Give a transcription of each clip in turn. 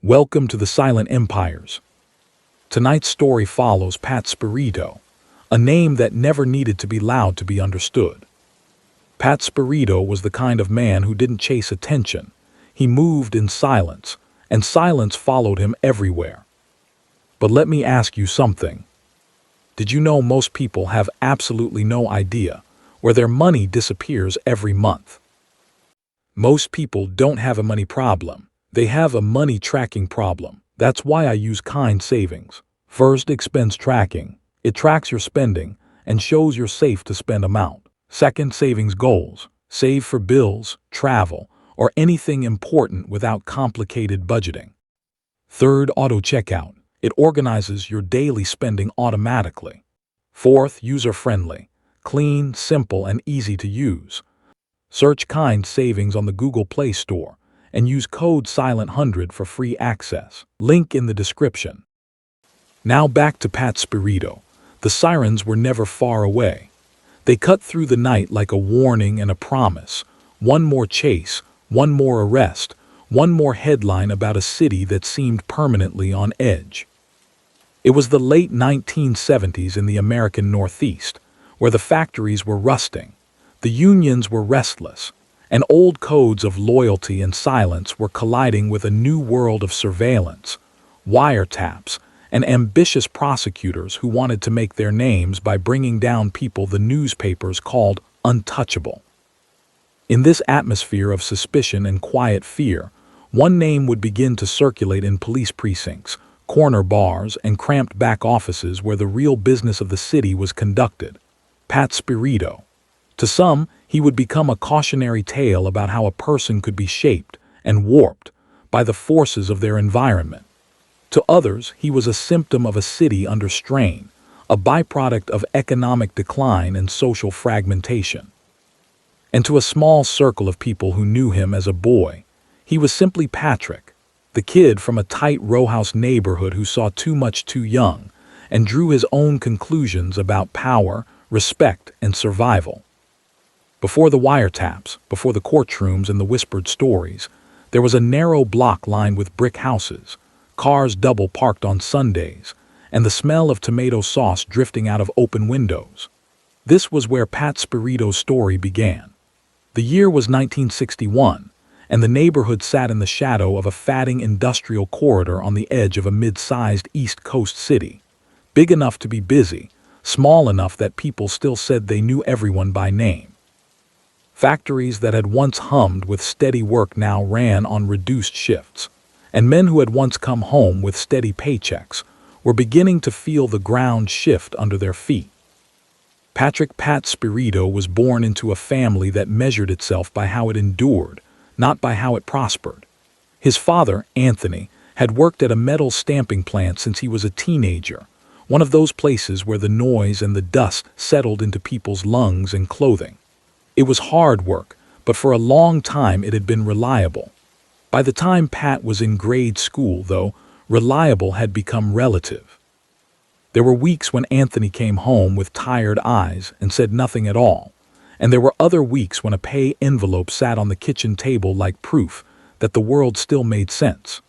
Welcome to the Silent Empires. Tonight's story follows Pat Spirito, a name that never needed to be loud to be understood. Pat Spirito was the kind of man who didn't chase attention. He moved in silence, and silence followed him everywhere. But let me ask you something. Did you know most people have absolutely no idea where their money disappears every month? Most people don't have a money problem. They have a money tracking problem. That's why I use Kynd Savings. First, expense tracking. It tracks your spending and shows your safe to spend amount. Second, savings goals. Save for bills, travel, or anything important without complicated budgeting. Third, auto checkout. It organizes your daily spending automatically. Fourth, user-friendly. Clean, simple, and easy to use. Search Kynd Savings on the Google Play Store and use code SILENT100 for free access. Link in the description. Now back to Pat Spirito. The sirens were never far away. They cut through the night like a warning and a promise. One more chase, one more arrest, one more headline about a city that seemed permanently on edge. It was the late 1970s in the American Northeast, where the factories were rusting, the unions were restless, and old codes of loyalty and silence were colliding with a new world of surveillance, wiretaps, and ambitious prosecutors who wanted to make their names by bringing down people the newspapers called untouchable. In this atmosphere of suspicion and quiet fear, one name would begin to circulate in police precincts, corner bars, and cramped back offices where the real business of the city was conducted: Pat Spirito. To some, he would become a cautionary tale about how a person could be shaped and warped by the forces of their environment. To others, he was a symptom of a city under strain, a byproduct of economic decline and social fragmentation. And to a small circle of people who knew him as a boy, he was simply Patrick, the kid from a tight rowhouse neighborhood who saw too much too young and drew his own conclusions about power, respect, and survival. Before the wiretaps, before the courtrooms and the whispered stories, there was a narrow block lined with brick houses, cars double parked on Sundays, and the smell of tomato sauce drifting out of open windows. This was where Pat Spirito's story began. The year was 1961, and the neighborhood sat in the shadow of a fatting industrial corridor on the edge of a mid-sized East Coast city, big enough to be busy, small enough that people still said they knew everyone by name. Factories that had once hummed with steady work now ran on reduced shifts, and men who had once come home with steady paychecks were beginning to feel the ground shift under their feet. Pat Spirito was born into a family that measured itself by how it endured, not by how it prospered. His father, Anthony, had worked at a metal stamping plant since he was a teenager, one of those places where the noise and the dust settled into people's lungs and clothing. It was hard work, but for a long time it had been reliable. By the time Pat was in grade school, though, reliable had become relative. There were weeks when Anthony came home with tired eyes and said nothing at all, and there were other weeks when a pay envelope sat on the kitchen table like proof that the world still made sense.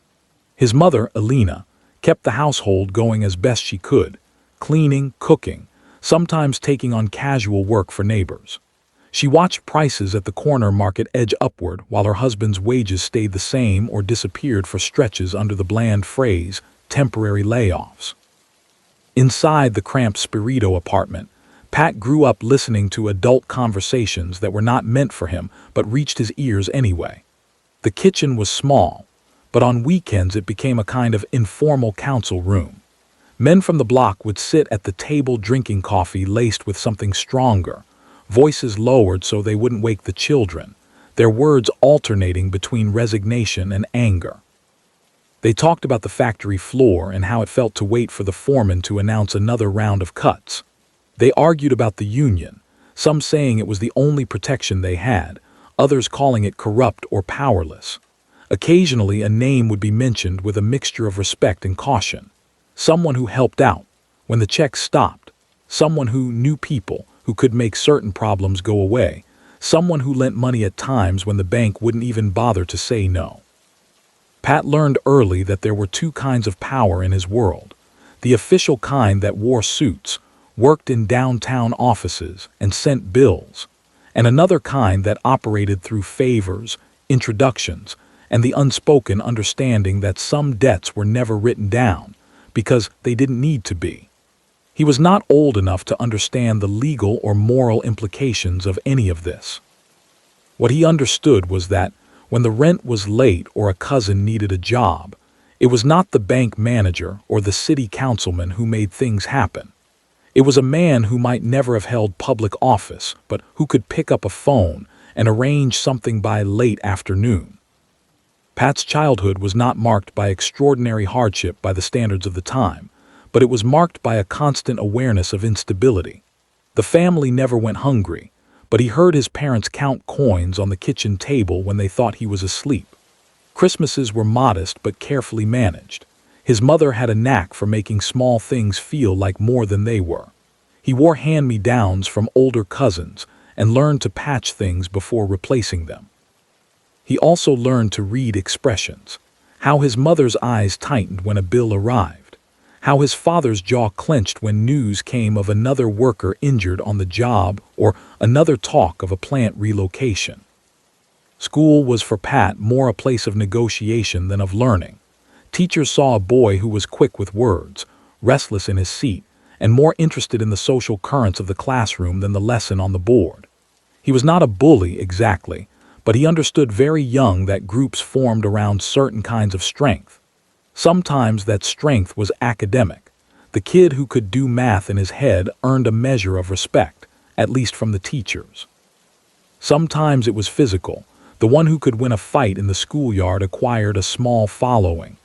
His mother, Alina, kept the household going as best she could, cleaning, cooking, sometimes taking on casual work for neighbors. She watched prices at the corner market edge upward while her husband's wages stayed the same or disappeared for stretches under the bland phrase, temporary layoffs. Inside the cramped Spirito apartment, Pat grew up listening to adult conversations that were not meant for him but reached his ears anyway. The kitchen was small, but on weekends it became a kind of informal council room. Men from the block would sit at the table drinking coffee laced with something stronger, voices lowered so they wouldn't wake the children, their words alternating between resignation and anger. They talked about the factory floor and how it felt to wait for the foreman to announce another round of cuts. They argued about the union, some saying it was the only protection they had, others calling it corrupt or powerless. Occasionally a name would be mentioned with a mixture of respect and caution. Someone who helped out when the checks stopped, someone who knew people, who could make certain problems go away, someone who lent money at times when the bank wouldn't even bother to say no. Pat learned early that there were two kinds of power in his world: the official kind that wore suits, worked in downtown offices, and sent bills, and another kind that operated through favors, introductions, and the unspoken understanding that some debts were never written down because they didn't need to be. He was not old enough to understand the legal or moral implications of any of this. What he understood was that when the rent was late or a cousin needed a job, it was not the bank manager or the city councilman who made things happen. It was a man who might never have held public office, but who could pick up a phone and arrange something by late afternoon. Pat's childhood was not marked by extraordinary hardship by the standards of the time, but it was marked by a constant awareness of instability. The family never went hungry, but he heard his parents count coins on the kitchen table when they thought he was asleep. Christmases were modest but carefully managed. His mother had a knack for making small things feel like more than they were. He wore hand-me-downs from older cousins and learned to patch things before replacing them. He also learned to read expressions, how his mother's eyes tightened when a bill arrived, how his father's jaw clenched when news came of another worker injured on the job or another talk of a plant relocation. School was for Pat more a place of negotiation than of learning. Teachers saw a boy who was quick with words, restless in his seat, and more interested in the social currents of the classroom than the lesson on the board. He was not a bully exactly, but he understood very young that groups formed around certain kinds of strength. Sometimes that strength was academic. The kid who could do math in his head earned a measure of respect, at least from the teachers. Sometimes it was physical. The one who could win a fight in the schoolyard acquired a small following.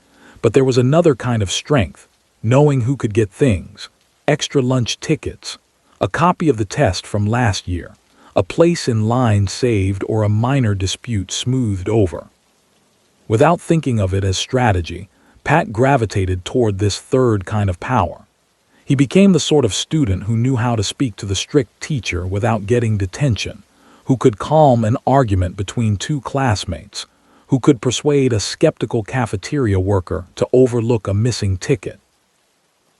But there was another kind of strength, knowing who could get things, extra lunch tickets, a copy of the test from last year, a place in line saved, or a minor dispute smoothed over. Without thinking of it as strategy, Pat gravitated toward this third kind of power. He became the sort of student who knew how to speak to the strict teacher without getting detention, who could calm an argument between two classmates, who could persuade a skeptical cafeteria worker to overlook a missing ticket.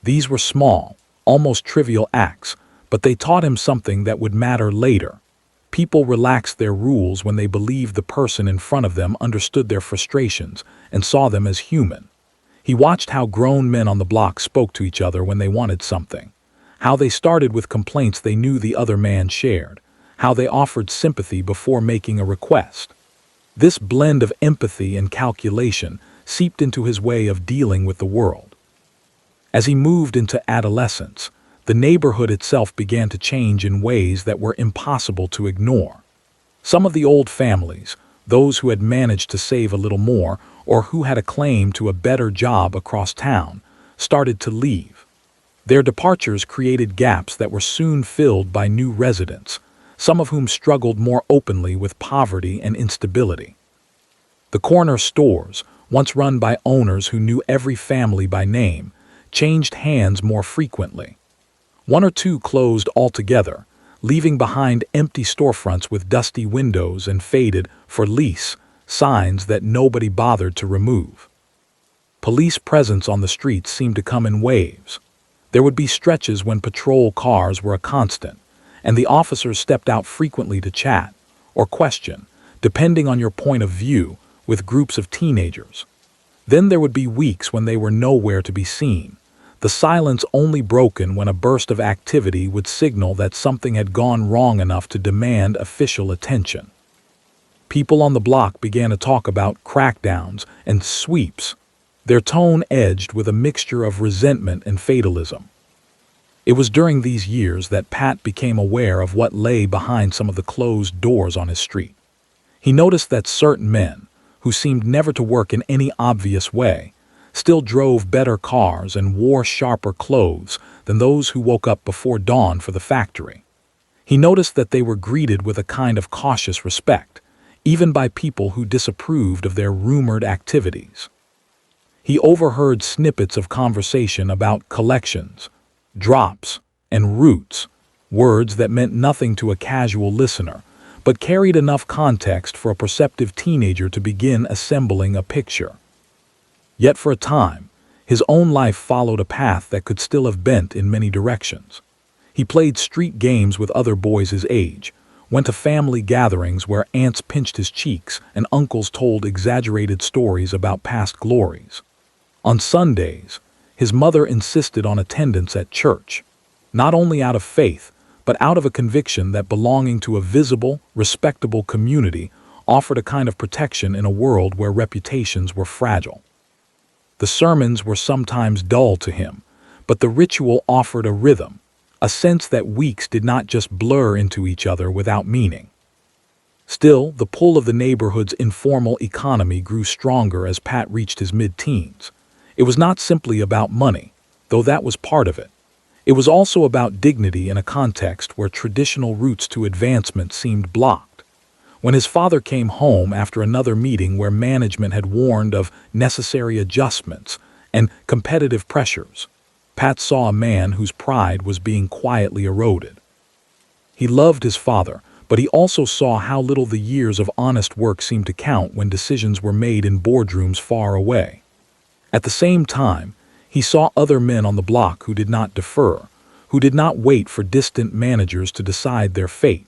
These were small, almost trivial acts, but they taught him something that would matter later. People relaxed their rules when they believed the person in front of them understood their frustrations and saw them as human. He watched how grown men on the block spoke to each other when they wanted something, how they started with complaints they knew the other man shared, how they offered sympathy before making a request. This blend of empathy and calculation seeped into his way of dealing with the world. As he moved into adolescence, the neighborhood itself began to change in ways that were impossible to ignore. Some of the old families, those who had managed to save a little more or who had a claim to a better job across town, started to leave. Their departures created gaps that were soon filled by new residents, some of whom struggled more openly with poverty and instability. The corner stores, once run by owners who knew every family by name, changed hands more frequently. One or two closed altogether, leaving behind empty storefronts with dusty windows and faded "for lease" signs that nobody bothered to remove. Police presence on the streets seemed to come in waves. There would be stretches when patrol cars were a constant, and the officers stepped out frequently to chat or question, depending on your point of view, with groups of teenagers. Then there would be weeks when they were nowhere to be seen, the silence only broken when a burst of activity would signal that something had gone wrong enough to demand official attention. People on the block began to talk about crackdowns and sweeps, their tone edged with a mixture of resentment and fatalism. It was during these years that Pat became aware of what lay behind some of the closed doors on his street. He noticed that certain men, who seemed never to work in any obvious way, still drove better cars and wore sharper clothes than those who woke up before dawn for the factory. He noticed that they were greeted with a kind of cautious respect, even by people who disapproved of their rumored activities. He overheard snippets of conversation about collections, drops, and roots, words that meant nothing to a casual listener, but carried enough context for a perceptive teenager to begin assembling a picture. Yet for a time, his own life followed a path that could still have bent in many directions. He played street games with other boys his age, went to family gatherings where aunts pinched his cheeks and uncles told exaggerated stories about past glories. On Sundays, his mother insisted on attendance at church, not only out of faith, but out of a conviction that belonging to a visible, respectable community offered a kind of protection in a world where reputations were fragile. The sermons were sometimes dull to him, but the ritual offered a rhythm, a sense that weeks did not just blur into each other without meaning. Still, the pull of the neighborhood's informal economy grew stronger as Pat reached his mid-teens. It was not simply about money, though that was part of it. It was also about dignity in a context where traditional routes to advancement seemed blocked. When his father came home after another meeting where management had warned of necessary adjustments and competitive pressures, Pat saw a man whose pride was being quietly eroded. He loved his father, but he also saw how little the years of honest work seemed to count when decisions were made in boardrooms far away. At the same time, he saw other men on the block who did not defer, who did not wait for distant managers to decide their fate.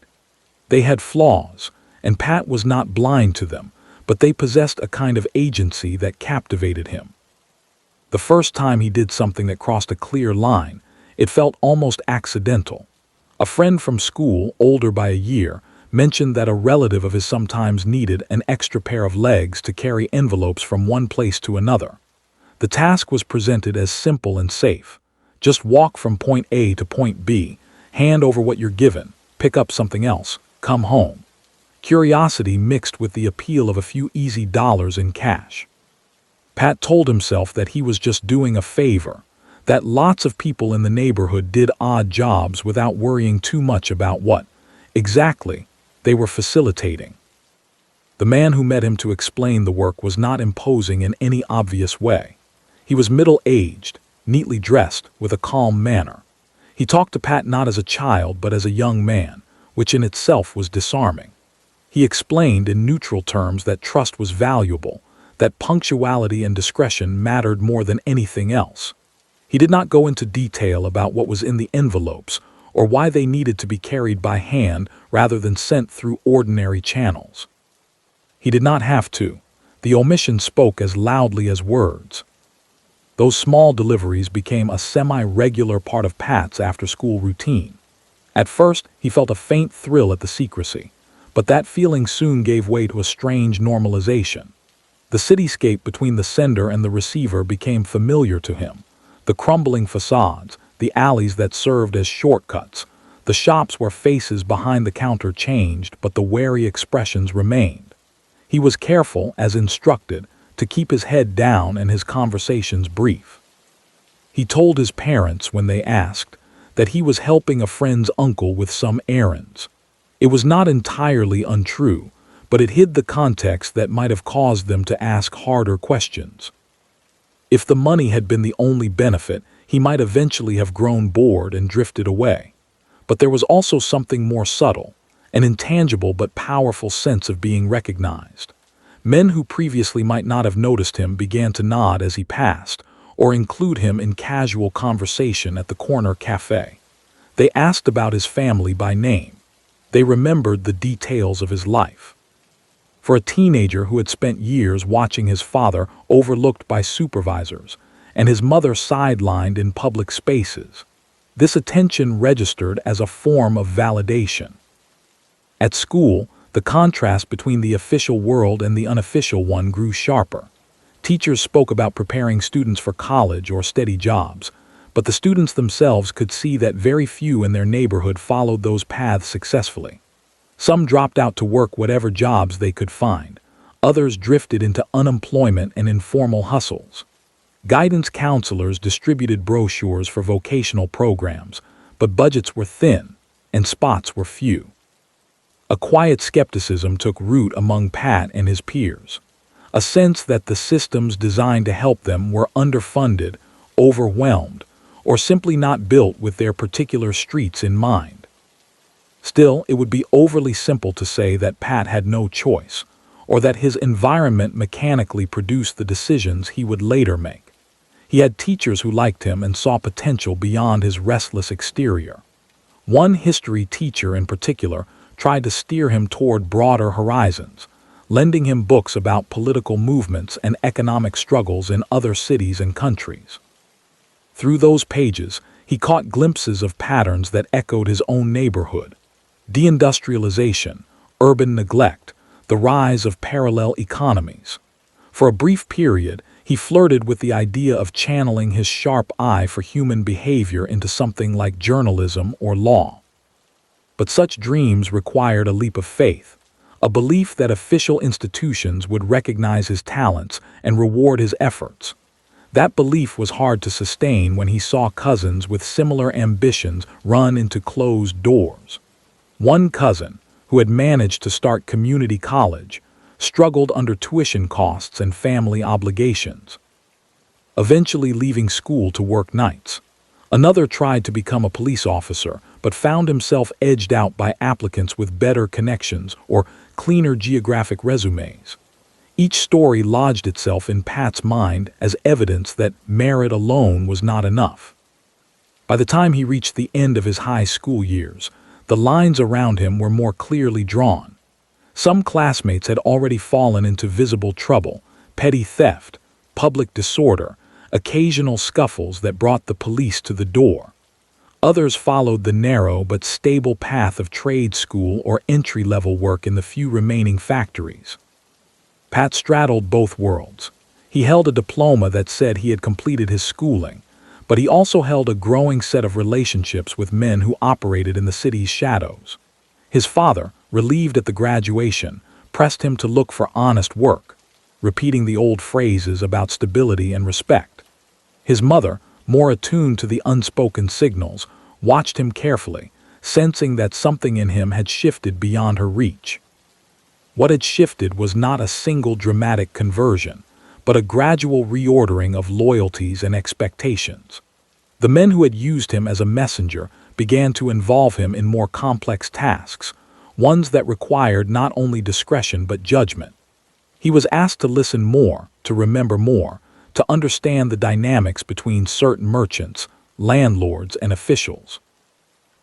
They had flaws, and Pat was not blind to them, but they possessed a kind of agency that captivated him. The first time he did something that crossed a clear line, it felt almost accidental. A friend from school, older by a year, mentioned that a relative of his sometimes needed an extra pair of legs to carry envelopes from one place to another. The task was presented as simple and safe. Just walk from point A to point B, hand over what you're given, pick up something else, come home. Curiosity mixed with the appeal of a few easy dollars in cash. Pat told himself that he was just doing a favor, that lots of people in the neighborhood did odd jobs without worrying too much about what, exactly, they were facilitating. The man who met him to explain the work was not imposing in any obvious way. He was middle-aged, neatly dressed, with a calm manner. He talked to Pat not as a child but as a young man, which in itself was disarming. He explained in neutral terms that trust was valuable, that punctuality and discretion mattered more than anything else. He did not go into detail about what was in the envelopes or why they needed to be carried by hand rather than sent through ordinary channels. He did not have to. The omission spoke as loudly as words. Those small deliveries became a semi-regular part of Pat's after-school routine. At first, he felt a faint thrill at the secrecy, but that feeling soon gave way to a strange normalization. The cityscape between the sender and the receiver became familiar to him. The crumbling facades, the alleys that served as shortcuts, the shops where faces behind the counter changed but the wary expressions remained. He was careful, as instructed, to keep his head down and his conversations brief. He told his parents when they asked that he was helping a friend's uncle with some errands. It was not entirely untrue, but it hid the context that might have caused them to ask harder questions. If the money had been the only benefit, he might eventually have grown bored and drifted away. But there was also something more subtle, an intangible but powerful sense of being recognized. Men who previously might not have noticed him began to nod as he passed, or include him in casual conversation at the corner cafe. They asked about his family by name. They remembered the details of his life. For a teenager who had spent years watching his father overlooked by supervisors and his mother sidelined in public spaces, this attention registered as a form of validation. At school, the contrast between the official world and the unofficial one grew sharper. Teachers spoke about preparing students for college or steady jobs, but the students themselves could see that very few in their neighborhood followed those paths successfully. Some dropped out to work whatever jobs they could find. Others drifted into unemployment and informal hustles. Guidance counselors distributed brochures for vocational programs, but budgets were thin and spots were few. A quiet skepticism took root among Pat and his peers, a sense that the systems designed to help them were underfunded, overwhelmed, or simply not built with their particular streets in mind. Still, it would be overly simple to say that Pat had no choice, or that his environment mechanically produced the decisions he would later make. He had teachers who liked him and saw potential beyond his restless exterior. One history teacher in particular tried to steer him toward broader horizons, lending him books about political movements and economic struggles in other cities and countries. Through those pages, he caught glimpses of patterns that echoed his own neighborhood: deindustrialization, urban neglect, the rise of parallel economies. For a brief period, he flirted with the idea of channeling his sharp eye for human behavior into something like journalism or law. But such dreams required a leap of faith, a belief that official institutions would recognize his talents and reward his efforts. That belief was hard to sustain when he saw cousins with similar ambitions run into closed doors. One cousin, who had managed to start community college, struggled under tuition costs and family obligations, eventually leaving school to work nights. Another tried to become a police officer, but found himself edged out by applicants with better connections or cleaner geographic resumes. Each story lodged itself in Pat's mind as evidence that merit alone was not enough. By the time he reached the end of his high school years, the lines around him were more clearly drawn. Some classmates had already fallen into visible trouble: petty theft, public disorder, occasional scuffles that brought the police to the door. Others followed the narrow but stable path of trade school or entry-level work in the few remaining factories. Pat straddled both worlds. He held a diploma that said he had completed his schooling, but he also held a growing set of relationships with men who operated in the city's shadows. His father, relieved at the graduation, pressed him to look for honest work, repeating the old phrases about stability and respect. His mother, more attuned to the unspoken signals, watched him carefully, sensing that something in him had shifted beyond her reach. What had shifted was not a single dramatic conversion, but a gradual reordering of loyalties and expectations. The men who had used him as a messenger began to involve him in more complex tasks, ones that required not only discretion but judgment. He was asked to listen more, to remember more, to understand the dynamics between certain merchants, landlords, and officials.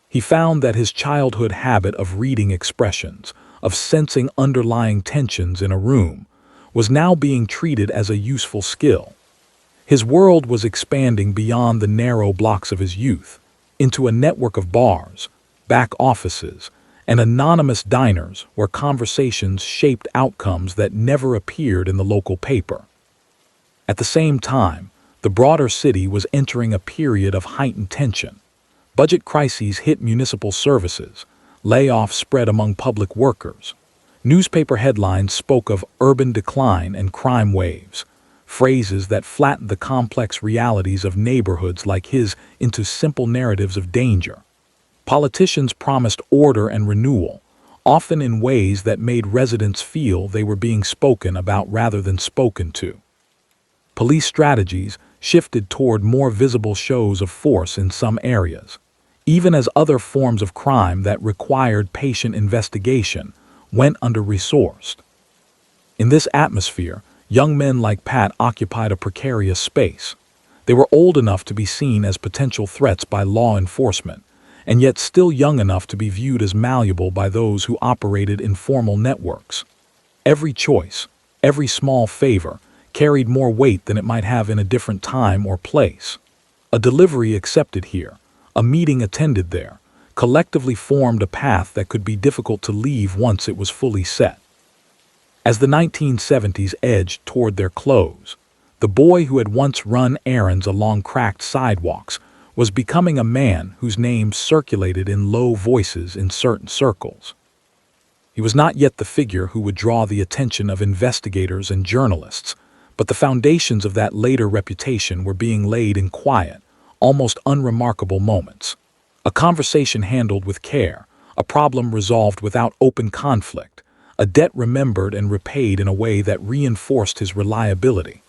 He found that his childhood habit of reading expressions, of sensing underlying tensions in a room, was now being treated as a useful skill. His world was expanding beyond the narrow blocks of his youth, into a network of bars, back offices, and anonymous diners where conversations shaped outcomes that never appeared in the local paper. At the same time, the broader city was entering a period of heightened tension. Budget crises hit municipal services, layoffs spread among public workers. Newspaper headlines spoke of urban decline and crime waves, phrases that flattened the complex realities of neighborhoods like his into simple narratives of danger. Politicians promised order and renewal, often in ways that made residents feel they were being spoken about rather than spoken to. Police strategies shifted toward more visible shows of force in some areas, even as other forms of crime that required patient investigation went under-resourced. In this atmosphere, young men like Pat occupied a precarious space. They were old enough to be seen as potential threats by law enforcement, and yet still young enough to be viewed as malleable by those who operated informal networks. Every choice, every small favor, carried more weight than it might have in a different time or place. A delivery accepted here, a meeting attended there, collectively formed a path that could be difficult to leave once it was fully set. As the 1970s edged toward their close, the boy who had once run errands along cracked sidewalks was becoming a man whose name circulated in low voices in certain circles. He was not yet the figure who would draw the attention of investigators and journalists, but the foundations of that later reputation were being laid in quiet, almost unremarkable moments. A conversation handled with care, a problem resolved without open conflict, a debt remembered and repaid in a way that reinforced his reliability.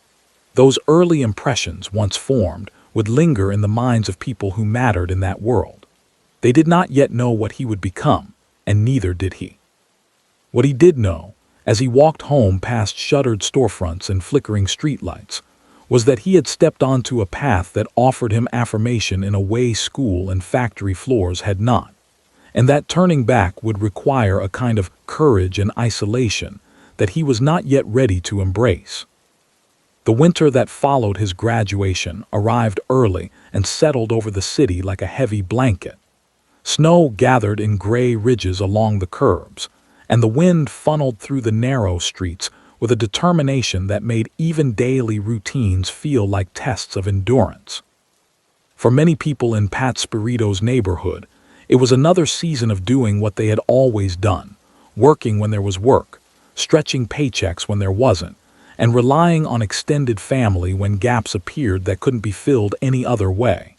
Those early impressions, once formed, would linger in the minds of people who mattered in that world. They did not yet know what he would become, and neither did he. What he did know, as he walked home past shuttered storefronts and flickering streetlights, was that he had stepped onto a path that offered him affirmation in a way school and factory floors had not, and that turning back would require a kind of courage and isolation that he was not yet ready to embrace. The winter that followed his graduation arrived early and settled over the city like a heavy blanket. Snow gathered in gray ridges along the curbs, and the wind funneled through the narrow streets with a determination that made even daily routines feel like tests of endurance. For many people in Pat Spirito's neighborhood, it was another season of doing what they had always done, working when there was work, stretching paychecks when there wasn't, and relying on extended family when gaps appeared that couldn't be filled any other way.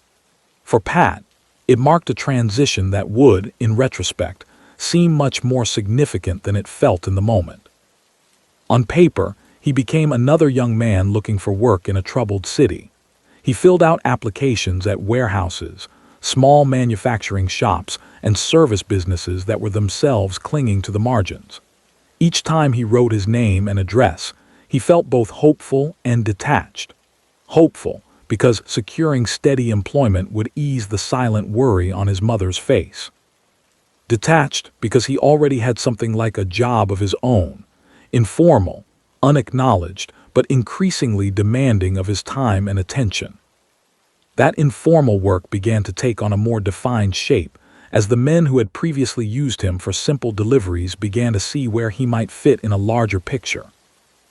For Pat, it marked a transition that would, in retrospect, seem much more significant than it felt in the moment. On paper, he became another young man looking for work in a troubled city. He filled out applications at warehouses, small manufacturing shops, and service businesses that were themselves clinging to the margins. Each time he wrote his name and address, he felt both hopeful and detached. Hopeful, because securing steady employment would ease the silent worry on his mother's face. Detached, because he already had something like a job of his own, informal, unacknowledged, but increasingly demanding of his time and attention. That informal work began to take on a more defined shape as the men who had previously used him for simple deliveries began to see where he might fit in a larger picture.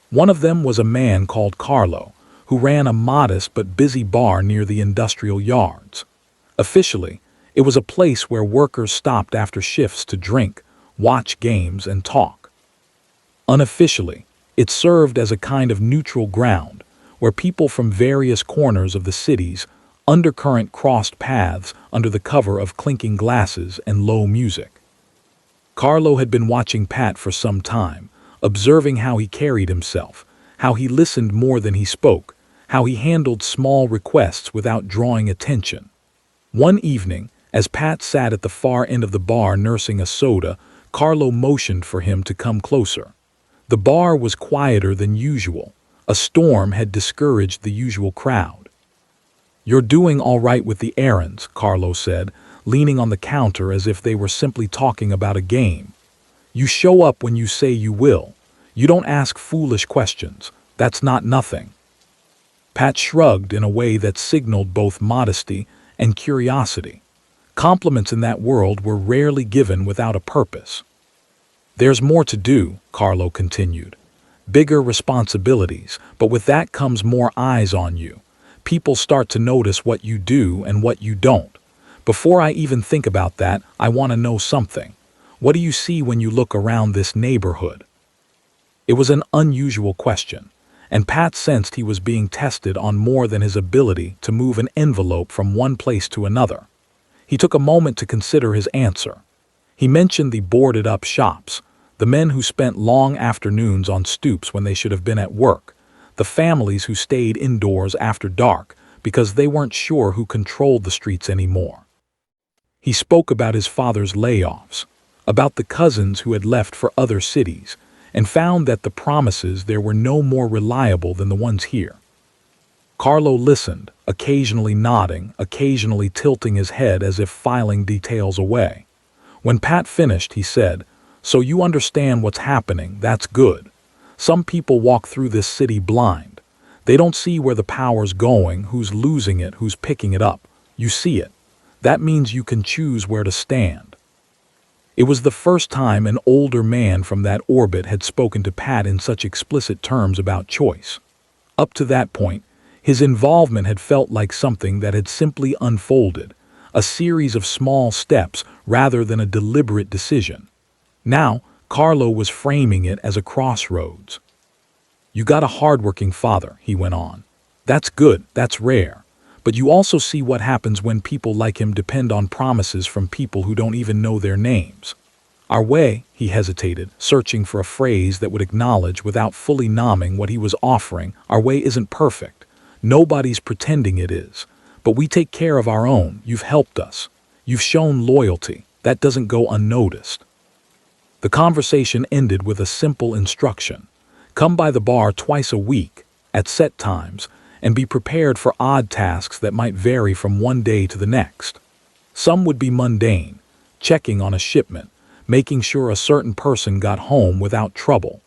One of them was a man called Carlo, who ran a modest but busy bar near the industrial yards. Officially, it was a place where workers stopped after shifts to drink, watch games, and talk. Unofficially, it served as a kind of neutral ground where people from various corners of the city's undercurrent crossed paths under the cover of clinking glasses and low music. Carlo had been watching Pat for some time, observing how he carried himself, how he listened more than he spoke, how he handled small requests without drawing attention. One evening, as Pat sat at the far end of the bar nursing a soda, Carlo motioned for him to come closer. The bar was quieter than usual. A storm had discouraged the usual crowd. "You're doing all right with the errands," Carlo said, leaning on the counter as if they were simply talking about a game. "You show up when you say you will. You don't ask foolish questions. That's not nothing." Pat shrugged in a way that signaled both modesty and curiosity. Compliments in that world were rarely given without a purpose. "There's more to do," Carlo continued. "Bigger responsibilities, but with that comes more eyes on you. People start to notice what you do and what you don't. Before I even think about that, I want to know something. What do you see when you look around this neighborhood?" It was an unusual question, and Pat sensed he was being tested on more than his ability to move an envelope from one place to another. He took a moment to consider his answer. He mentioned the boarded-up shops, the men who spent long afternoons on stoops when they should have been at work, the families who stayed indoors after dark because they weren't sure who controlled the streets anymore. He spoke about his father's layoffs, about the cousins who had left for other cities, and found that the promises there were no more reliable than the ones here. Carlo listened, occasionally nodding, occasionally tilting his head as if filing details away. When Pat finished, he said, "So you understand what's happening, that's good. Some people walk through this city blind. They don't see where the power's going, who's losing it, who's picking it up. You see it. That means you can choose where to stand." It was the first time an older man from that orbit had spoken to Pat in such explicit terms about choice. Up to that point, his involvement had felt like something that had simply unfolded, a series of small steps rather than a deliberate decision. Now, Carlo was framing it as a crossroads. "You got a hardworking father," he went on. "That's good, that's rare. But you also see what happens when people like him depend on promises from people who don't even know their names. Our way," he hesitated, searching for a phrase that would acknowledge without fully nomming what he was offering, "our way isn't perfect. Nobody's pretending it is. But we take care of our own. You've helped us. You've shown loyalty. That doesn't go unnoticed." The conversation ended with a simple instruction: come by the bar twice a week, at set times, and be prepared for odd tasks that might vary from one day to the next. Some would be mundane, checking on a shipment, making sure a certain person got home without trouble.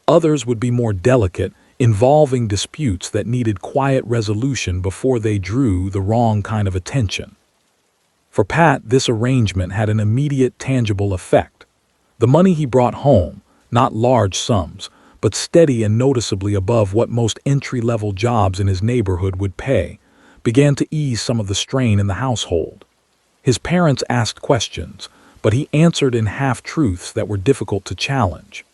Others would be more delicate, involving disputes that needed quiet resolution before they drew the wrong kind of attention. For Pat, this arrangement had an immediate, tangible effect. The money he brought home, not large sums, but steady and noticeably above what most entry-level jobs in his neighborhood would pay, began to ease some of the strain in the household. His parents asked questions, but he answered in half-truths that were difficult to challenge.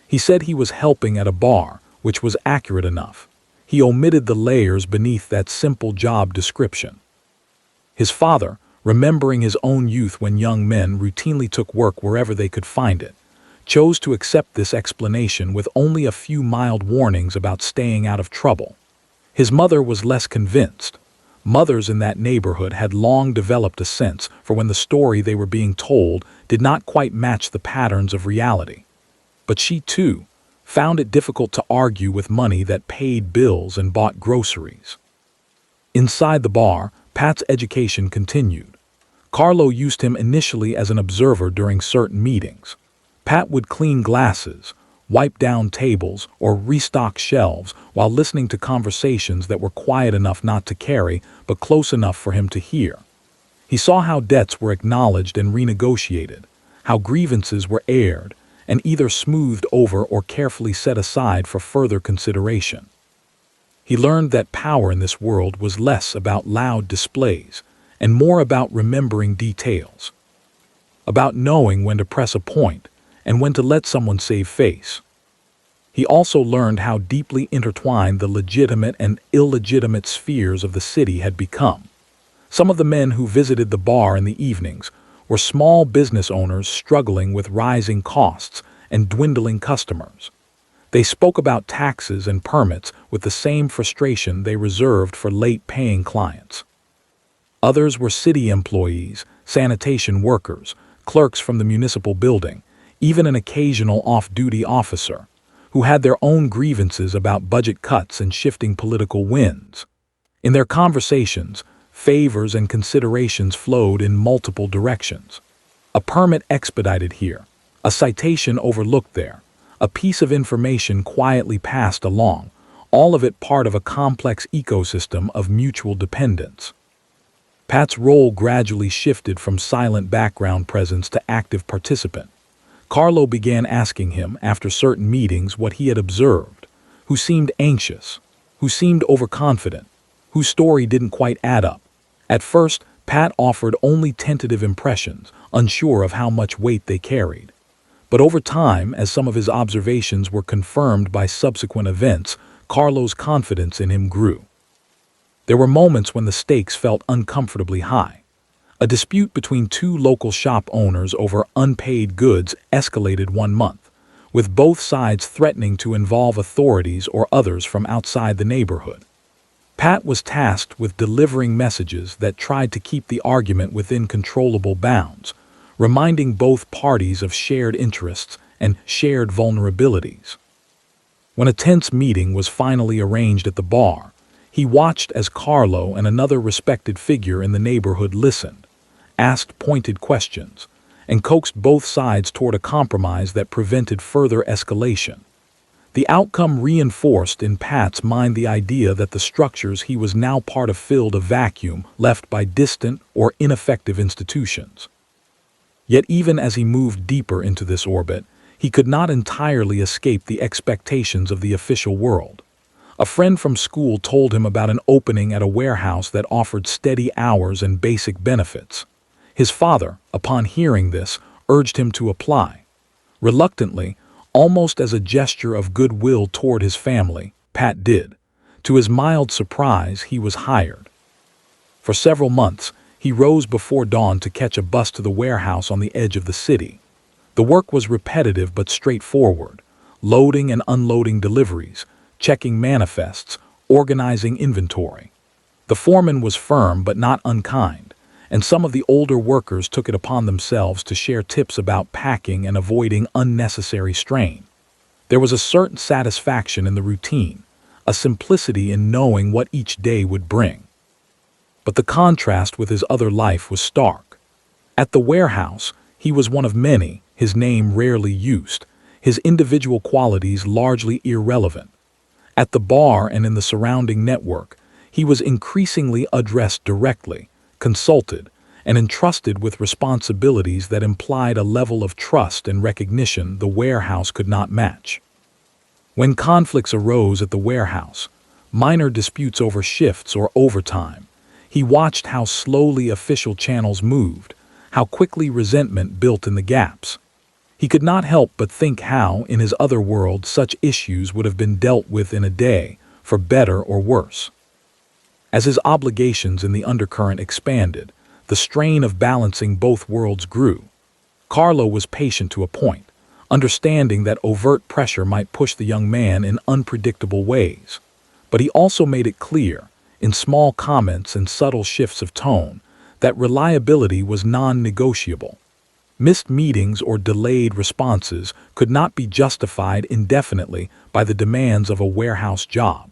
He said he was helping at a bar, which was accurate enough. He omitted the layers beneath that simple job description. His father, remembering his own youth when young men routinely took work wherever they could find it, chose to accept this explanation with only a few mild warnings about staying out of trouble. His mother was less convinced. Mothers in that neighborhood had long developed a sense for when the story they were being told did not quite match the patterns of reality. But she, too, found it difficult to argue with money that paid bills and bought groceries. Inside the bar, Pat's education continued. Carlo used him initially as an observer during certain meetings. Pat would clean glasses, wipe down tables, or restock shelves while listening to conversations that were quiet enough not to carry, but close enough for him to hear. He saw how debts were acknowledged and renegotiated, how grievances were aired, and either smoothed over or carefully set aside for further consideration. He learned that power in this world was less about loud displays and more about remembering details, about knowing when to press a point and when to let someone save face. He also learned how deeply intertwined the legitimate and illegitimate spheres of the city had become. Some of the men who visited the bar in the evenings were small business owners struggling with rising costs and dwindling customers. They spoke about taxes and permits with the same frustration they reserved for late-paying clients. Others were city employees, sanitation workers, clerks from the municipal building, even an occasional off-duty officer, who had their own grievances about budget cuts and shifting political winds. In their conversations, favors and considerations flowed in multiple directions. A permit expedited here, a citation overlooked there, a piece of information quietly passed along, all of it part of a complex ecosystem of mutual dependence. Pat's role gradually shifted from silent background presence to active participant. Carlo began asking him after certain meetings what he had observed, who seemed anxious, who seemed overconfident, whose story didn't quite add up. At first, Pat offered only tentative impressions, unsure of how much weight they carried. But over time, as some of his observations were confirmed by subsequent events, Carlo's confidence in him grew. There were moments when the stakes felt uncomfortably high. A dispute between two local shop owners over unpaid goods escalated one month, with both sides threatening to involve authorities or others from outside the neighborhood. Pat was tasked with delivering messages that tried to keep the argument within controllable bounds, reminding both parties of shared interests and shared vulnerabilities. When a tense meeting was finally arranged at the bar, he watched as Carlo and another respected figure in the neighborhood listened, asked pointed questions, and coaxed both sides toward a compromise that prevented further escalation. The outcome reinforced in Pat's mind the idea that the structures he was now part of filled a vacuum left by distant or ineffective institutions. Yet even as he moved deeper into this orbit, he could not entirely escape the expectations of the official world. A friend from school told him about an opening at a warehouse that offered steady hours and basic benefits. His father, upon hearing this, urged him to apply. Reluctantly, almost as a gesture of goodwill toward his family, Pat did. To his mild surprise, he was hired. For several months, he rose before dawn to catch a bus to the warehouse on the edge of the city. The work was repetitive but straightforward, loading and unloading deliveries, checking manifests, organizing inventory. The foreman was firm but not unkind, and some of the older workers took it upon themselves to share tips about packing and avoiding unnecessary strain. There was a certain satisfaction in the routine, a simplicity in knowing what each day would bring. But the contrast with his other life was stark. At the warehouse, he was one of many, his name rarely used, his individual qualities largely irrelevant. At the bar and in the surrounding network, he was increasingly addressed directly, consulted, and entrusted with responsibilities that implied a level of trust and recognition the warehouse could not match. When conflicts arose at the warehouse, minor disputes over shifts or overtime, he watched how slowly official channels moved, how quickly resentment built in the gaps. He could not help but think how, in his other world, such issues would have been dealt with in a day, for better or worse. As his obligations in the undercurrent expanded, the strain of balancing both worlds grew. Carlo was patient to a point, understanding that overt pressure might push the young man in unpredictable ways. But he also made it clear, in small comments and subtle shifts of tone, that reliability was non-negotiable. Missed meetings or delayed responses could not be justified indefinitely by the demands of a warehouse job.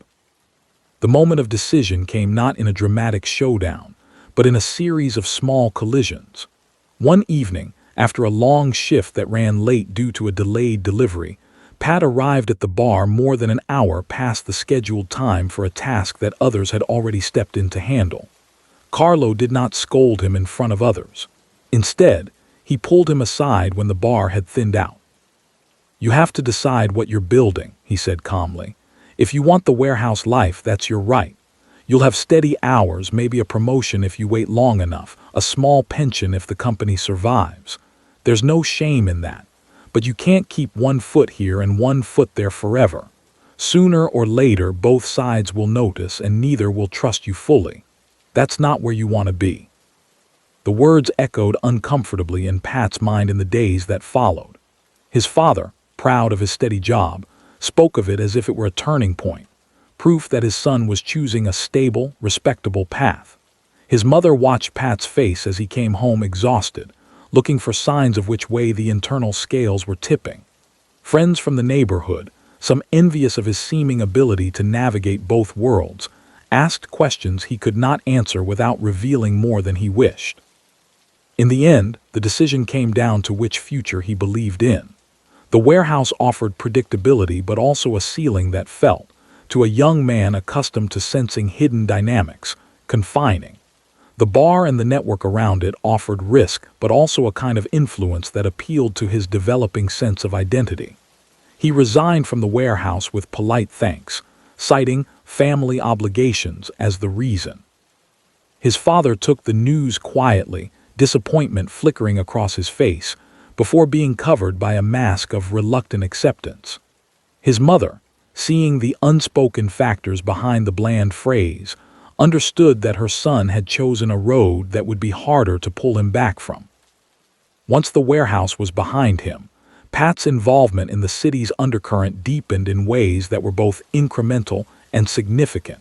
The moment of decision came not in a dramatic showdown, but in a series of small collisions. One evening, after a long shift that ran late due to a delayed delivery, Pat arrived at the bar more than an hour past the scheduled time for a task that others had already stepped in to handle. Carlo did not scold him in front of others. Instead, he pulled him aside when the bar had thinned out. "You have to decide what you're building," he said calmly. "If you want the warehouse life, that's your right. You'll have steady hours, maybe a promotion if you wait long enough, a small pension if the company survives. There's no shame in that. But you can't keep one foot here and one foot there forever. Sooner or later, both sides will notice and neither will trust you fully. That's not where you want to be." The words echoed uncomfortably in Pat's mind in the days that followed. His father, proud of his steady job, spoke of it as if it were a turning point, proof that his son was choosing a stable, respectable path. His mother watched Pat's face as he came home exhausted, looking for signs of which way the internal scales were tipping. Friends from the neighborhood, some envious of his seeming ability to navigate both worlds, asked questions he could not answer without revealing more than he wished. In the end, the decision came down to which future he believed in. The warehouse offered predictability but also a ceiling that felt, to a young man accustomed to sensing hidden dynamics, confining. The bar and the network around it offered risk but also a kind of influence that appealed to his developing sense of identity. He resigned from the warehouse with polite thanks, citing family obligations as the reason. His father took the news quietly, disappointment flickering across his face, before being covered by a mask of reluctant acceptance. His mother, seeing the unspoken factors behind the bland phrase, understood that her son had chosen a road that would be harder to pull him back from. Once the warehouse was behind him, Pat's involvement in the city's undercurrent deepened in ways that were both incremental and significant.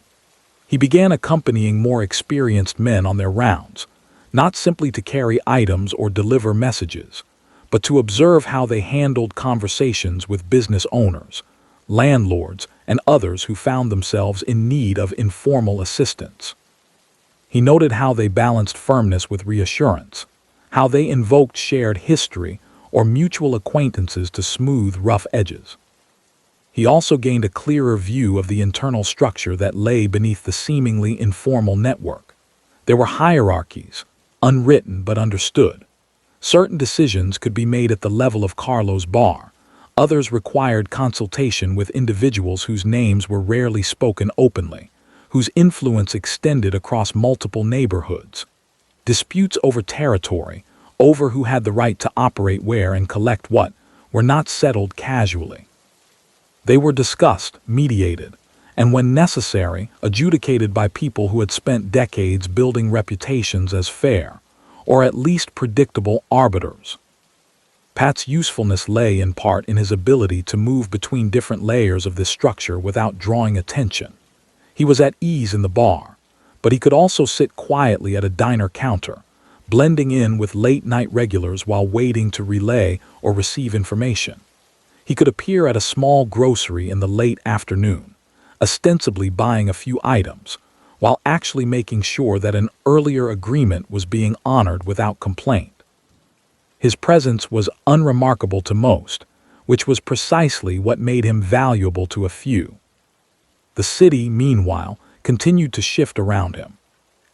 He began accompanying more experienced men on their rounds, not simply to carry items or deliver messages, but to observe how they handled conversations with business owners, landlords, and others who found themselves in need of informal assistance. He noted how they balanced firmness with reassurance, how they invoked shared history or mutual acquaintances to smooth rough edges. He also gained a clearer view of the internal structure that lay beneath the seemingly informal network. There were hierarchies, unwritten but understood. Certain decisions could be made at the level of Carlo's bar. Others required consultation with individuals whose names were rarely spoken openly, whose influence extended across multiple neighborhoods. Disputes over territory, over who had the right to operate where and collect what, were not settled casually. They were discussed, mediated, and when necessary, adjudicated by people who had spent decades building reputations as fair, or at least predictable arbiters. Pat's usefulness lay in part in his ability to move between different layers of this structure without drawing attention. He was at ease in the bar, but he could also sit quietly at a diner counter, blending in with late-night regulars while waiting to relay or receive information. He could appear at a small grocery in the late afternoon, ostensibly buying a few items, while actually making sure that an earlier agreement was being honored without complaint. His presence was unremarkable to most, which was precisely what made him valuable to a few. The city, meanwhile, continued to shift around him.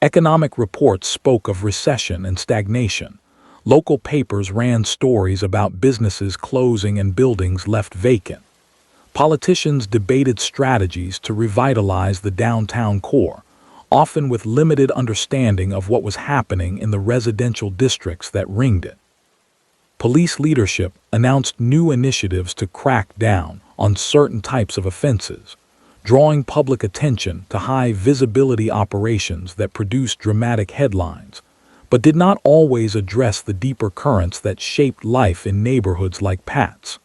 Economic reports spoke of recession and stagnation. Local papers ran stories about businesses closing and buildings left vacant. Politicians debated strategies to revitalize the downtown core, often with limited understanding of what was happening in the residential districts that ringed it. Police leadership announced new initiatives to crack down on certain types of offenses, drawing public attention to high-visibility operations that produced dramatic headlines, but did not always address the deeper currents that shaped life in neighborhoods like Pat's.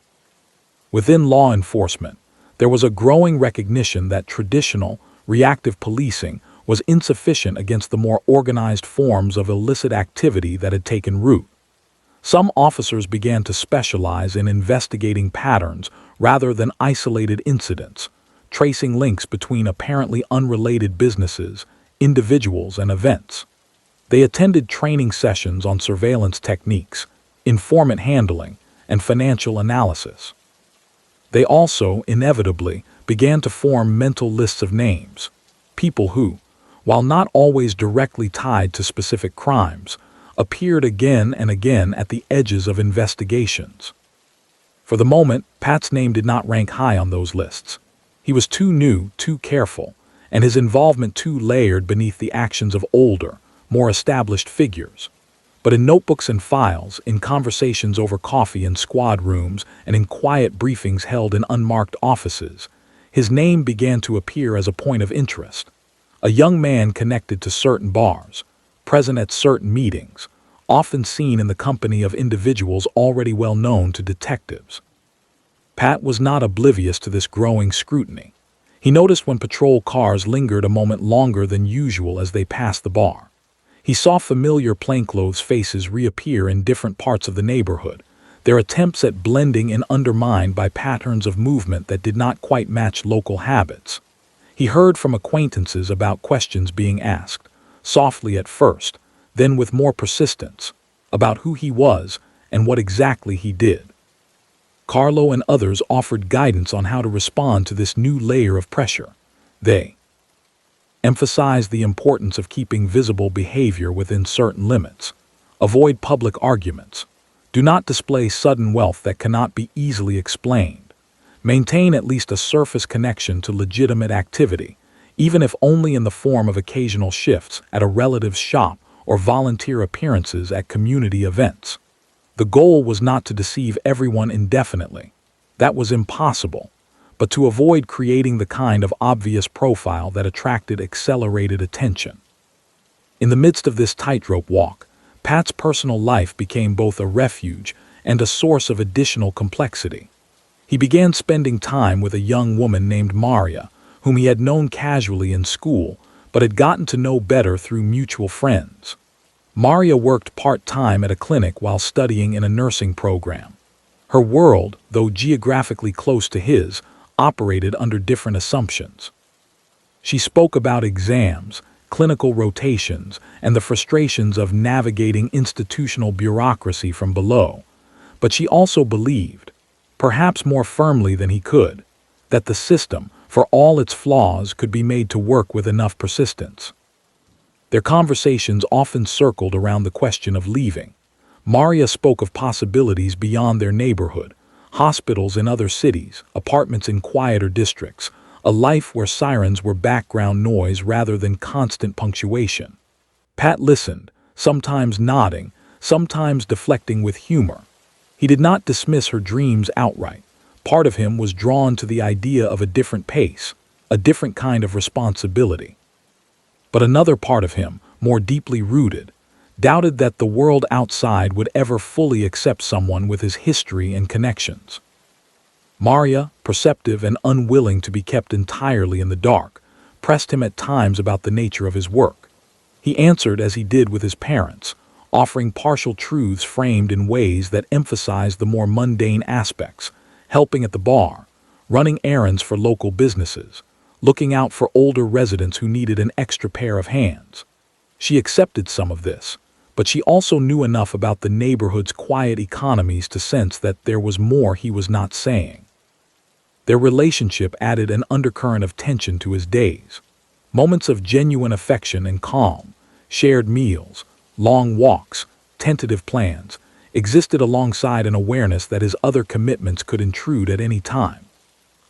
Within law enforcement, there was a growing recognition that traditional, reactive policing was insufficient against the more organized forms of illicit activity that had taken root. Some officers began to specialize in investigating patterns rather than isolated incidents, tracing links between apparently unrelated businesses, individuals, and events. They attended training sessions on surveillance techniques, informant handling, and financial analysis. They also, inevitably, began to form mental lists of names, people who, while not always directly tied to specific crimes, appeared again and again at the edges of investigations. For the moment, Pat's name did not rank high on those lists. He was too new, too careful, and his involvement too layered beneath the actions of older, more established figures. But in notebooks and files, in conversations over coffee in squad rooms, and in quiet briefings held in unmarked offices, his name began to appear as a point of interest. A young man connected to certain bars, present at certain meetings, often seen in the company of individuals already well known to detectives. Pat was not oblivious to this growing scrutiny. He noticed when patrol cars lingered a moment longer than usual as they passed the bar. He saw familiar plainclothes faces reappear in different parts of the neighborhood, their attempts at blending in undermined by patterns of movement that did not quite match local habits. He heard from acquaintances about questions being asked, softly at first, then with more persistence, about who he was and what exactly he did. Carlo and others offered guidance on how to respond to this new layer of pressure. They emphasized the importance of keeping visible behavior within certain limits. Avoid public arguments. Do not display sudden wealth that cannot be easily explained. Maintain at least a surface connection to legitimate activity, even if only in the form of occasional shifts at a relative's shop or volunteer appearances at community events. The goal was not to deceive everyone indefinitely. That was impossible, but to avoid creating the kind of obvious profile that attracted accelerated attention. In the midst of this tightrope walk, Pat's personal life became both a refuge and a source of additional complexity. He began spending time with a young woman named Maria, whom he had known casually in school, but had gotten to know better through mutual friends. Maria worked part-time at a clinic while studying in a nursing program. Her world, though geographically close to his, operated under different assumptions. She spoke about exams, clinical rotations, and the frustrations of navigating institutional bureaucracy from below, but she also believed, perhaps more firmly than he could, that the system, for all its flaws, could be made to work with enough persistence. Their conversations often circled around the question of leaving. Maria spoke of possibilities beyond their neighborhood, hospitals in other cities, apartments in quieter districts, a life where sirens were background noise rather than constant punctuation. Pat listened, sometimes nodding, sometimes deflecting with humor. He did not dismiss her dreams outright. Part of him was drawn to the idea of a different pace, a different kind of responsibility. But another part of him, more deeply rooted, doubted that the world outside would ever fully accept someone with his history and connections. Maria, perceptive and unwilling to be kept entirely in the dark, pressed him at times about the nature of his work. He answered as he did with his parents, offering partial truths framed in ways that emphasize the more mundane aspects, helping at the bar, running errands for local businesses, looking out for older residents who needed an extra pair of hands. She accepted some of this, but she also knew enough about the neighborhood's quiet economies to sense that there was more he was not saying. Their relationship added an undercurrent of tension to his days. Moments of genuine affection and calm, shared meals, long walks, tentative plans, existed alongside an awareness that his other commitments could intrude at any time.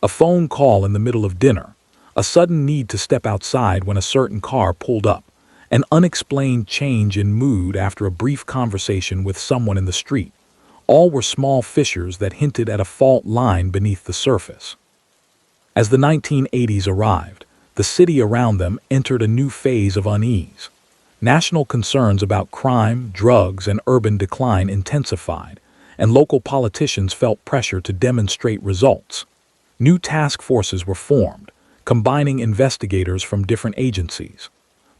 A phone call in the middle of dinner, a sudden need to step outside when a certain car pulled up, an unexplained change in mood after a brief conversation with someone in the street. All were small fissures that hinted at a fault line beneath the surface. As the 1980s arrived, the city around them entered a new phase of unease. National concerns about crime, drugs, and urban decline intensified, and local politicians felt pressure to demonstrate results. New task forces were formed, combining investigators from different agencies.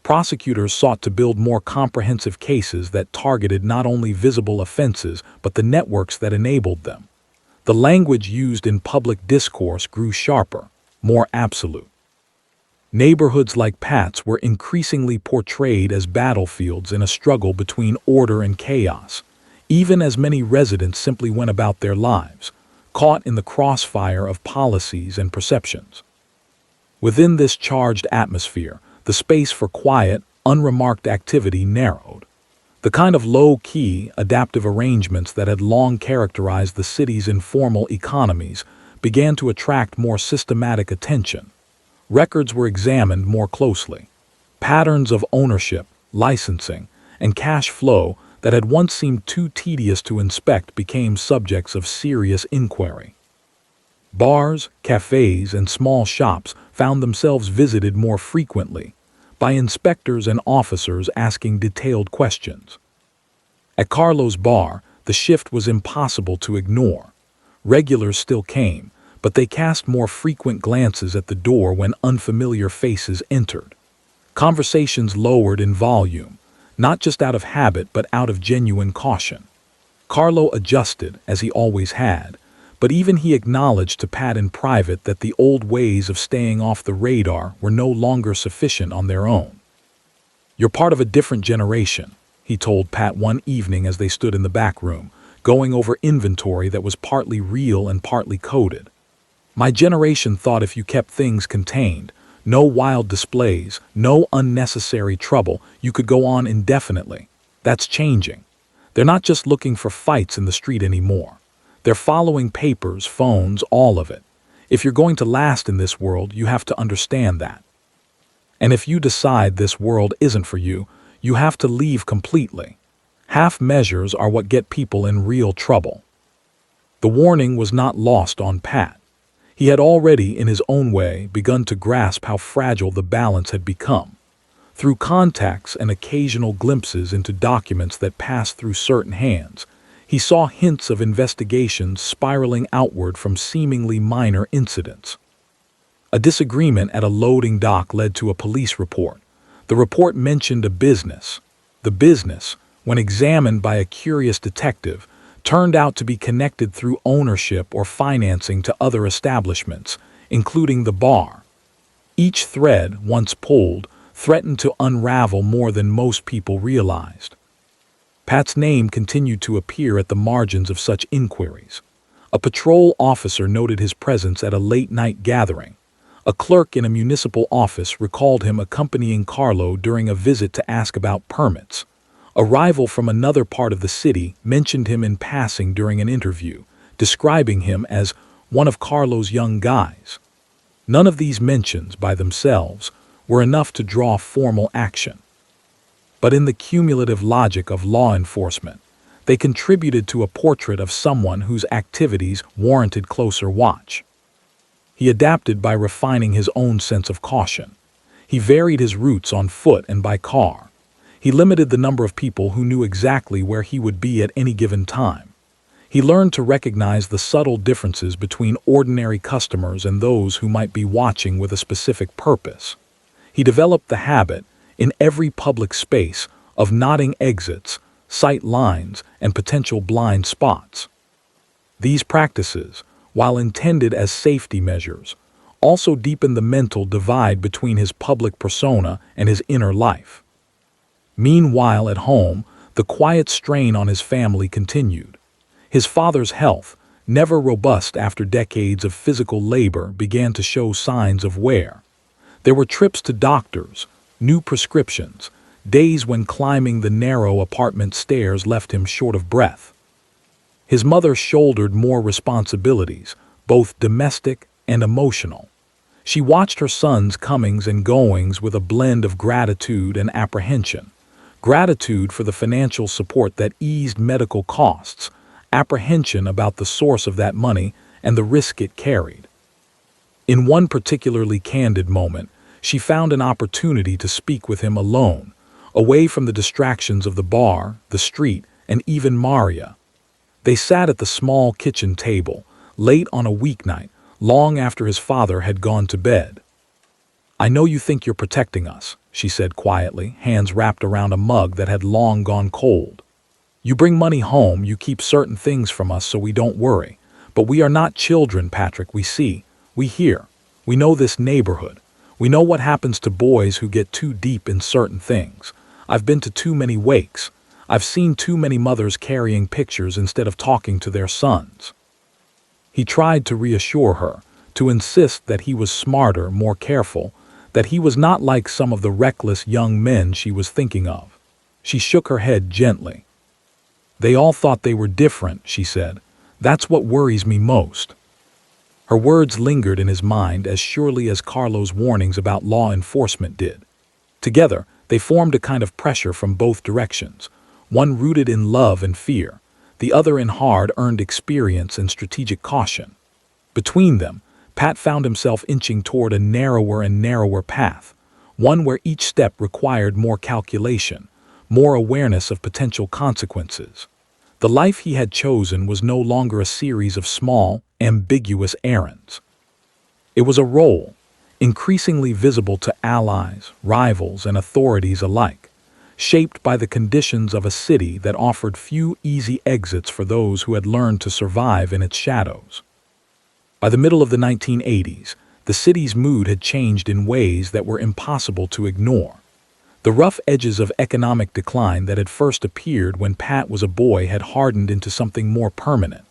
Prosecutors sought to build more comprehensive cases that targeted not only visible offenses but the networks that enabled them. The language used in public discourse grew sharper, more absolute. Neighborhoods like Pat's were increasingly portrayed as battlefields in a struggle between order and chaos, even as many residents simply went about their lives, caught in the crossfire of policies and perceptions. Within this charged atmosphere, the space for quiet, unremarked activity narrowed. The kind of low-key, adaptive arrangements that had long characterized the city's informal economies began to attract more systematic attention. Records were examined more closely. Patterns of ownership, licensing, and cash flow that had once seemed too tedious to inspect became subjects of serious inquiry. Bars, cafes, and small shops found themselves visited more frequently by inspectors and officers asking detailed questions. At Carlo's bar, the shift was impossible to ignore. Regulars still came, but they cast more frequent glances at the door when unfamiliar faces entered. Conversations lowered in volume, not just out of habit but out of genuine caution. Carlo adjusted, as he always had, but even he acknowledged to Pat in private that the old ways of staying off the radar were no longer sufficient on their own. "You're part of a different generation," he told Pat one evening as they stood in the back room, going over inventory that was partly real and partly coded. "My generation thought if you kept things contained, no wild displays, no unnecessary trouble, you could go on indefinitely. That's changing. They're not just looking for fights in the street anymore. They're following papers, phones, all of it. If you're going to last in this world, you have to understand that. And if you decide this world isn't for you, you have to leave completely. Half measures are what get people in real trouble." The warning was not lost on Pat. He had already, in his own way, begun to grasp how fragile the balance had become. Through contacts and occasional glimpses into documents that passed through certain hands, he saw hints of investigations spiraling outward from seemingly minor incidents. A disagreement at a loading dock led to a police report. The report mentioned a business. The business, when examined by a curious detective, turned out to be connected through ownership or financing to other establishments, including the bar. Each thread, once pulled, threatened to unravel more than most people realized. Pat's name continued to appear at the margins of such inquiries. A patrol officer noted his presence at a late-night gathering. A clerk in a municipal office recalled him accompanying Carlo during a visit to ask about permits. A rival from another part of the city mentioned him in passing during an interview, describing him as one of Carlo's young guys. None of these mentions, by themselves, were enough to draw formal action. But in the cumulative logic of law enforcement, they contributed to a portrait of someone whose activities warranted closer watch. He adapted by refining his own sense of caution. He varied his routes on foot and by car. He limited the number of people who knew exactly where he would be at any given time. He learned to recognize the subtle differences between ordinary customers and those who might be watching with a specific purpose. He developed the habit, in every public space, of nodding exits, sight lines, and potential blind spots. These practices, while intended as safety measures, also deepen the mental divide between his public persona and his inner life. Meanwhile, at home, the quiet strain on his family continued. His father's health, never robust after decades of physical labor, began to show signs of wear. There were trips to doctors, new prescriptions, days when climbing the narrow apartment stairs left him short of breath. His mother shouldered more responsibilities, both domestic and emotional. She watched her son's comings and goings with a blend of gratitude and apprehension. Gratitude for the financial support that eased medical costs, apprehension about the source of that money and the risk it carried. In one particularly candid moment, she found an opportunity to speak with him alone, away from the distractions of the bar, the street, and even Maria. They sat at the small kitchen table, late on a weeknight, long after his father had gone to bed. "I know you think you're protecting us," she said quietly, hands wrapped around a mug that had long gone cold. "You bring money home, you keep certain things from us so we don't worry. But we are not children, Patrick. We see, we hear, we know this neighborhood. We know what happens to boys who get too deep in certain things. I've been to too many wakes. I've seen too many mothers carrying pictures instead of talking to their sons." He tried to reassure her, to insist that he was smarter, more careful, that he was not like some of the reckless young men she was thinking of. She shook her head gently. "They all thought they were different," she said. "That's what worries me most." Her words lingered in his mind as surely as Carlo's warnings about law enforcement did. Together, they formed a kind of pressure from both directions, one rooted in love and fear, the other in hard-earned experience and strategic caution. Between them, Pat found himself inching toward a narrower and narrower path, one where each step required more calculation, more awareness of potential consequences. The life he had chosen was no longer a series of small, ambiguous errands. It was a role, increasingly visible to allies, rivals, and authorities alike, shaped by the conditions of a city that offered few easy exits for those who had learned to survive in its shadows. By the middle of the 1980s, the city's mood had changed in ways that were impossible to ignore. The rough edges of economic decline that had first appeared when Pat was a boy had hardened into something more permanent.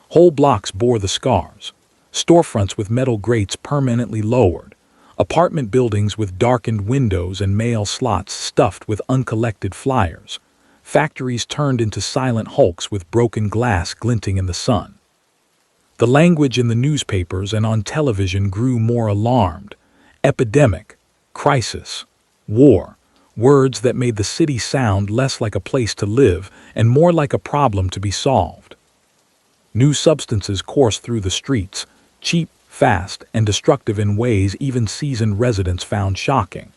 Whole blocks bore the scars, storefronts with metal grates permanently lowered, apartment buildings with darkened windows and mail slots stuffed with uncollected flyers, factories turned into silent hulks with broken glass glinting in the sun. The language in the newspapers and on television grew more alarmed. Epidemic, crisis, war, words that made the city sound less like a place to live and more like a problem to be solved. New substances coursed through the streets, cheap, fast, and destructive in ways even seasoned residents found shocking.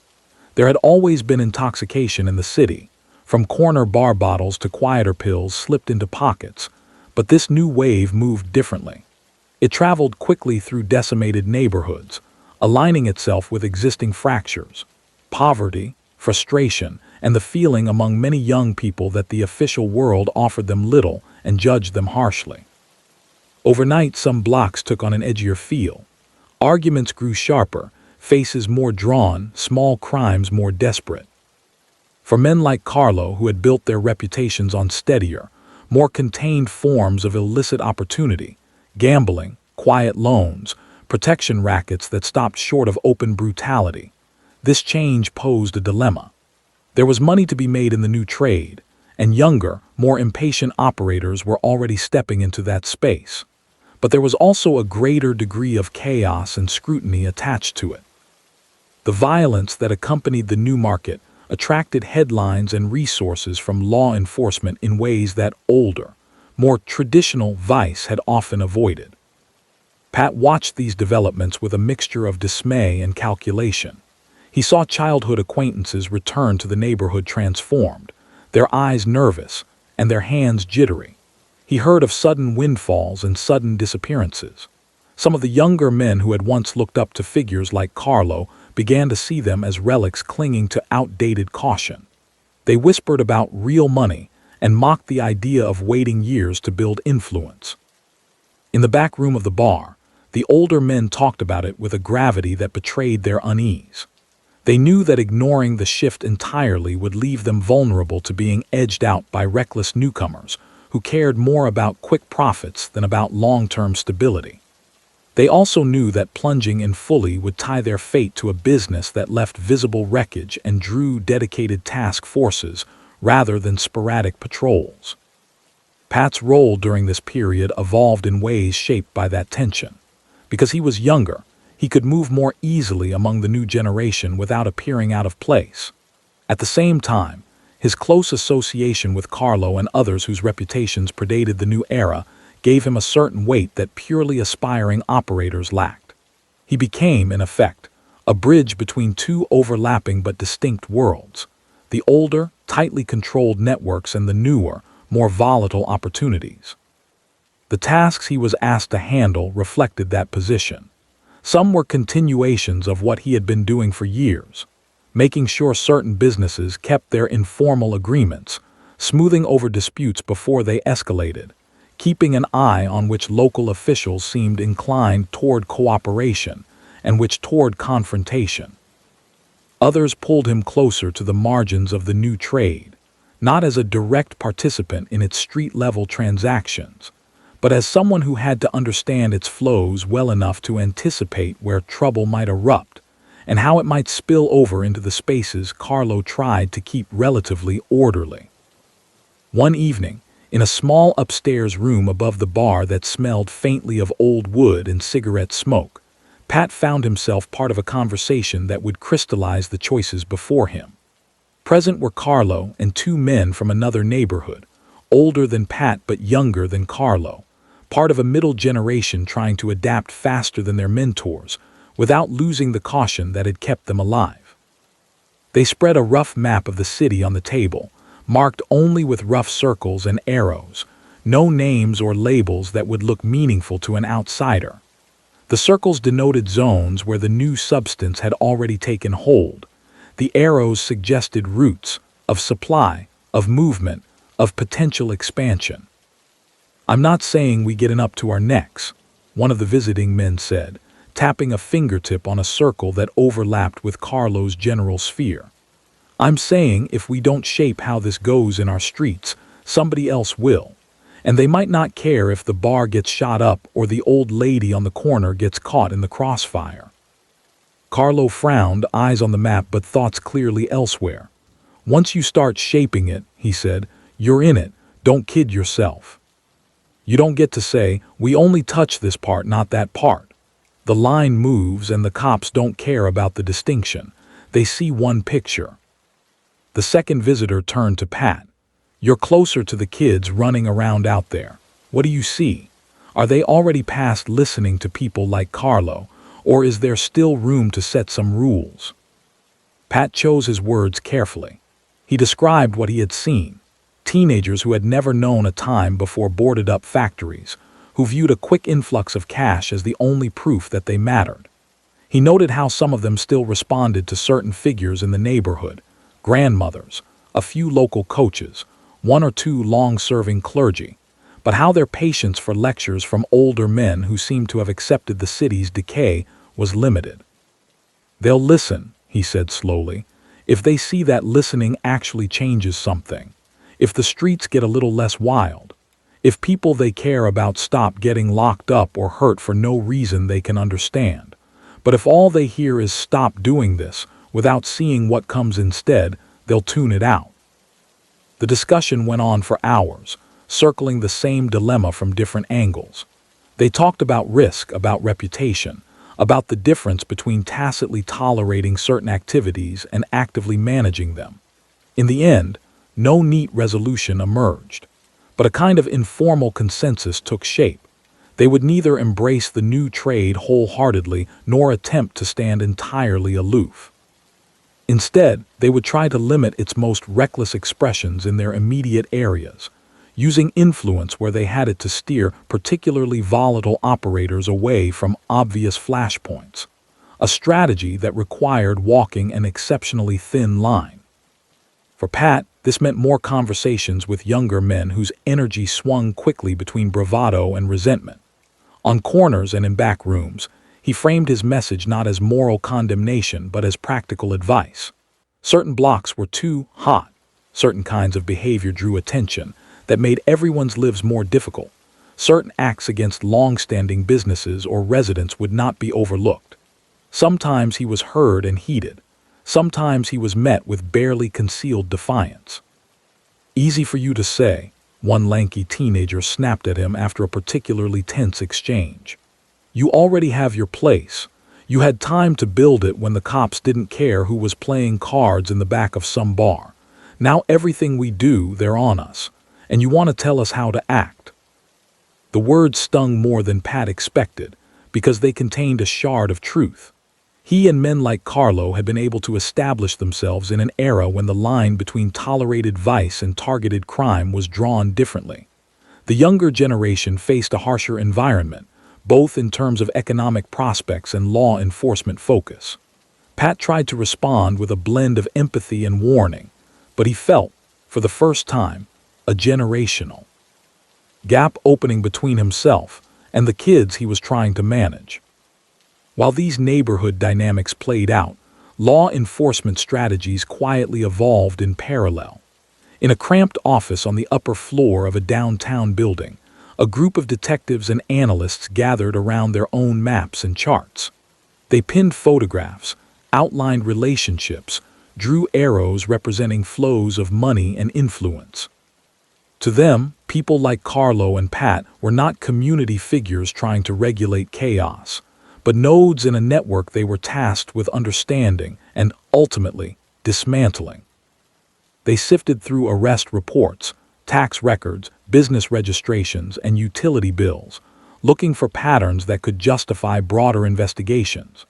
There had always been intoxication in the city, from corner bar bottles to quieter pills slipped into pockets, but this new wave moved differently. It traveled quickly through decimated neighborhoods, aligning itself with existing fractures, poverty, frustration, and the feeling among many young people that the official world offered them little and judged them harshly. Overnight, some blocks took on an edgier feel. Arguments grew sharper, faces more drawn, small crimes more desperate. For men like Carlo, who had built their reputations on steadier, more contained forms of illicit opportunity, gambling, quiet loans, protection rackets that stopped short of open brutality, this change posed a dilemma. There was money to be made in the new trade, and younger, more impatient operators were already stepping into that space. But there was also a greater degree of chaos and scrutiny attached to it. The violence that accompanied the new market attracted headlines and resources from law enforcement in ways that older, more traditional vice had often avoided. Pat watched these developments with a mixture of dismay and calculation. He saw childhood acquaintances return to the neighborhood transformed, their eyes nervous and their hands jittery. He heard of sudden windfalls and sudden disappearances. Some of the younger men who had once looked up to figures like Carlo began to see them as relics clinging to outdated caution. They whispered about real money, and mocked the idea of waiting years to build influence. In the back room of the bar, the older men talked about it with a gravity that betrayed their unease. They knew that ignoring the shift entirely would leave them vulnerable to being edged out by reckless newcomers who cared more about quick profits than about long-term stability. They also knew that plunging in fully would tie their fate to a business that left visible wreckage and drew dedicated task forces rather than sporadic patrols. Pat's role during this period evolved in ways shaped by that tension. Because he was younger, he could move more easily among the new generation without appearing out of place. At the same time, his close association with Carlo and others whose reputations predated the new era gave him a certain weight that purely aspiring operators lacked. He became, in effect, a bridge between two overlapping but distinct worlds, the older, tightly controlled networks and the newer, more volatile opportunities. The tasks he was asked to handle reflected that position. Some were continuations of what he had been doing for years, making sure certain businesses kept their informal agreements, smoothing over disputes before they escalated, keeping an eye on which local officials seemed inclined toward cooperation and which toward confrontation. Others pulled him closer to the margins of the new trade, not as a direct participant in its street-level transactions, but as someone who had to understand its flows well enough to anticipate where trouble might erupt and how it might spill over into the spaces Carlo tried to keep relatively orderly. One evening, in a small upstairs room above the bar that smelled faintly of old wood and cigarette smoke, Pat found himself part of a conversation that would crystallize the choices before him. Present were Carlo and two men from another neighborhood, older than Pat but younger than Carlo, part of a middle generation trying to adapt faster than their mentors, without losing the caution that had kept them alive. They spread a rough map of the city on the table, marked only with rough circles and arrows, no names or labels that would look meaningful to an outsider. The circles denoted zones where the new substance had already taken hold. The arrows suggested routes of supply, of movement, of potential expansion. "I'm not saying we get up to our necks," one of the visiting men said, tapping a fingertip on a circle that overlapped with Carlo's general sphere. "I'm saying if we don't shape how this goes in our streets, somebody else will. And they might not care if the bar gets shot up or the old lady on the corner gets caught in the crossfire." Carlo frowned, eyes on the map but thoughts clearly elsewhere. "Once you start shaping it," he said, "you're in it. Don't kid yourself. You don't get to say, 'We only touch this part, not that part.' The line moves and the cops don't care about the distinction. They see one picture." The second visitor turned to Pat. "You're closer to the kids running around out there. What do you see? Are they already past listening to people like Carlo, or is there still room to set some rules?" Pat chose his words carefully. He described what he had seen. Teenagers who had never known a time before boarded-up factories, who viewed a quick influx of cash as the only proof that they mattered. He noted how some of them still responded to certain figures in the neighborhood, grandmothers, a few local coaches, one or two long-serving clergy, but how their patience for lectures from older men who seemed to have accepted the city's decay was limited. "They'll listen," he said slowly, "if they see that listening actually changes something, if the streets get a little less wild, if people they care about stop getting locked up or hurt for no reason they can understand. But if all they hear is 'stop doing this,' without seeing what comes instead, they'll tune it out." The discussion went on for hours, circling the same dilemma from different angles. They talked about risk, about reputation, about the difference between tacitly tolerating certain activities and actively managing them. In the end, no neat resolution emerged, but a kind of informal consensus took shape. They would neither embrace the new trade wholeheartedly nor attempt to stand entirely aloof. Instead, they would try to limit its most reckless expressions in their immediate areas, using influence where they had it to steer particularly volatile operators away from obvious flashpoints, a strategy that required walking an exceptionally thin line. For Pat, This meant more conversations with younger men whose energy swung quickly between bravado and resentment. On corners and in back rooms, he framed his message not as moral condemnation but as practical advice. Certain blocks were too hot. Certain kinds of behavior drew attention that made everyone's lives more difficult. Certain acts against long-standing businesses or residents would not be overlooked. Sometimes he was heard and heeded. Sometimes he was met with barely concealed defiance. "Easy for you to say," one lanky teenager snapped at him after a particularly tense exchange. "You already have your place. You had time to build it when the cops didn't care who was playing cards in the back of some bar. Now everything we do, they're on us. And you want to tell us how to act." The words stung more than Pat expected, because they contained a shard of truth. He and men like Carlo had been able to establish themselves in an era when the line between tolerated vice and targeted crime was drawn differently. The younger generation faced a harsher environment, both in terms of economic prospects and law enforcement focus. Pat tried to respond with a blend of empathy and warning, but he felt, for the first time, a generational gap opening between himself and the kids he was trying to manage. While these neighborhood dynamics played out, law enforcement strategies quietly evolved in parallel. In a cramped office on the upper floor of a downtown building, a group of detectives and analysts gathered around their own maps and charts. They pinned photographs, outlined relationships, drew arrows representing flows of money and influence. To them, people like Carlo and Pat were not community figures trying to regulate chaos, but nodes in a network they were tasked with understanding and, ultimately, dismantling. They sifted through arrest reports, tax records, business registrations, and utility bills, looking for patterns that could justify broader investigations.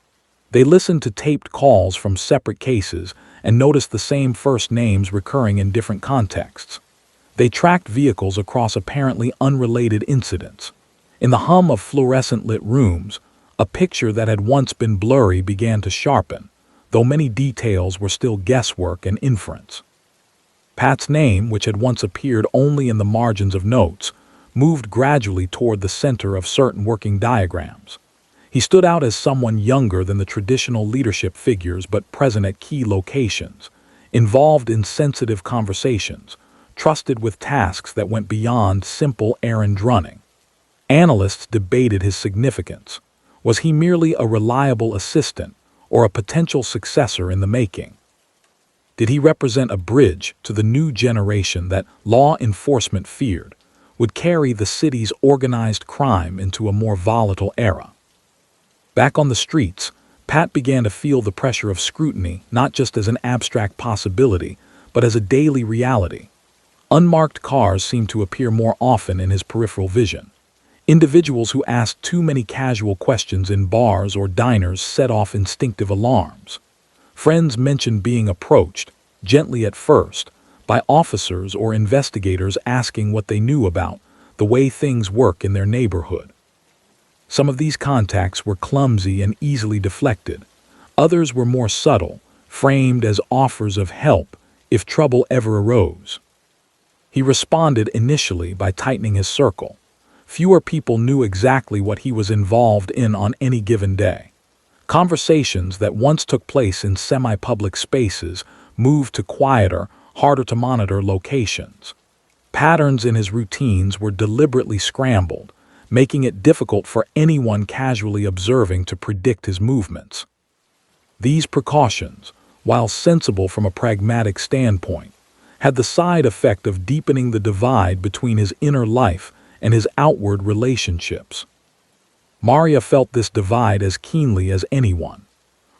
They listened to taped calls from separate cases and noticed the same first names recurring in different contexts. They tracked vehicles across apparently unrelated incidents. In the hum of fluorescent-lit rooms, a picture that had once been blurry began to sharpen, though many details were still guesswork and inference. Pat's name, which had once appeared only in the margins of notes, moved gradually toward the center of certain working diagrams. He stood out as someone younger than the traditional leadership figures but present at key locations, involved in sensitive conversations, trusted with tasks that went beyond simple errand running. Analysts debated his significance. Was he merely a reliable assistant or a potential successor in the making? Did he represent a bridge to the new generation that law enforcement feared would carry the city's organized crime into a more volatile era? Back on the streets, Pat began to feel the pressure of scrutiny not just as an abstract possibility, but as a daily reality. Unmarked cars seemed to appear more often in his peripheral vision. Individuals who asked too many casual questions in bars or diners set off instinctive alarms. Friends mentioned being approached, gently at first, by officers or investigators asking what they knew about the way things work in their neighborhood. Some of these contacts were clumsy and easily deflected. Others were more subtle, framed as offers of help if trouble ever arose. He responded initially by tightening his circle. Fewer people knew exactly what he was involved in on any given day. Conversations that once took place in semi-public spaces moved to quieter, harder-to-monitor locations. Patterns in his routines were deliberately scrambled, making it difficult for anyone casually observing to predict his movements. These precautions, while sensible from a pragmatic standpoint, had the side effect of deepening the divide between his inner life and his outward relationships. Maria felt this divide as keenly as anyone.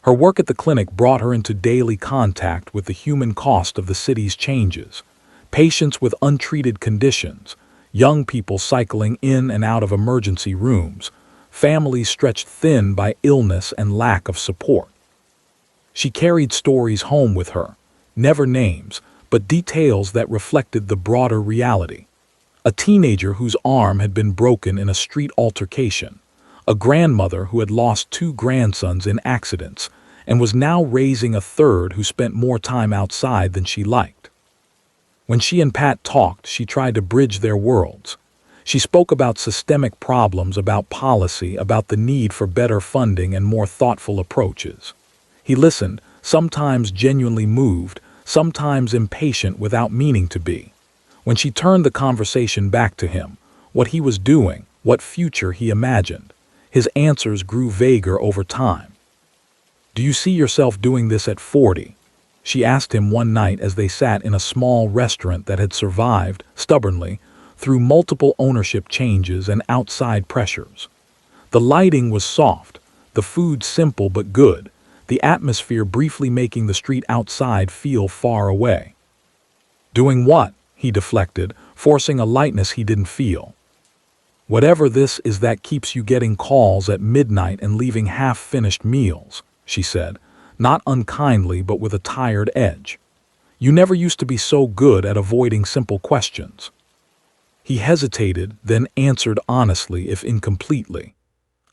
Her work at the clinic brought her into daily contact with the human cost of the city's changes, patients with untreated conditions, young people cycling in and out of emergency rooms, families stretched thin by illness and lack of support. She carried stories home with her, never names, but details that reflected the broader reality. A teenager whose arm had been broken in a street altercation, a grandmother who had lost 2 grandsons in accidents and was now raising a third who spent more time outside than she liked. When she and Pat talked, she tried to bridge their worlds. She spoke about systemic problems, about policy, about the need for better funding and more thoughtful approaches. He listened, sometimes genuinely moved, sometimes impatient without meaning to be. When she turned the conversation back to him, what he was doing, what future he imagined, his answers grew vaguer over time. "Do you see yourself doing this at 40? She asked him one night as they sat in a small restaurant that had survived, stubbornly, through multiple ownership changes and outside pressures. The lighting was soft, the food simple but good, the atmosphere briefly making the street outside feel far away. "Doing what?" he deflected, forcing a lightness he didn't feel. "Whatever this is that keeps you getting calls at midnight and leaving half-finished meals," she said, not unkindly but with a tired edge. "You never used to be so good at avoiding simple questions." He hesitated, then answered honestly, if incompletely.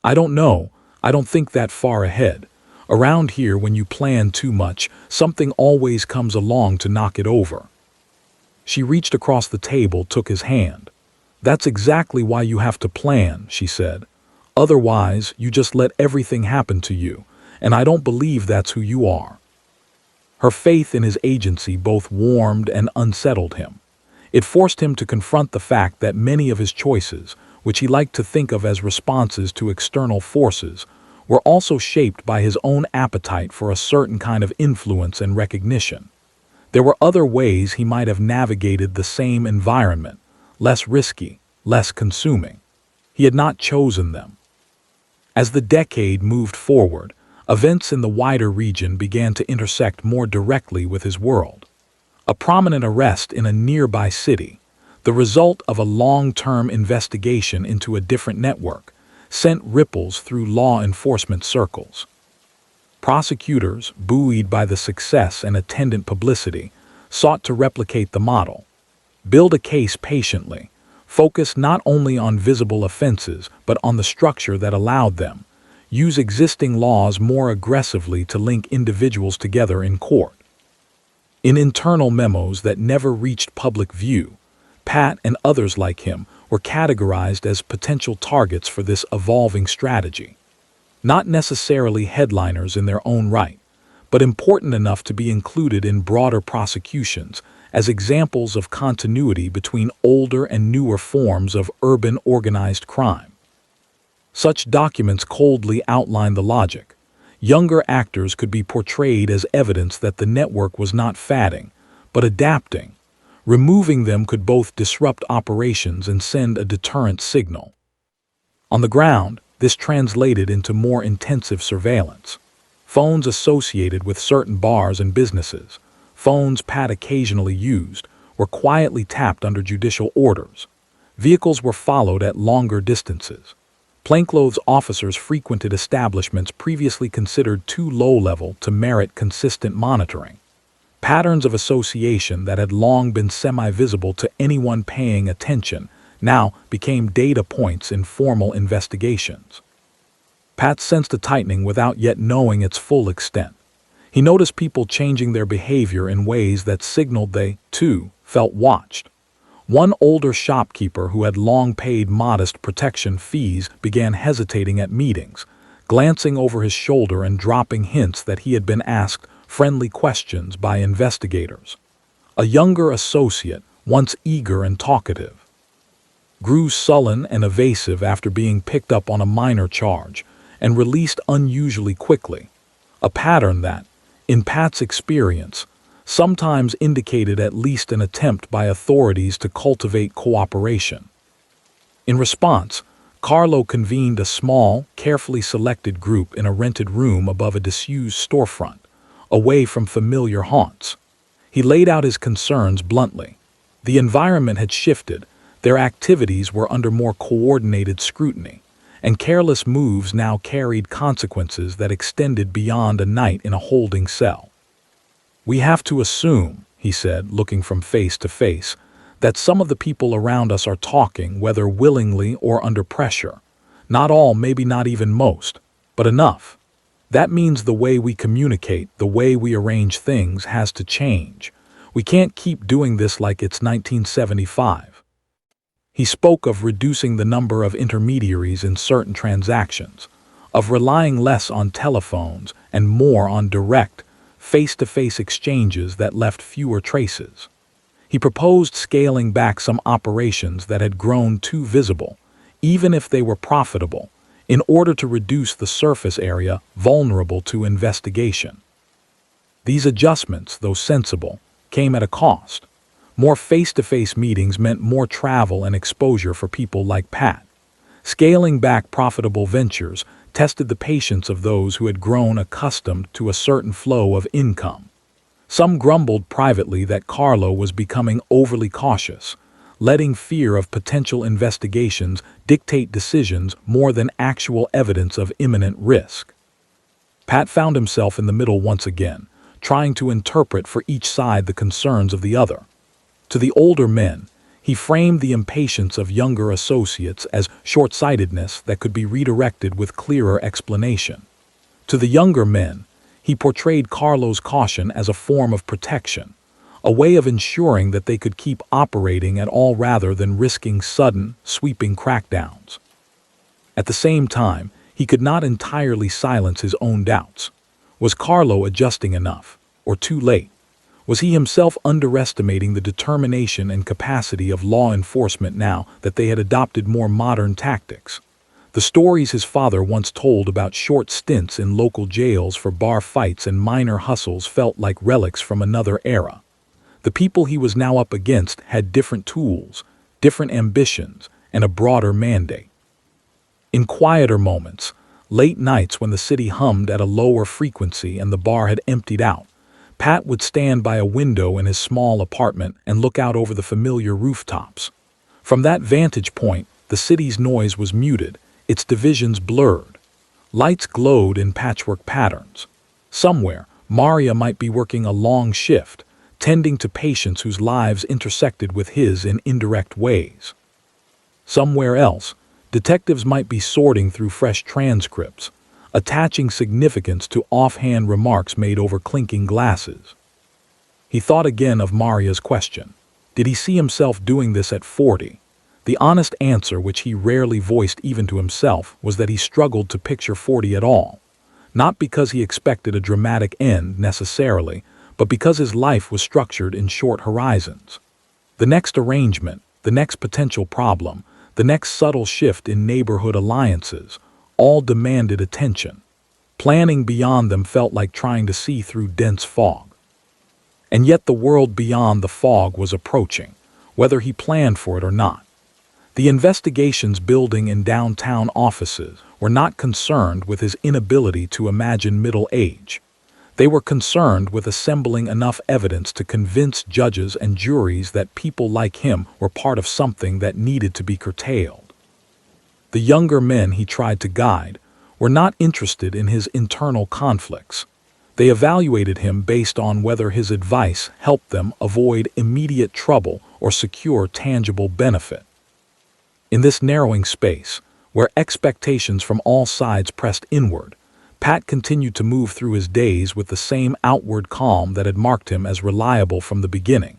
"I don't know. I don't think that far ahead. Around here, when you plan too much, something always comes along to knock it over." She reached across the table, took his hand. "That's exactly why you have to plan," she said. "Otherwise, you just let everything happen to you, and I don't believe that's who you are." Her faith in his agency both warmed and unsettled him. It forced him to confront the fact that many of his choices, which he liked to think of as responses to external forces, were also shaped by his own appetite for a certain kind of influence and recognition. There were other ways he might have navigated the same environment, less risky, less consuming. He had not chosen them. As the decade moved forward, events in the wider region began to intersect more directly with his world. A prominent arrest in a nearby city, the result of a long-term investigation into a different network, sent ripples through law enforcement circles. Prosecutors, buoyed by the success and attendant publicity, sought to replicate the model. Build a case patiently, focus not only on visible offenses but on the structure that allowed them, use existing laws more aggressively to link individuals together in court. In internal memos that never reached public view, Pat and others like him were categorized as potential targets for this evolving strategy. Not necessarily headliners in their own right, but important enough to be included in broader prosecutions as examples of continuity between older and newer forms of urban organized crime. Such documents coldly outline the logic. Younger actors could be portrayed as evidence that the network was not fading, but adapting. Removing them could both disrupt operations and send a deterrent signal. On the ground, this translated into more intensive surveillance. Phones associated with certain bars and businesses, phones Pat occasionally used, were quietly tapped under judicial orders. Vehicles were followed at longer distances. Plainclothes officers frequented establishments previously considered too low-level to merit consistent monitoring. Patterns of association that had long been semi-visible to anyone paying attention now became data points in formal investigations. Pat sensed a tightening without yet knowing its full extent. He noticed people changing their behavior in ways that signaled they, too, felt watched. One older shopkeeper who had long paid modest protection fees began hesitating at meetings, glancing over his shoulder and dropping hints that he had been asked friendly questions by investigators. A younger associate, once eager and talkative, grew sullen and evasive after being picked up on a minor charge and released unusually quickly, a pattern that, in Pat's experience, sometimes indicated at least an attempt by authorities to cultivate cooperation. In response, Carlo convened a small, carefully selected group in a rented room above a disused storefront, away from familiar haunts. He laid out his concerns bluntly. The environment had shifted, their activities were under more coordinated scrutiny, and careless moves now carried consequences that extended beyond a night in a holding cell. "We have to assume," he said, looking from face to face, "that some of the people around us are talking, whether willingly or under pressure. Not all, maybe not even most, but enough. That means the way we communicate, the way we arrange things has to change. We can't keep doing this like it's 1975. He spoke of reducing the number of intermediaries in certain transactions, of relying less on telephones and more on direct, face-to-face exchanges that left fewer traces. He proposed scaling back some operations that had grown too visible, even if they were profitable, in order to reduce the surface area vulnerable to investigation. These adjustments, though sensible, came at a cost. More face-to-face meetings meant more travel and exposure for people like Pat. Scaling back profitable ventures tested the patience of those who had grown accustomed to a certain flow of income. Some grumbled privately that Carlo was becoming overly cautious, letting fear of potential investigations dictate decisions more than actual evidence of imminent risk. Pat found himself in the middle once again, trying to interpret for each side the concerns of the other. To the older men, he framed the impatience of younger associates as short-sightedness that could be redirected with clearer explanation. To the younger men, he portrayed Carlo's caution as a form of protection, a way of ensuring that they could keep operating at all rather than risking sudden, sweeping crackdowns. At the same time, he could not entirely silence his own doubts. Was Carlo adjusting enough, or too late? Was he himself underestimating the determination and capacity of law enforcement now that they had adopted more modern tactics? The stories his father once told about short stints in local jails for bar fights and minor hustles felt like relics from another era. The people he was now up against had different tools, different ambitions, and a broader mandate. In quieter moments, late nights when the city hummed at a lower frequency and the bar had emptied out, Pat would stand by a window in his small apartment and look out over the familiar rooftops. From that vantage point, the city's noise was muted, its divisions blurred. Lights glowed in patchwork patterns. Somewhere, Maria might be working a long shift, tending to patients whose lives intersected with his in indirect ways. Somewhere else, detectives might be sorting through fresh transcripts, attaching significance to offhand remarks made over clinking glasses. He thought again of Maria's question. Did he see himself doing this at 40? The honest answer, which he rarely voiced even to himself, was that he struggled to picture 40 at all. Not because he expected a dramatic end, necessarily, but because his life was structured in short horizons. The next arrangement, the next potential problem, the next subtle shift in neighborhood alliances, all demanded attention. Planning beyond them felt like trying to see through dense fog. And yet the world beyond the fog was approaching, whether he planned for it or not. The investigations building in downtown offices were not concerned with his inability to imagine middle age. They were concerned with assembling enough evidence to convince judges and juries that people like him were part of something that needed to be curtailed. The younger men he tried to guide were not interested in his internal conflicts. They evaluated him based on whether his advice helped them avoid immediate trouble or secure tangible benefit. In this narrowing space, where expectations from all sides pressed inward, Pat continued to move through his days with the same outward calm that had marked him as reliable from the beginning.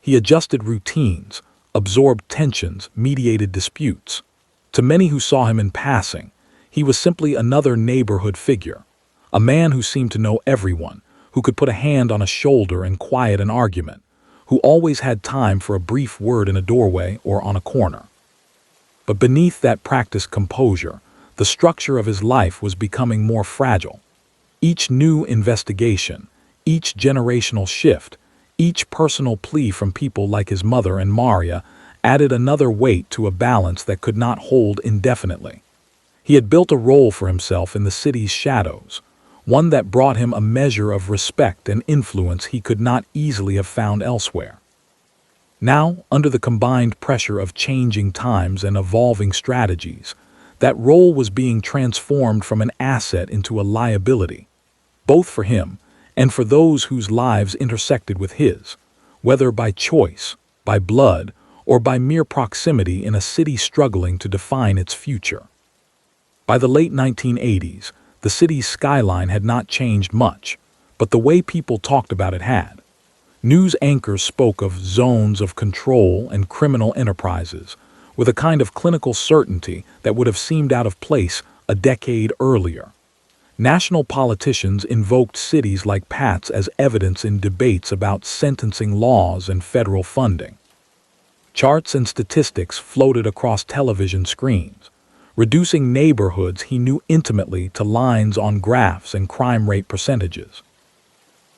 He adjusted routines, absorbed tensions, mediated disputes. To many who saw him in passing, he was simply another neighborhood figure, a man who seemed to know everyone, who could put a hand on a shoulder and quiet an argument, who always had time for a brief word in a doorway or on a corner. But beneath that practiced composure, the structure of his life was becoming more fragile. Each new investigation, each generational shift, each personal plea from people like his mother and Maria added another weight to a balance that could not hold indefinitely. He had built a role for himself in the city's shadows, one that brought him a measure of respect and influence he could not easily have found elsewhere. Now, under the combined pressure of changing times and evolving strategies, that role was being transformed from an asset into a liability, both for him and for those whose lives intersected with his, whether by choice, by blood, or by mere proximity in a city struggling to define its future. By the late 1980s, the city's skyline had not changed much, but the way people talked about it had. News anchors spoke of zones of control and criminal enterprises, with a kind of clinical certainty that would have seemed out of place a decade earlier. National politicians invoked cities like Pat's as evidence in debates about sentencing laws and federal funding. Charts and statistics floated across television screens, reducing neighborhoods he knew intimately to lines on graphs and crime rate percentages.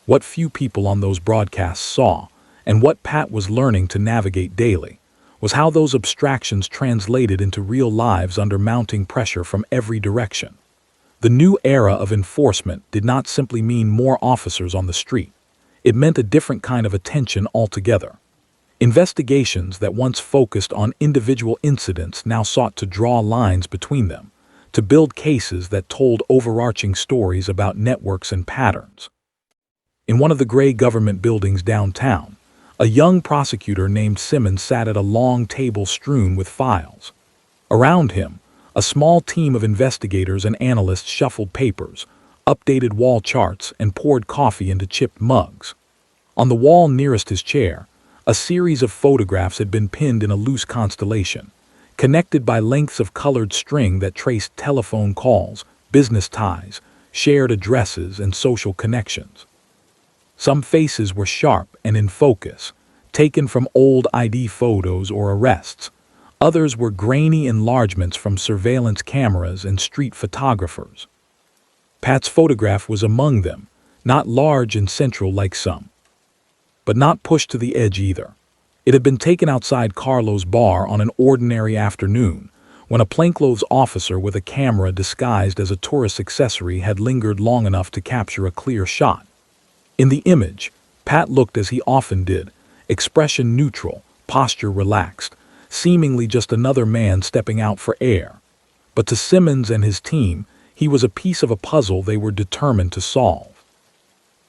What few people on those broadcasts saw, and what Pat was learning to navigate daily, was how those abstractions translated into real lives under mounting pressure from every direction. The new era of enforcement did not simply mean more officers on the street. It meant a different kind of attention altogether. Investigations that once focused on individual incidents now sought to draw lines between them, to build cases that told overarching stories about networks and patterns. In one of the gray government buildings downtown, a young prosecutor named Simmons sat at a long table strewn with files. Around him, a small team of investigators and analysts shuffled papers, updated wall charts, and poured coffee into chipped mugs. On the wall nearest his chair, a series of photographs had been pinned in a loose constellation, connected by lengths of colored string that traced telephone calls, business ties, shared addresses, and social connections. Some faces were sharp and in focus, taken from old ID photos or arrests. Others were grainy enlargements from surveillance cameras and street photographers. Pat's photograph was among them, not large and central like some, but not pushed to the edge either. It had been taken outside Carlo's bar on an ordinary afternoon, when a plainclothes officer with a camera disguised as a tourist accessory had lingered long enough to capture a clear shot. In the image, Pat looked as he often did, expression neutral, posture relaxed, seemingly just another man stepping out for air. But to Simmons and his team, he was a piece of a puzzle they were determined to solve.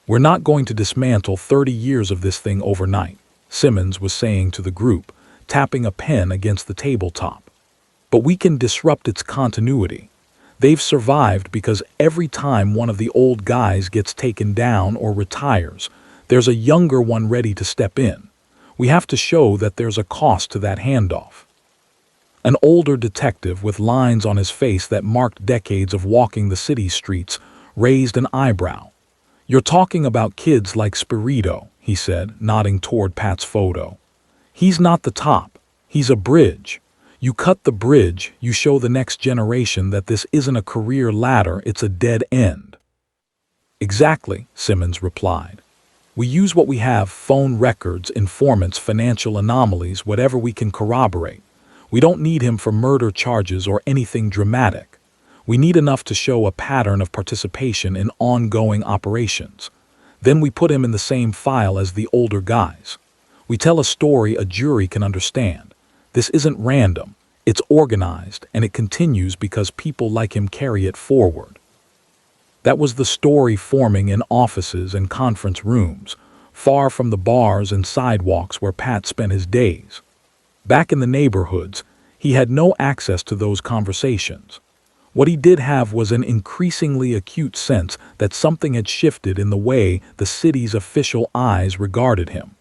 "We're not going to dismantle 30 years of this thing overnight," Simmons was saying to the group, tapping a pen against the tabletop. "But we can disrupt its continuity. They've survived because every time one of the old guys gets taken down or retires, there's a younger one ready to step in. We have to show that there's a cost to that handoff." An older detective with lines on his face that marked decades of walking the city streets raised an eyebrow. "You're talking about kids like Spirito," he said, nodding toward Pat's photo. "He's not the top. He's a bridge. You cut the bridge, you show the next generation that this isn't a career ladder, it's a dead end." "Exactly," Simmons replied. "We use what we have: phone records, informants, financial anomalies, whatever we can corroborate. We don't need him for murder charges or anything dramatic. We need enough to show a pattern of participation in ongoing operations. Then we put him in the same file as the older guys. We tell a story a jury can understand. This isn't random, it's organized, and it continues because people like him carry it forward." That was the story forming in offices and conference rooms, far from the bars and sidewalks where Pat spent his days. Back in the neighborhoods, he had no access to those conversations. What he did have was an increasingly acute sense that something had shifted in the way the city's official eyes regarded him.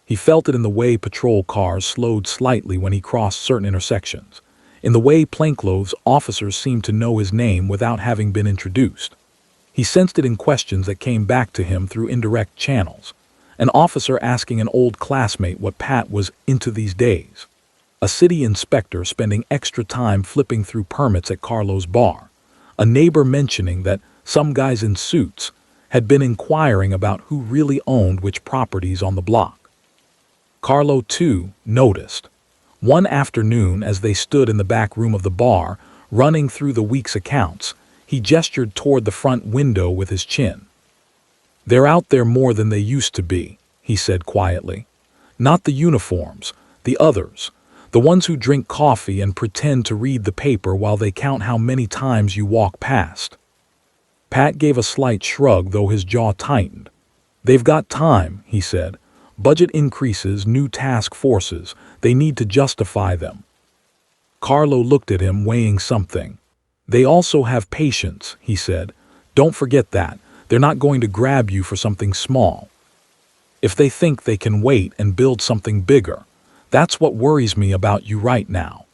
He felt it in the way patrol cars slowed slightly when he crossed certain intersections, in the way plainclothes officers seemed to know his name without having been introduced. He sensed it in questions that came back to him through indirect channels. An officer asking an old classmate what Pat was into these days. A city inspector spending extra time flipping through permits at Carlo's bar. A neighbor mentioning that some guys in suits had been inquiring about who really owned which properties on the block. Carlo, too, noticed. One afternoon, as they stood in the back room of the bar, running through the week's accounts, he gestured toward the front window with his chin. "They're out there more than they used to be," he said quietly. "Not the uniforms, the others, the ones who drink coffee and pretend to read the paper while they count how many times you walk past." Pat gave a slight shrug, though his jaw tightened. "They've got time," he said. "Budget increases, new task forces. They need to justify them." Carlo looked at him, weighing something. "They also have patience," he said. "Don't forget that. They're not going to grab you for something small." If they think they can wait and build something bigger, that's what worries me about you right now.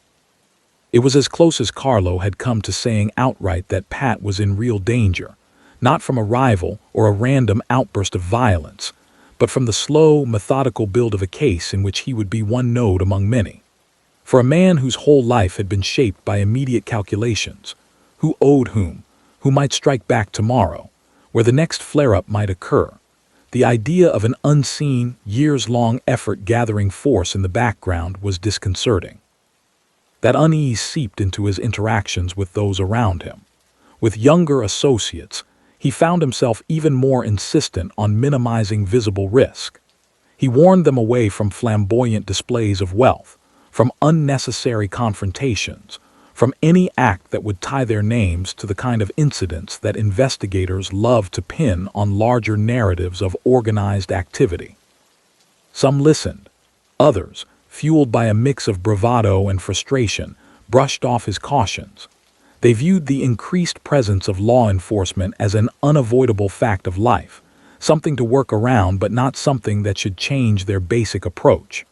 It was as close as Carlo had come to saying outright that Pat was in real danger, not from a rival or a random outburst of violence, but from the slow, methodical build of a case in which he would be one node among many. For a man whose whole life had been shaped by immediate calculations, who owed whom, who might strike back tomorrow, where the next flare-up might occur, the idea of an unseen, years-long effort gathering force in the background was disconcerting. That unease seeped into his interactions with those around him. With younger associates, he found himself even more insistent on minimizing visible risk. He warned them away from flamboyant displays of wealth, from unnecessary confrontations, from any act that would tie their names to the kind of incidents that investigators love to pin on larger narratives of organized activity. Some listened. Others, fueled by a mix of bravado and frustration, brushed off his cautions. They viewed the increased presence of law enforcement as an unavoidable fact of life, something to work around but not something that should change their basic approach.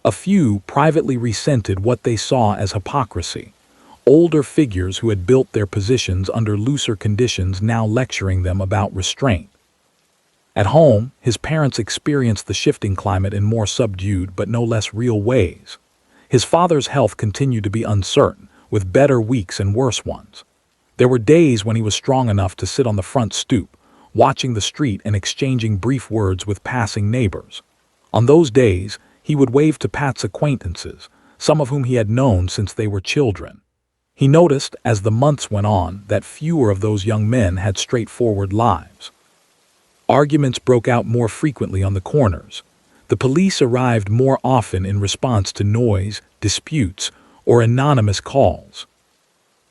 A few privately resented what they saw as hypocrisy, older figures who had built their positions under looser conditions now lecturing them about restraint. At home, his parents experienced the shifting climate in more subdued but no less real ways. His father's health continued to be uncertain, with better weeks and worse ones. There were days when he was strong enough to sit on the front stoop, watching the street and exchanging brief words with passing neighbors. On those days, he would wave to Pat's acquaintances, some of whom he had known since they were children. He noticed, as the months went on, that fewer of those young men had straightforward lives. Arguments broke out more frequently on the corners. The police arrived more often in response to noise, disputes, or anonymous calls.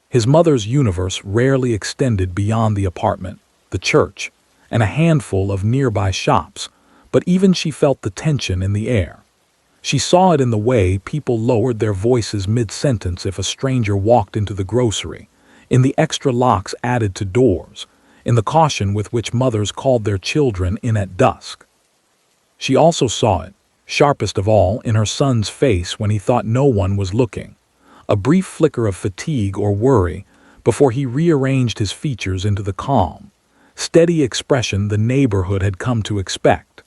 His mother's universe rarely extended beyond the apartment, the church, and a handful of nearby shops, but even she felt the tension in the air. She saw it in the way people lowered their voices mid-sentence if a stranger walked into the grocery, in the extra locks added to doors, in the caution with which mothers called their children in at dusk. She also saw it, sharpest of all, in her son's face when he thought no one was looking, a brief flicker of fatigue or worry before he rearranged his features into the calm, steady expression the neighborhood had come to expect.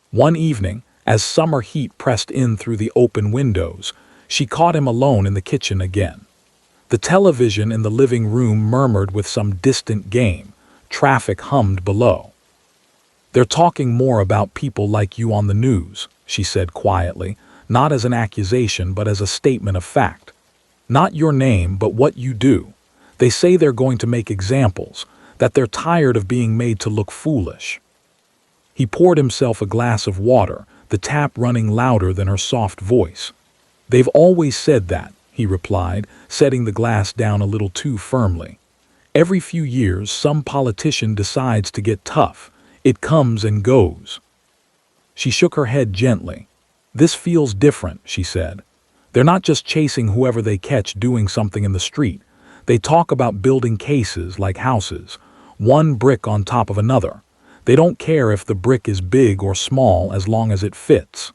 One evening, as summer heat pressed in through the open windows, she caught him alone in the kitchen again. The television in the living room murmured with some distant game. Traffic hummed below. "They're talking more about people like you on the news," she said quietly, not as an accusation but as a statement of fact. "Not your name, but what you do. They say they're going to make examples, that they're tired of being made to look foolish." He poured himself a glass of water, the tap running louder than her soft voice. "They've always said that," he replied, setting the glass down a little too firmly. "Every few years, some politician decides to get tough. It comes and goes." She shook her head gently. "This feels different," she said. "They're not just chasing whoever they catch doing something in the street. They talk about building cases like houses, one brick on top of another. They don't care if the brick is big or small as long as it fits."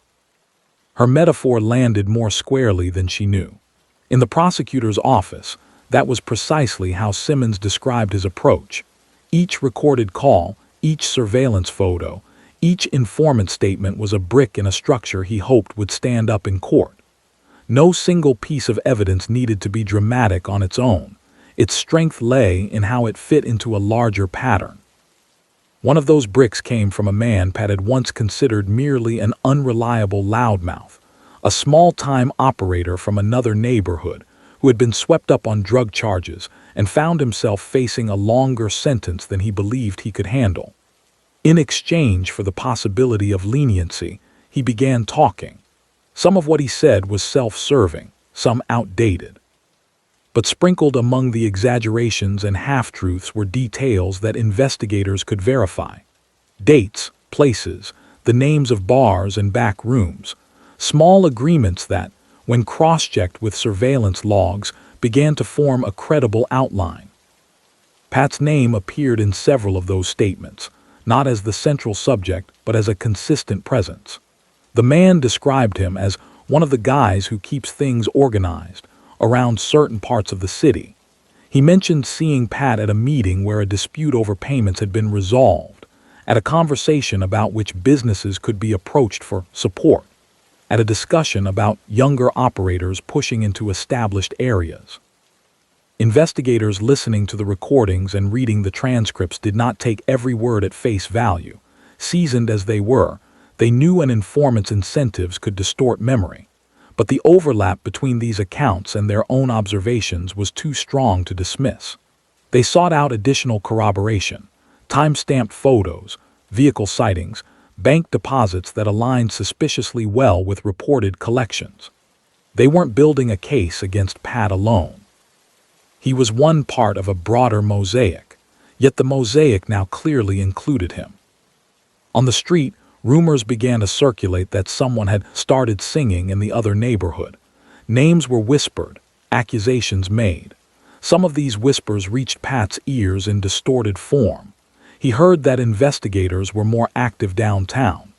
Her metaphor landed more squarely than she knew. In the prosecutor's office, that was precisely how Simmons described his approach. Each recorded call, each surveillance photo, each informant statement was a brick in a structure he hoped would stand up in court. No single piece of evidence needed to be dramatic on its own. Its strength lay in how it fit into a larger pattern. One of those bricks came from a man Pat had once considered merely an unreliable loudmouth, a small-time operator from another neighborhood who had been swept up on drug charges and found himself facing a longer sentence than he believed he could handle. In exchange for the possibility of leniency, he began talking. Some of what he said was self-serving, some outdated. But sprinkled among the exaggerations and half-truths were details that investigators could verify. Dates, places, the names of bars and back rooms, small agreements that, when cross-checked with surveillance logs, began to form a credible outline. Pat's name appeared in several of those statements, not as the central subject, but as a consistent presence. The man described him as one of the guys who keeps things organized around certain parts of the city. He mentioned seeing Pat at a meeting where a dispute over payments had been resolved, at a conversation about which businesses could be approached for support, at a discussion about younger operators pushing into established areas. Investigators listening to the recordings and reading the transcripts did not take every word at face value. Seasoned as they were, they knew an informant's incentives could distort memory, but the overlap between these accounts and their own observations was too strong to dismiss. They sought out additional corroboration, time-stamped photos, vehicle sightings, bank deposits that aligned suspiciously well with reported collections. They weren't building a case against Pat alone. He was one part of a broader mosaic, yet the mosaic now clearly included him. On the street, rumors began to circulate that someone had started singing in the other neighborhood. Names were whispered, accusations made. Some of these whispers reached Pat's ears in distorted form. He heard that investigators were more active downtown.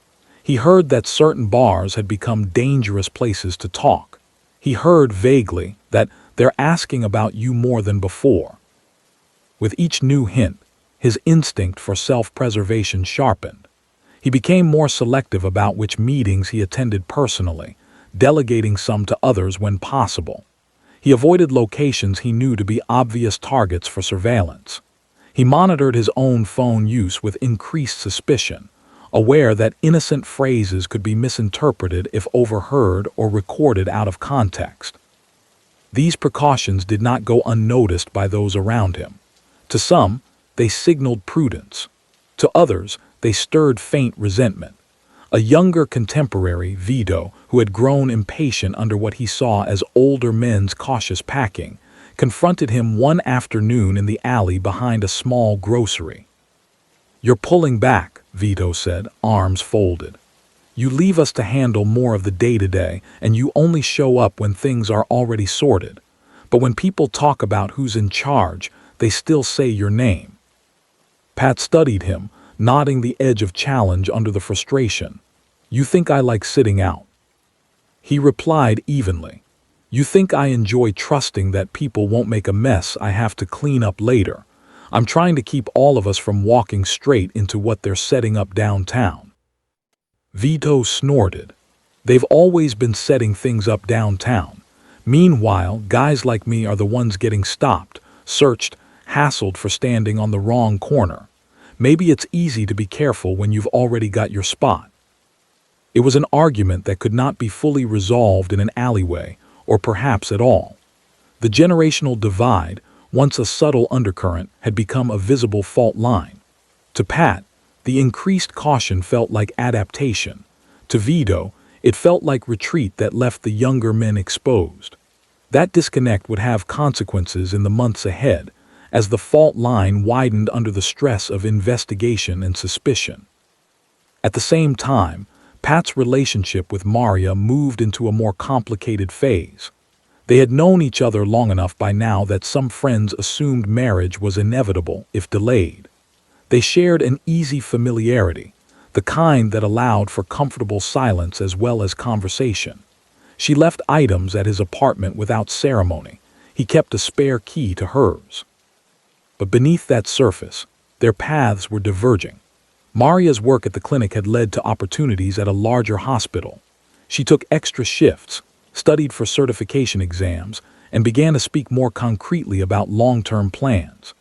He heard that certain bars had become dangerous places to talk. He heard vaguely that they're asking about you more than before. With each new hint, his instinct for self-preservation sharpened. He became more selective about which meetings he attended personally, delegating some to others when possible. He avoided locations he knew to be obvious targets for surveillance. He monitored his own phone use with increased suspicion, aware that innocent phrases could be misinterpreted if overheard or recorded out of context. These precautions did not go unnoticed by those around him. To some, they signaled prudence. To others, they stirred faint resentment. A younger contemporary, Vito, who had grown impatient under what he saw as older men's cautious packing, confronted him one afternoon in the alley behind a small grocery. "You're pulling back," Vito said, arms folded. "You leave us to handle more of the day-to-day, and you only show up when things are already sorted. But when people talk about who's in charge, they still say your name." Pat studied him, nodding the edge of challenge under the frustration. "You think I like sitting out?" He replied evenly. "You think I enjoy trusting that people won't make a mess I have to clean up later. I'm trying to keep all of us from walking straight into what they're setting up downtown." Vito snorted. "They've always been setting things up downtown. Meanwhile, guys like me are the ones getting stopped, searched, hassled for standing on the wrong corner. Maybe it's easy to be careful when you've already got your spot." It was an argument that could not be fully resolved in an alleyway, or perhaps at all. The generational divide, once a subtle undercurrent, had become a visible fault line. To Pat, the increased caution felt like adaptation. To Vito, it felt like retreat that left the younger men exposed. That disconnect would have consequences in the months ahead, as the fault line widened under the stress of investigation and suspicion. At the same time, Pat's relationship with Maria moved into a more complicated phase. They had known each other long enough by now that some friends assumed marriage was inevitable if delayed. They shared an easy familiarity, the kind that allowed for comfortable silence as well as conversation. She left items at his apartment without ceremony. He kept a spare key to hers. But beneath that surface, their paths were diverging. Maria's work at the clinic had led to opportunities at a larger hospital. She took extra shifts, studied for certification exams, and began to speak more concretely about long-term plans.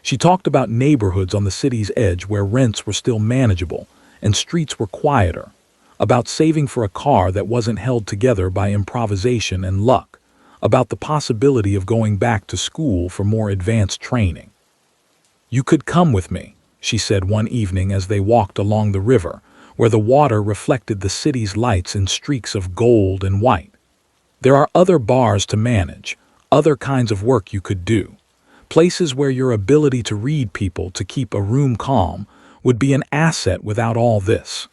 She talked about neighborhoods on the city's edge where rents were still manageable and streets were quieter, about saving for a car that wasn't held together by improvisation and luck, about the possibility of going back to school for more advanced training. "You could come with me," she said one evening as they walked along the river, where the water reflected the city's lights in streaks of gold and white. "There are other bars to manage, other kinds of work you could do. Places where your ability to read people to keep a room calm would be an asset without all this."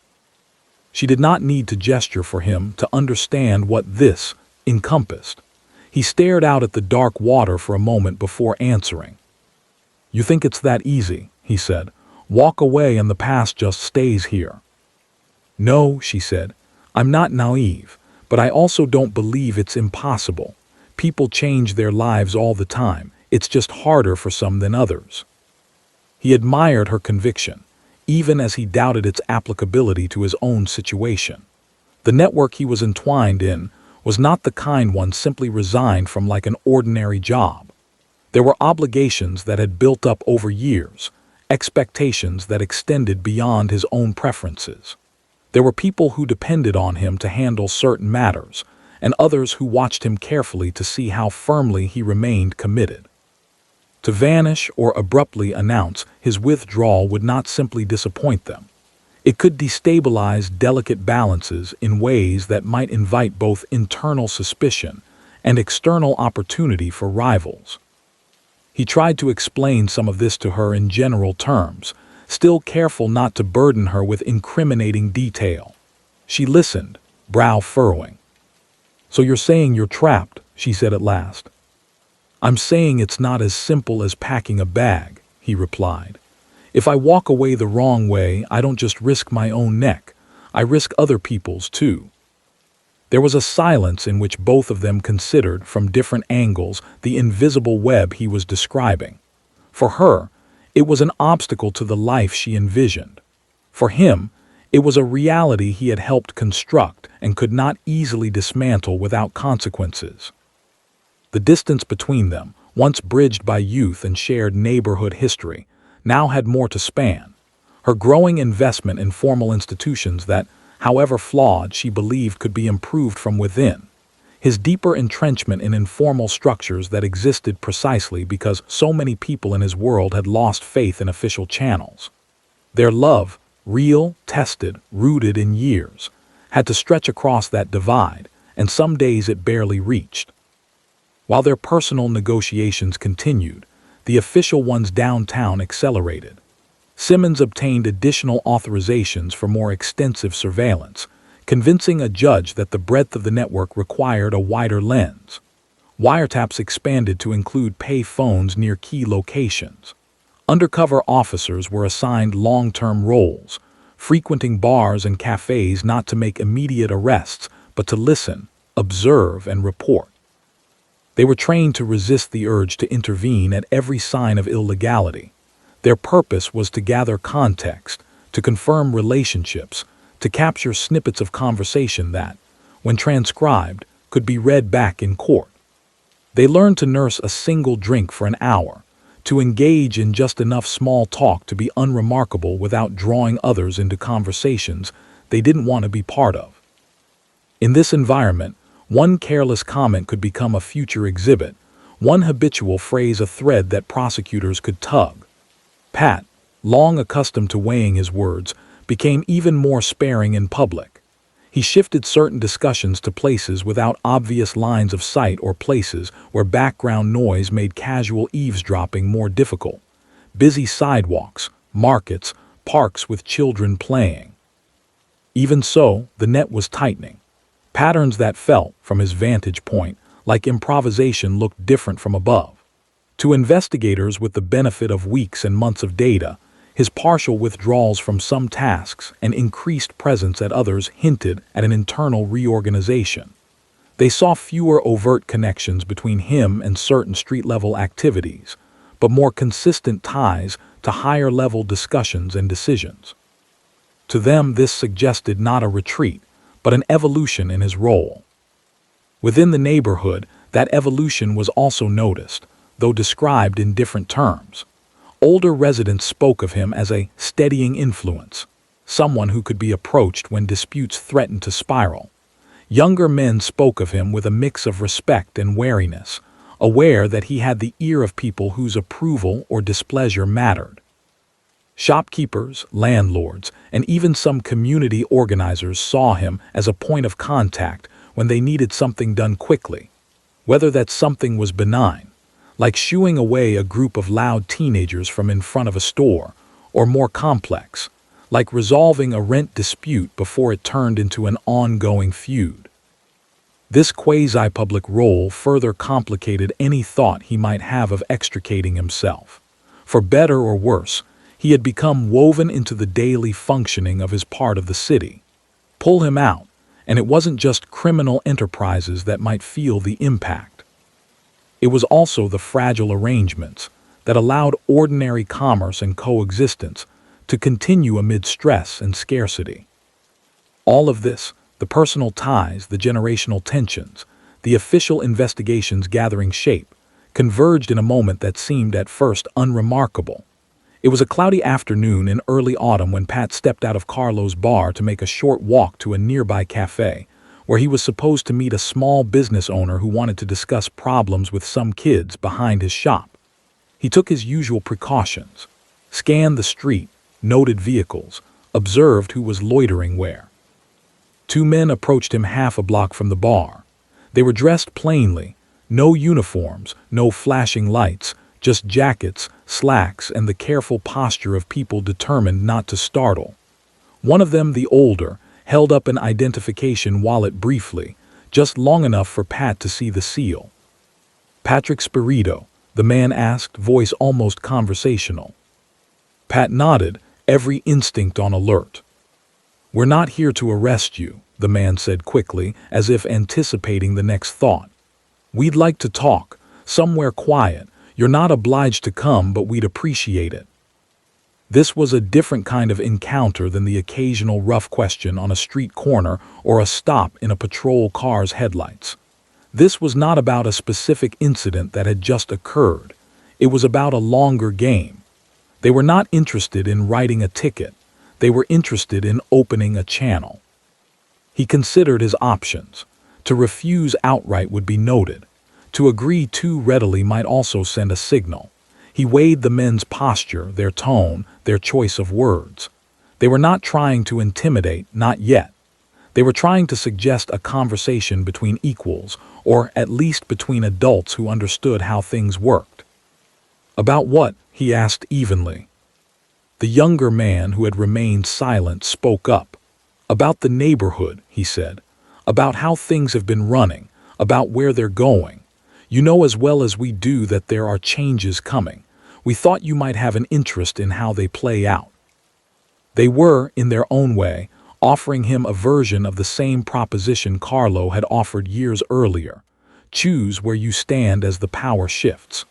She did not need to gesture for him to understand what this encompassed. He stared out at the dark water for a moment before answering. "You think it's that easy," he said, Walk away and the past just stays here. No, she said, I'm not naive, but I also don't believe it's impossible. People change their lives all the time. It's just harder for some than others. He admired her conviction, even as he doubted its applicability to his own situation. The network he was entwined in was not the kind one simply resigned from like an ordinary job. There were obligations that had built up over years, expectations that extended beyond his own preferences. There were people who depended on him to handle certain matters, and others who watched him carefully to see how firmly he remained committed. To vanish or abruptly announce his withdrawal would not simply disappoint them. It could destabilize delicate balances in ways that might invite both internal suspicion and external opportunity for rivals. He tried to explain some of this to her in general terms, still careful not to burden her with incriminating detail. She listened, brow furrowing. So you're saying you're trapped, she said at last. I'm saying it's not as simple as packing a bag, he replied. If I walk away the wrong way, I don't just risk my own neck, I risk other people's too. There was a silence in which both of them considered from different angles the invisible web he was describing. For her, it was an obstacle to the life she envisioned. For him, it was a reality he had helped construct and could not easily dismantle without consequences. The distance between them, once bridged by youth and shared neighborhood history, now had more to span. Her growing investment in formal institutions that, however flawed, she believed could be improved from within. His deeper entrenchment in informal structures that existed precisely because so many people in his world had lost faith in official channels. Their love, real, tested, rooted in years, had to stretch across that divide, and some days it barely reached. While their personal negotiations continued, the official ones downtown accelerated. Simmons obtained additional authorizations for more extensive surveillance, convincing a judge that the breadth of the network required a wider lens. Wiretaps expanded to include pay phones near key locations. Undercover officers were assigned long-term roles, frequenting bars and cafes not to make immediate arrests, but to listen, observe, and report. They were trained to resist the urge to intervene at every sign of illegality. Their purpose was to gather context, to confirm relationships, to capture snippets of conversation that, when transcribed, could be read back in court. They learned to nurse a single drink for an hour, to engage in just enough small talk to be unremarkable without drawing others into conversations they didn't want to be part of. In this environment, one careless comment could become a future exhibit, one habitual phrase a thread that prosecutors could tug. Pat, long accustomed to weighing his words, became even more sparing in public. He shifted certain discussions to places without obvious lines of sight or places where background noise made casual eavesdropping more difficult. Busy sidewalks, markets, parks with children playing. Even so, the net was tightening. Patterns that felt, from his vantage point, like improvisation looked different from above. To investigators with the benefit of weeks and months of data, his partial withdrawals from some tasks and increased presence at others hinted at an internal reorganization. They saw fewer overt connections between him and certain street-level activities, but more consistent ties to higher-level discussions and decisions. To them, this suggested not a retreat, but an evolution in his role. Within the neighborhood, that evolution was also noticed, though described in different terms. Older residents spoke of him as a steadying influence, someone who could be approached when disputes threatened to spiral. Younger men spoke of him with a mix of respect and wariness, aware that he had the ear of people whose approval or displeasure mattered. Shopkeepers, landlords, and even some community organizers saw him as a point of contact when they needed something done quickly, whether that something was benign, like shooing away a group of loud teenagers from in front of a store, or more complex, like resolving a rent dispute before it turned into an ongoing feud. This quasi-public role further complicated any thought he might have of extricating himself. For better or worse, He had become woven into the daily functioning of his part of the city. Pull him out, and it wasn't just criminal enterprises that might feel the impact. It was also the fragile arrangements that allowed ordinary commerce and coexistence to continue amid stress and scarcity. All of this, the personal ties, the generational tensions, the official investigations gathering shape, converged in a moment that seemed at first unremarkable. It was a cloudy afternoon in early autumn when Pat stepped out of Carlo's bar to make a short walk to a nearby cafe, where he was supposed to meet a small business owner who wanted to discuss problems with some kids behind his shop. He took his usual precautions, scanned the street, noted vehicles, observed who was loitering where. Two men approached him half a block from the bar. They were dressed plainly, no uniforms, no flashing lights, just jackets, slacks, and the careful posture of people determined not to startle. One of them, the older, held up an identification wallet briefly, just long enough for Pat to see the seal. "Patrick Spirito," the man asked, voice almost conversational. Pat nodded, every instinct on alert. "We're not here to arrest you," the man said quickly, as if anticipating the next thought. "We'd like to talk, somewhere quiet. You're not obliged to come, but we'd appreciate it." This was a different kind of encounter than the occasional rough question on a street corner or a stop in a patrol car's headlights. This was not about a specific incident that had just occurred. It was about a longer game. They were not interested in writing a ticket. They were interested in opening a channel. He considered his options. To refuse outright would be noted. To agree too readily might also send a signal. He weighed the men's posture, their tone, their choice of words. They were not trying to intimidate, not yet. They were trying to suggest a conversation between equals, or at least between adults who understood how things worked. "About what?" he asked evenly. The younger man, who had remained silent, spoke up. "About the neighborhood," he said. "About how things have been running, about where they're going. You know as well as we do that there are changes coming. We thought you might have an interest in how they play out." They were, in their own way, offering him a version of the same proposition Carlo had offered years earlier. Choose where you stand as the power shifts.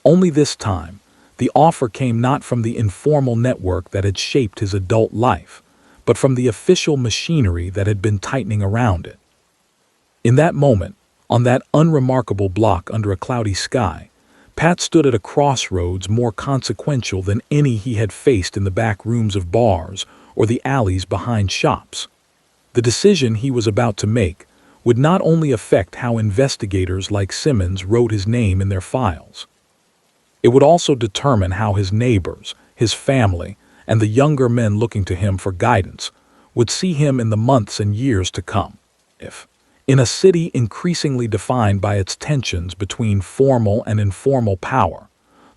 Only this time, the offer came not from the informal network that had shaped his adult life, but from the official machinery that had been tightening around it. In that moment, on that unremarkable block under a cloudy sky, Pat stood at a crossroads more consequential than any he had faced in the back rooms of bars or the alleys behind shops. The decision he was about to make would not only affect how investigators like Simmons wrote his name in their files. It would also determine how his neighbors, his family, and the younger men looking to him for guidance would see him in the months and years to come. If, in a city increasingly defined by its tensions between formal and informal power,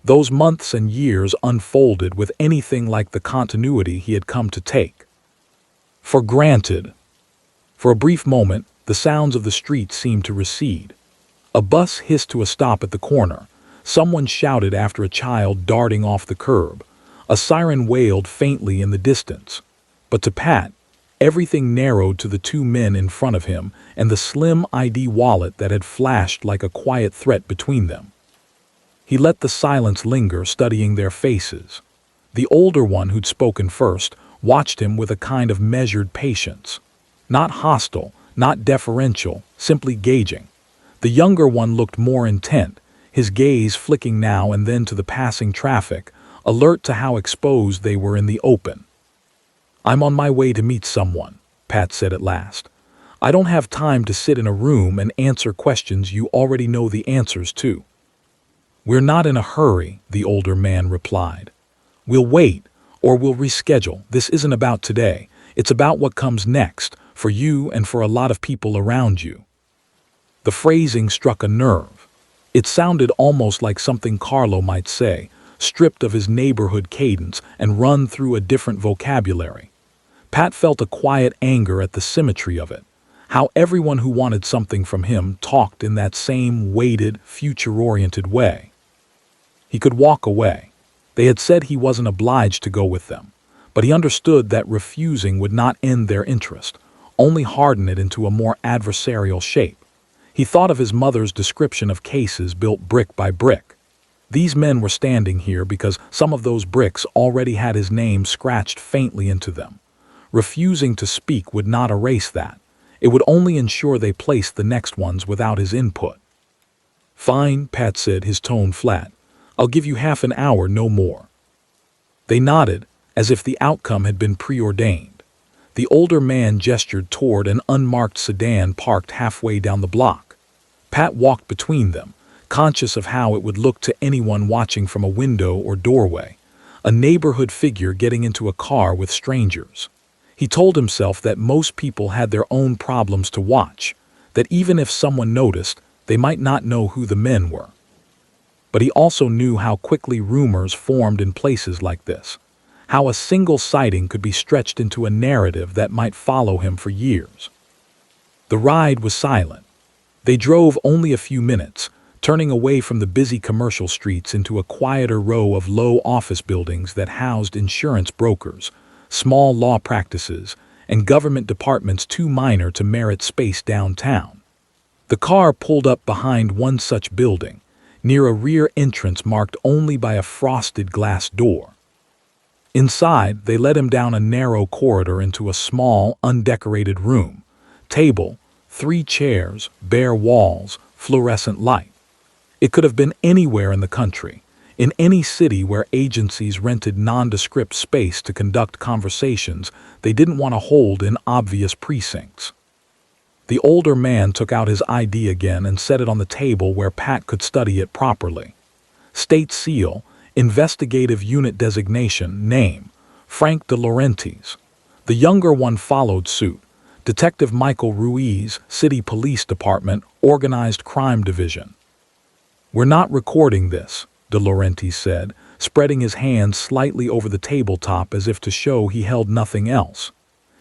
those months and years unfolded with anything like the continuity he had come to take for granted. For a brief moment, the sounds of the street seemed to recede. A bus hissed to a stop at the corner. Someone shouted after a child darting off the curb. A siren wailed faintly in the distance. But to Pat, everything narrowed to the two men in front of him and the slim ID wallet that had flashed like a quiet threat between them. He let the silence linger, studying their faces. The older one, who'd spoken first, watched him with a kind of measured patience. Not hostile, not deferential, simply gauging. The younger one looked more intent, his gaze flicking now and then to the passing traffic, alert to how exposed they were in the open. "I'm on my way to meet someone," Pat said at last. "I don't have time to sit in a room and answer questions you already know the answers to." "We're not in a hurry," the older man replied. "We'll wait, or we'll reschedule. This isn't about today. It's about what comes next, for you and for a lot of people around you." The phrasing struck a nerve. It sounded almost like something Carlo might say, stripped of his neighborhood cadence and run through a different vocabulary. Pat felt a quiet anger at the symmetry of it, how everyone who wanted something from him talked in that same weighted, future-oriented way. He could walk away, They had said he wasn't obliged to go with them, but he understood that refusing would not end their interest, only harden it into a more adversarial shape. He thought of his mother's description of cases built brick by brick. These men were standing here because some of those bricks already had his name scratched faintly into them. Refusing to speak would not erase that. It would only ensure they placed the next ones without his input. "Fine," Pat said, his tone flat. "I'll give you half an hour, no more." They nodded, as if the outcome had been preordained. The older man gestured toward an unmarked sedan parked halfway down the block. Pat walked between them, conscious of how it would look to anyone watching from a window or doorway, a neighborhood figure getting into a car with strangers. He told himself that most people had their own problems to watch, that even if someone noticed, they might not know who the men were. But he also knew how quickly rumors formed in places like this, how a single sighting could be stretched into a narrative that might follow him for years. The ride was silent. They drove only a few minutes, turning away from the busy commercial streets into a quieter row of low office buildings that housed insurance brokers, small law practices, and government departments too minor to merit space downtown. The car pulled up behind one such building, near a rear entrance marked only by a frosted glass door. Inside, they led him down a narrow corridor into a small, undecorated room. Table, 3 chairs, bare walls, fluorescent light. It could have been anywhere in the country, in any city where agencies rented nondescript space to conduct conversations they didn't want to hold in obvious precincts. The older man took out his ID again and set it on the table where Pat could study it properly. State seal, investigative unit designation, name, Frank De Laurentiis. The younger one followed suit, Detective Michael Ruiz, City Police Department, Organized Crime Division. "We're not recording this," De Laurentiis said, spreading his hands slightly over the tabletop as if to show he held nothing else.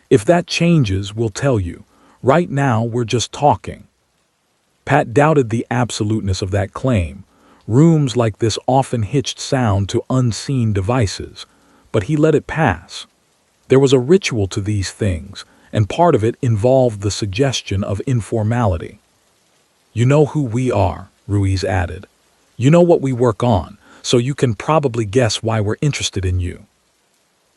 "If that changes, we'll tell you. Right now, we're just talking." Pat doubted the absoluteness of that claim. Rooms like this often hitched sound to unseen devices, but he let it pass. There was a ritual to these things, and part of it involved the suggestion of informality. "You know who we are," Ruiz added. "You know what we work on, so you can probably guess why we're interested in you."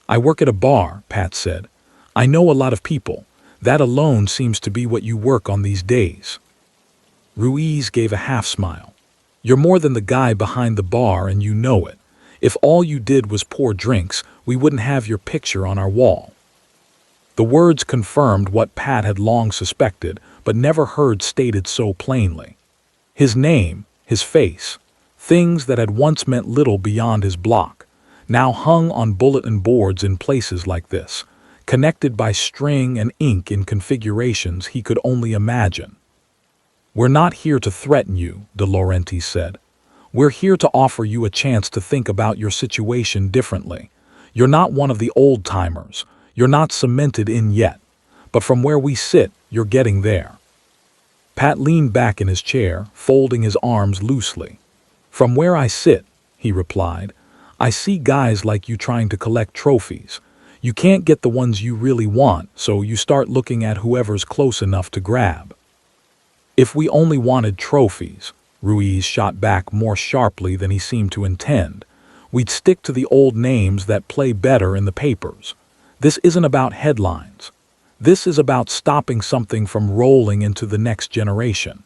"I work at a bar," Pat said. "I know a lot of people. That alone seems to be what you work on these days." Ruiz gave a half-smile. "You're more than the guy behind the bar, and you know it. If all you did was pour drinks, we wouldn't have your picture on our wall." The words confirmed what Pat had long suspected, but never heard stated so plainly. His name, his face, things that had once meant little beyond his block, now hung on bulletin boards in places like this, connected by string and ink in configurations he could only imagine. "We're not here to threaten you," De Laurentiis said. "We're here to offer you a chance to think about your situation differently. You're not one of the old-timers. You're not cemented in yet. But from where we sit, you're getting there." Pat leaned back in his chair, folding his arms loosely. "From where I sit," he replied, "I see guys like you trying to collect trophies. You can't get the ones you really want, so you start looking at whoever's close enough to grab." "If we only wanted trophies," Ruiz shot back more sharply than he seemed to intend, "we'd stick to the old names that play better in the papers. This isn't about headlines. This is about stopping something from rolling into the next generation."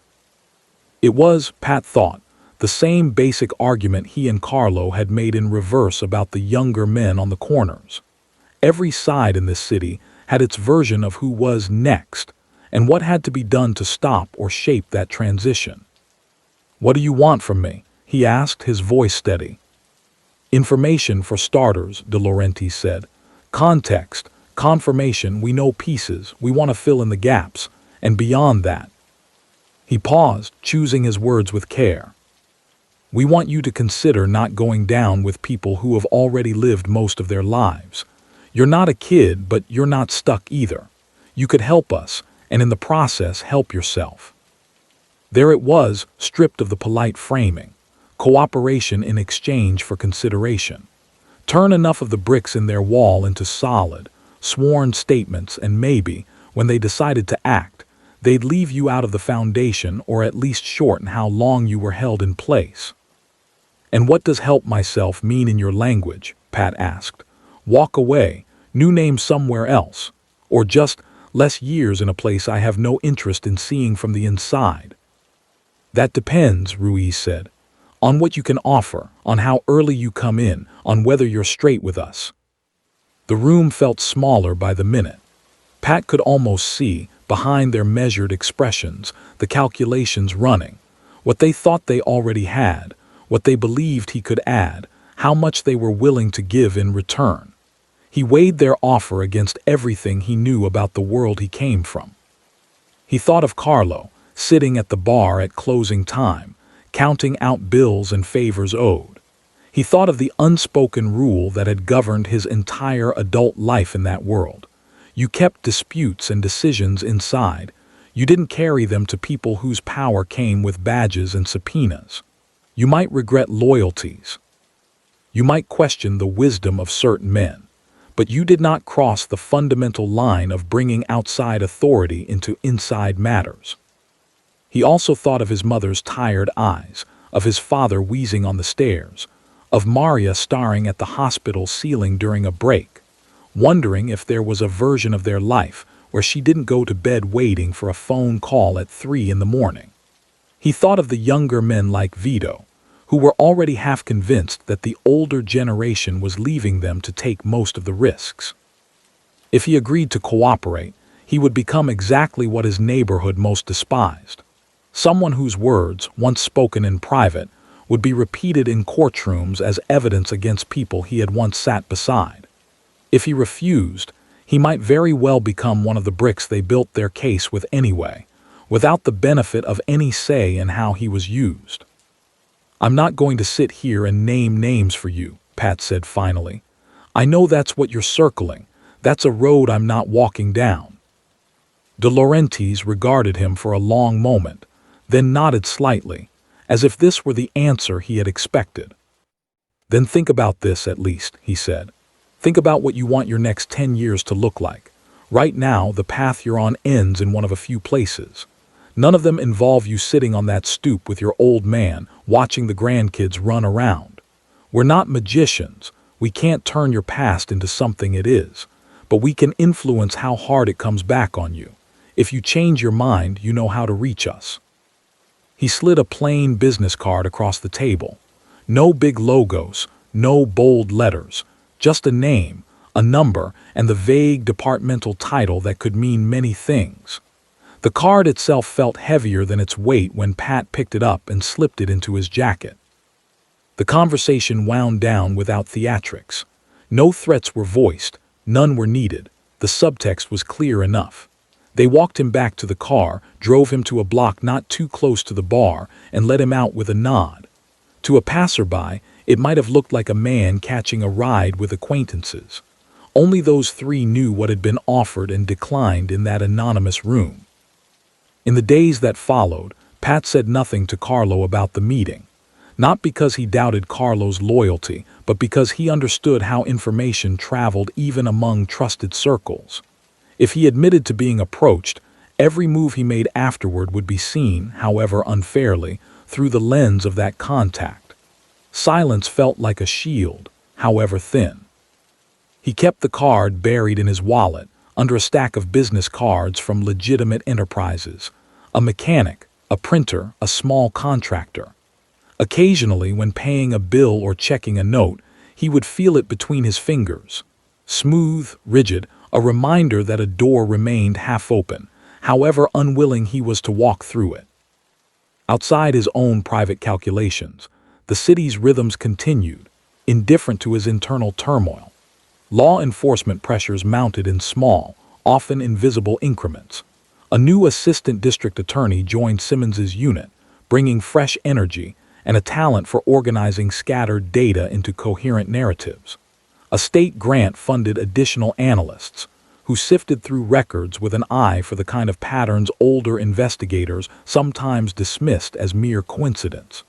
It was, Pat thought, the same basic argument he and Carlo had made in reverse about the younger men on the corners. Every side in this city had its version of who was next, and what had to be done to stop or shape that transition. "What do you want from me?" he asked, his voice steady. "Information for starters," De Laurentiis said. "Context, confirmation, we know pieces, we want to fill in the gaps, and beyond that." He paused, choosing his words with care. "We want you to consider not going down with people who have already lived most of their lives. You're not a kid, but you're not stuck either. You could help us, and in the process help yourself." There it was, stripped of the polite framing. Cooperation in exchange for consideration. Turn enough of the bricks in their wall into solid, sworn statements, and maybe, when they decided to act, they'd leave you out of the foundation or at least shorten how long you were held in place. "And what does help myself mean in your language?" Pat asked. "Walk away, new name somewhere else, or just less years in a place I have no interest in seeing from the inside?" "That depends," Ruiz said, "on what you can offer, on how early you come in, on whether you're straight with us." The room felt smaller by the minute. Pat could almost see, behind their measured expressions, the calculations running, what they thought they already had, what they believed he could add, how much they were willing to give in return. He weighed their offer against everything he knew about the world he came from. He thought of Carlo, sitting at the bar at closing time, counting out bills and favors owed. He thought of the unspoken rule that had governed his entire adult life in that world. You kept disputes and decisions inside. You didn't carry them to people whose power came with badges and subpoenas. You might regret loyalties. You might question the wisdom of certain men, but you did not cross the fundamental line of bringing outside authority into inside matters. He also thought of his mother's tired eyes, of his father wheezing on the stairs, of Maria staring at the hospital ceiling during a break, wondering if there was a version of their life where she didn't go to bed waiting for a phone call at 3 in the morning. He thought of the younger men like Vito, who were already half convinced that the older generation was leaving them to take most of the risks. If he agreed to cooperate, he would become exactly what his neighborhood most despised. Someone whose words, once spoken in private, would be repeated in courtrooms as evidence against people he had once sat beside. If he refused, he might very well become one of the bricks they built their case with anyway, without the benefit of any say in how he was used. "I'm not going to sit here and name names for you," Pat said finally. "I know that's what you're circling. That's a road I'm not walking down." De Laurentiis regarded him for a long moment, then nodded slightly, as if this were the answer he had expected. "Then think about this at least," he said. "Think about what you want your next 10 years to look like. Right now, the path you're on ends in one of a few places. None of them involve you sitting on that stoop with your old man, watching the grandkids run around. We're not magicians. We can't turn your past into something it is. But we can influence how hard it comes back on you. If you change your mind, you know how to reach us." He slid a plain business card across the table. No big logos, no bold letters, just a name, a number, and the vague departmental title that could mean many things. The card itself felt heavier than its weight when Pat picked it up and slipped it into his jacket. The conversation wound down without theatrics. No threats were voiced, none were needed. The subtext was clear enough. They walked him back to the car, drove him to a block not too close to the bar, and let him out with a nod. To a passerby, it might have looked like a man catching a ride with acquaintances. Only those three knew what had been offered and declined in that anonymous room. In the days that followed, Pat said nothing to Carlo about the meeting. Not because he doubted Carlo's loyalty, but because he understood how information traveled even among trusted circles. If he admitted to being approached, every move he made afterward would be seen, however unfairly, through the lens of that contact. Silence felt like a shield, however thin. He kept the card buried in his wallet, under a stack of business cards from legitimate enterprises, a mechanic, a printer, a small contractor. Occasionally, when paying a bill or checking a note, he would feel it between his fingers. Smooth, rigid, a reminder that a door remained half open, however unwilling he was to walk through it. Outside his own private calculations, the city's rhythms continued, indifferent to his internal turmoil. Law enforcement pressures mounted in small, often invisible increments. A new assistant district attorney joined Simmons's unit, bringing fresh energy and a talent for organizing scattered data into coherent narratives. A state grant funded additional analysts, who sifted through records with an eye for the kind of patterns older investigators sometimes dismissed as mere coincidence.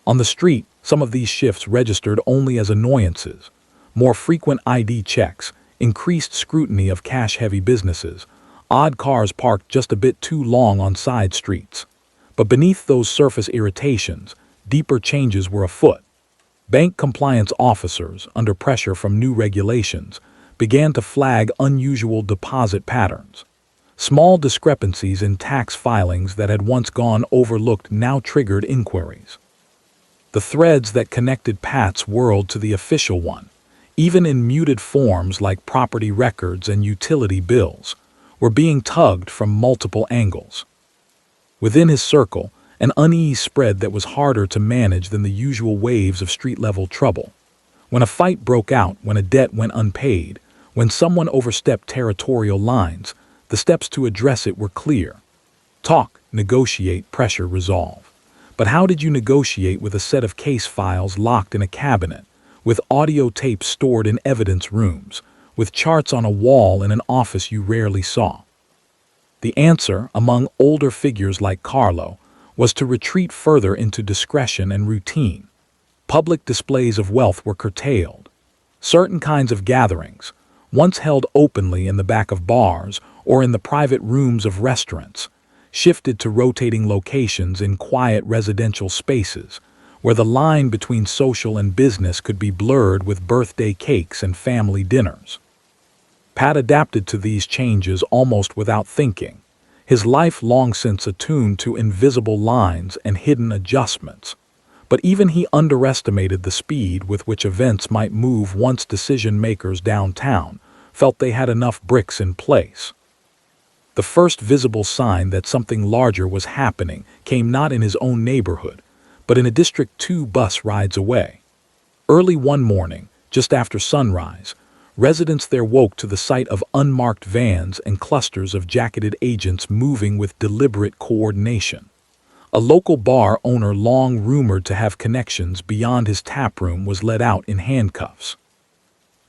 On the street, some of these shifts registered only as annoyances, more frequent ID checks, increased scrutiny of cash-heavy businesses, odd cars parked just a bit too long on side streets. But beneath those surface irritations, deeper changes were afoot. Bank compliance officers, under pressure from new regulations, began to flag unusual deposit patterns. Small discrepancies in tax filings that had once gone overlooked now triggered inquiries. The threads that connected Pat's world to the official one, even in muted forms like property records and utility bills, were being tugged from multiple angles. Within his circle, an unease spread that was harder to manage than the usual waves of street-level trouble. When a fight broke out, when a debt went unpaid, when someone overstepped territorial lines, the steps to address it were clear. Talk, negotiate, pressure, resolve. But how did you negotiate with a set of case files locked in a cabinet, with audio tapes stored in evidence rooms, with charts on a wall in an office you rarely saw? The answer, among older figures like Carlo, was to retreat further into discretion and routine. Public displays of wealth were curtailed. Certain kinds of gatherings, once held openly in the back of bars or in the private rooms of restaurants, shifted to rotating locations in quiet residential spaces, where the line between social and business could be blurred with birthday cakes and family dinners. Pat adapted to these changes almost without thinking, his life long since attuned to invisible lines and hidden adjustments. But even he underestimated the speed with which events might move once decision-makers downtown felt they had enough bricks in place. The first visible sign that something larger was happening came not in his own neighborhood, but in a District 2 bus rides away. Early one morning, just after sunrise, residents there woke to the sight of unmarked vans and clusters of jacketed agents moving with deliberate coordination. A local bar owner long rumored to have connections beyond his taproom was led out in handcuffs.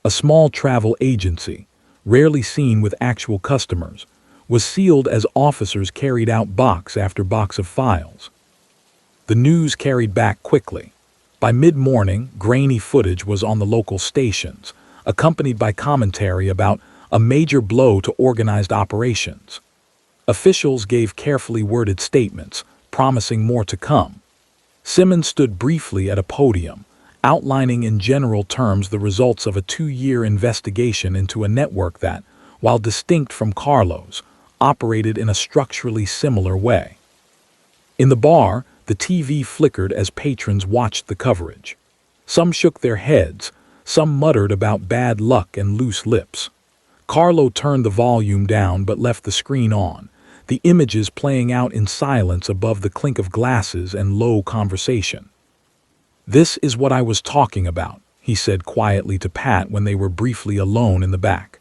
A small travel agency, rarely seen with actual customers, was sealed as officers carried out box after box of files. The news carried back quickly. By mid-morning, grainy footage was on the local stations, accompanied by commentary about a major blow to organized operations. Officials gave carefully worded statements, promising more to come. Simmons stood briefly at a podium, outlining in general terms the results of a 2-year investigation into a network that, while distinct from Carlo's, operated in a structurally similar way. In the bar, the TV flickered as patrons watched the coverage. Some shook their heads, some muttered about bad luck and loose lips. Carlo turned the volume down but left the screen on, the images playing out in silence above the clink of glasses and low conversation. "This is what I was talking about," he said quietly to Pat when they were briefly alone in the back.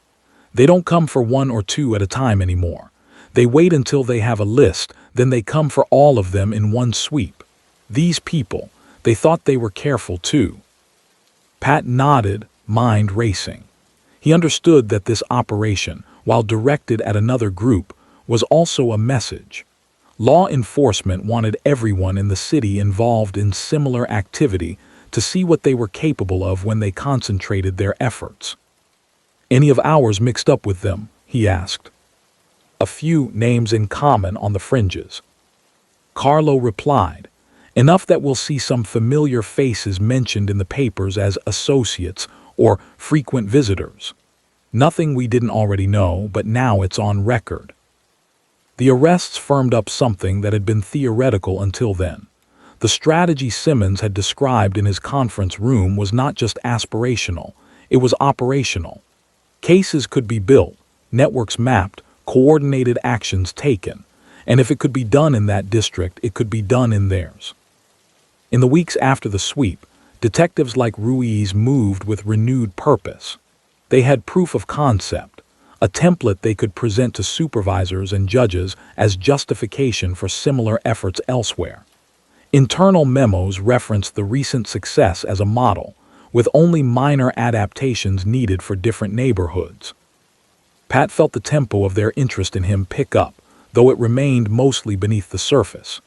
"They don't come for 1 or 2 at a time anymore. They wait until they have a list, then they come for all of them in one sweep. These people, they thought they were careful too." Pat nodded, mind racing. He understood that this operation, while directed at another group, was also a message. Law enforcement wanted everyone in the city involved in similar activity to see what they were capable of when they concentrated their efforts. "Any of ours mixed up with them?" he asked. "A few names in common on the fringes." Carlo replied, "Enough that we'll see some familiar faces mentioned in the papers as associates or frequent visitors. Nothing we didn't already know, but now it's on record." The arrests firmed up something that had been theoretical until then. The strategy Simmons had described in his conference room was not just aspirational, it was operational. Cases could be built, networks mapped, coordinated actions taken, and if it could be done in that district, it could be done in theirs. In the weeks after the sweep, detectives like Ruiz moved with renewed purpose. They had proof of concept, a template they could present to supervisors and judges as justification for similar efforts elsewhere. Internal memos referenced the recent success as a model, with only minor adaptations needed for different neighborhoods. Pat felt the tempo of their interest in him pick up, though it remained mostly beneath the surface.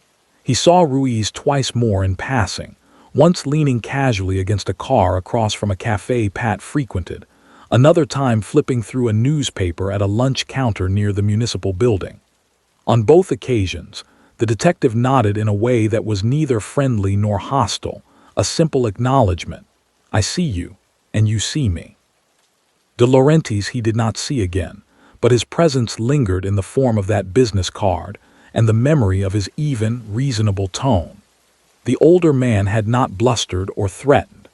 He saw Ruiz twice more in passing, once leaning casually against a car across from a cafe Pat frequented, another time flipping through a newspaper at a lunch counter near the municipal building. On both occasions, the detective nodded in a way that was neither friendly nor hostile, a simple acknowledgement. I see you, and you see me. De Laurentiis he did not see again, but his presence lingered in the form of that business card and the memory of his even, reasonable tone. The older man had not blustered or threatened.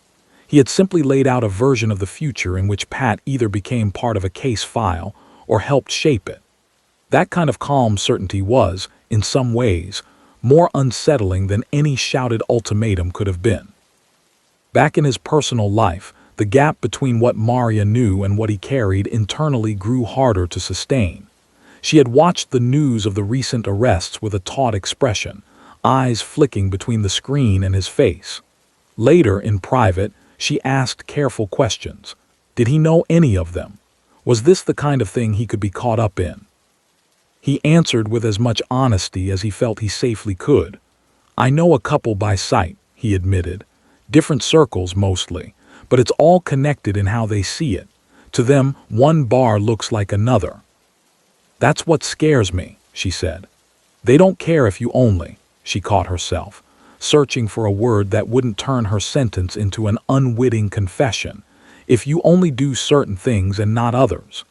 He had simply laid out a version of the future in which Pat either became part of a case file or helped shape it. That kind of calm certainty was, in some ways, more unsettling than any shouted ultimatum could have been. Back in his personal life, the gap between what Maria knew and what he carried internally grew harder to sustain. She had watched the news of the recent arrests with a taut expression, eyes flicking between the screen and his face. Later, in private, she asked careful questions. Did he know any of them? Was this the kind of thing he could be caught up in? He answered with as much honesty as he felt he safely could. I know a couple by sight, he admitted. Different circles mostly, but it's all connected in how they see it. To them, one bar looks like another. That's what scares me, she said. They don't care if you only, she caught herself, searching for a word that wouldn't turn her sentence into an unwitting confession. If you only do certain things and not others.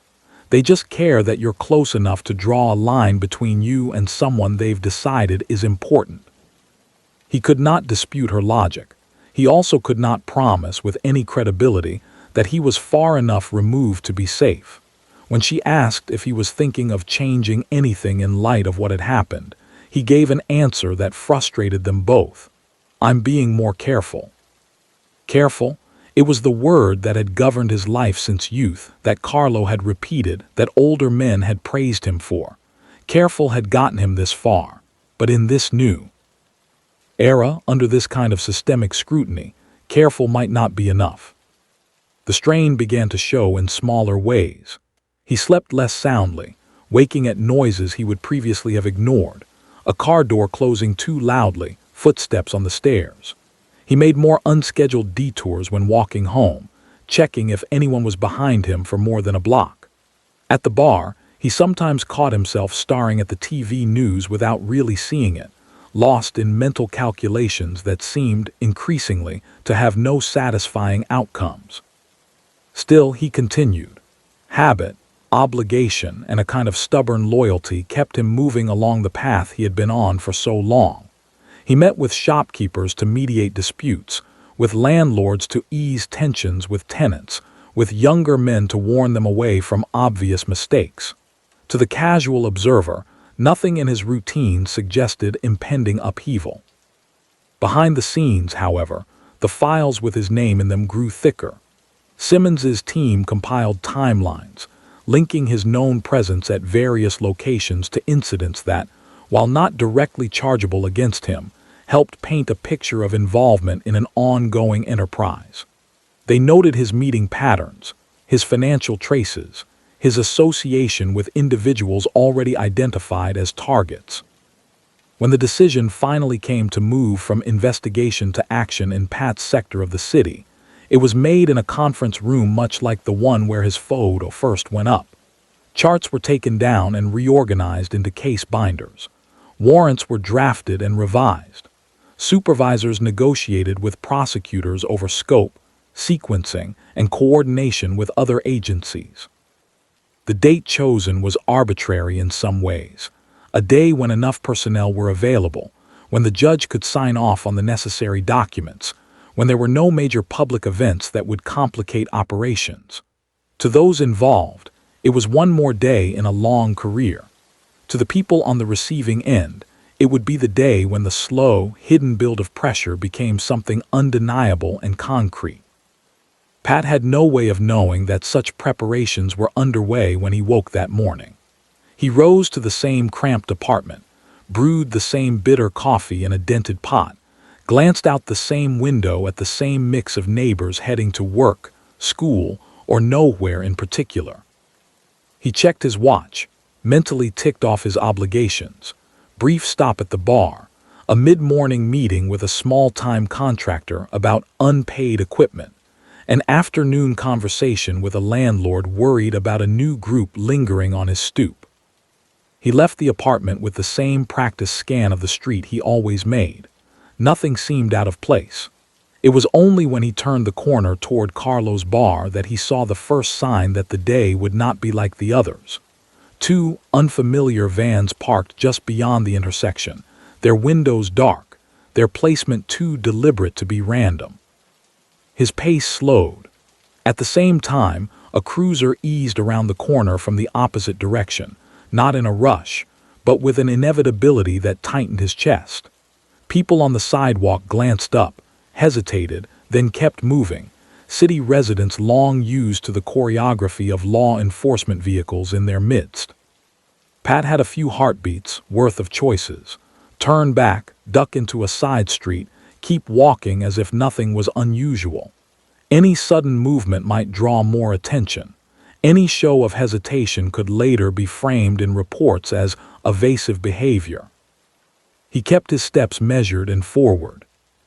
They just care that you're close enough to draw a line between you and someone they've decided is important. He could not dispute her logic. He also could not promise with any credibility that he was far enough removed to be safe. When she asked if he was thinking of changing anything in light of what had happened, he gave an answer that frustrated them both. I'm being more careful. Careful? It was the word that had governed his life since youth, that Carlo had repeated, that older men had praised him for. Careful had gotten him this far, but in this new era, under this kind of systemic scrutiny, careful might not be enough. The strain began to show in smaller ways. He slept less soundly, waking at noises he would previously have ignored, a car door closing too loudly, footsteps on the stairs. He made more unscheduled detours when walking home, checking if anyone was behind him for more than a block. At the bar, he sometimes caught himself staring at the TV news without really seeing it, lost in mental calculations that seemed, increasingly, to have no satisfying outcomes. Still, he continued. Habit, obligation, and a kind of stubborn loyalty kept him moving along the path he had been on for so long. He met with shopkeepers to mediate disputes, with landlords to ease tensions with tenants, with younger men to warn them away from obvious mistakes. To the casual observer, nothing in his routine suggested impending upheaval. Behind the scenes, however, the files with his name in them grew thicker. Simmons's team compiled timelines, linking his known presence at various locations to incidents that, while not directly chargeable against him, helped paint a picture of involvement in an ongoing enterprise. They noted his meeting patterns, his financial traces, his association with individuals already identified as targets. When the decision finally came to move from investigation to action in Pat's sector of the city, it was made in a conference room much like the one where his photo first went up. Charts were taken down and reorganized into case binders. Warrants were drafted and revised. Supervisors negotiated with prosecutors over scope, sequencing, and coordination with other agencies. The date chosen was arbitrary in some ways, a day when enough personnel were available, when the judge could sign off on the necessary documents, when there were no major public events that would complicate operations. To those involved, it was one more day in a long career. To the people on the receiving end, it would be the day when the slow, hidden build of pressure became something undeniable and concrete. Pat had no way of knowing that such preparations were underway when he woke that morning. He rose to the same cramped apartment, brewed the same bitter coffee in a dented pot, glanced out the same window at the same mix of neighbors heading to work, school, or nowhere in particular. He checked his watch, mentally ticked off his obligations. Brief stop at the bar, A mid-morning meeting with a small-time contractor about unpaid equipment, an afternoon conversation with a landlord worried about a new group lingering on his stoop. He left the apartment with the same practiced scan of the street he always made. Nothing seemed out of place. It was only when he turned the corner toward Carlo's bar that he saw the first sign that the day would not be like the others. Two unfamiliar vans parked just beyond the intersection, their windows dark, their placement too deliberate to be random. His pace slowed. At the same time, a cruiser eased around the corner from the opposite direction, not in a rush, but with an inevitability that tightened his chest. People on the sidewalk glanced up, hesitated, then kept moving, city residents long used to the choreography of law enforcement vehicles in their midst. Pat had a few heartbeats worth of choices. Turn back, duck into a side street, keep walking as if nothing was unusual. Any sudden movement might draw more attention. Any show of hesitation could later be framed in reports as evasive behavior. He kept his steps measured and forward.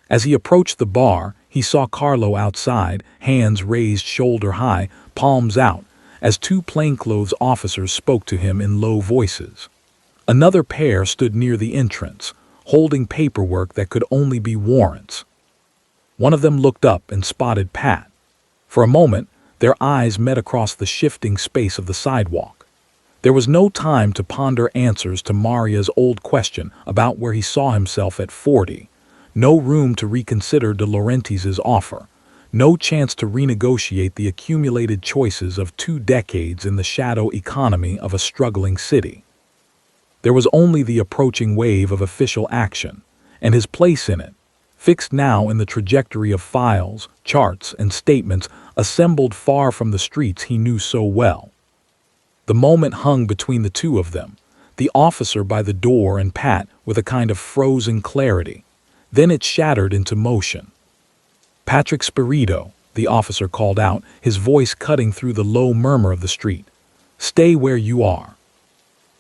As he approached the bar, he saw Carlo outside, hands raised shoulder high, palms out, as two plainclothes officers spoke to him in low voices. Another pair stood near the entrance, holding paperwork that could only be warrants. One of them looked up and spotted Pat. For a moment, their eyes met across the shifting space of the sidewalk. There was no time to ponder answers to Maria's old question about where he saw himself at 40. No room to reconsider De Laurentiis' offer. No chance to renegotiate the accumulated choices of 2 decades in the shadow economy of a struggling city. There was only the approaching wave of official action, and his place in it, fixed now in the trajectory of files, charts, and statements assembled far from the streets he knew so well. The moment hung between the two of them, the officer by the door and Pat with a kind of frozen clarity. Then it shattered into motion. "Patrick Spirito," the officer called out, his voice cutting through the low murmur of the street. "Stay where you are."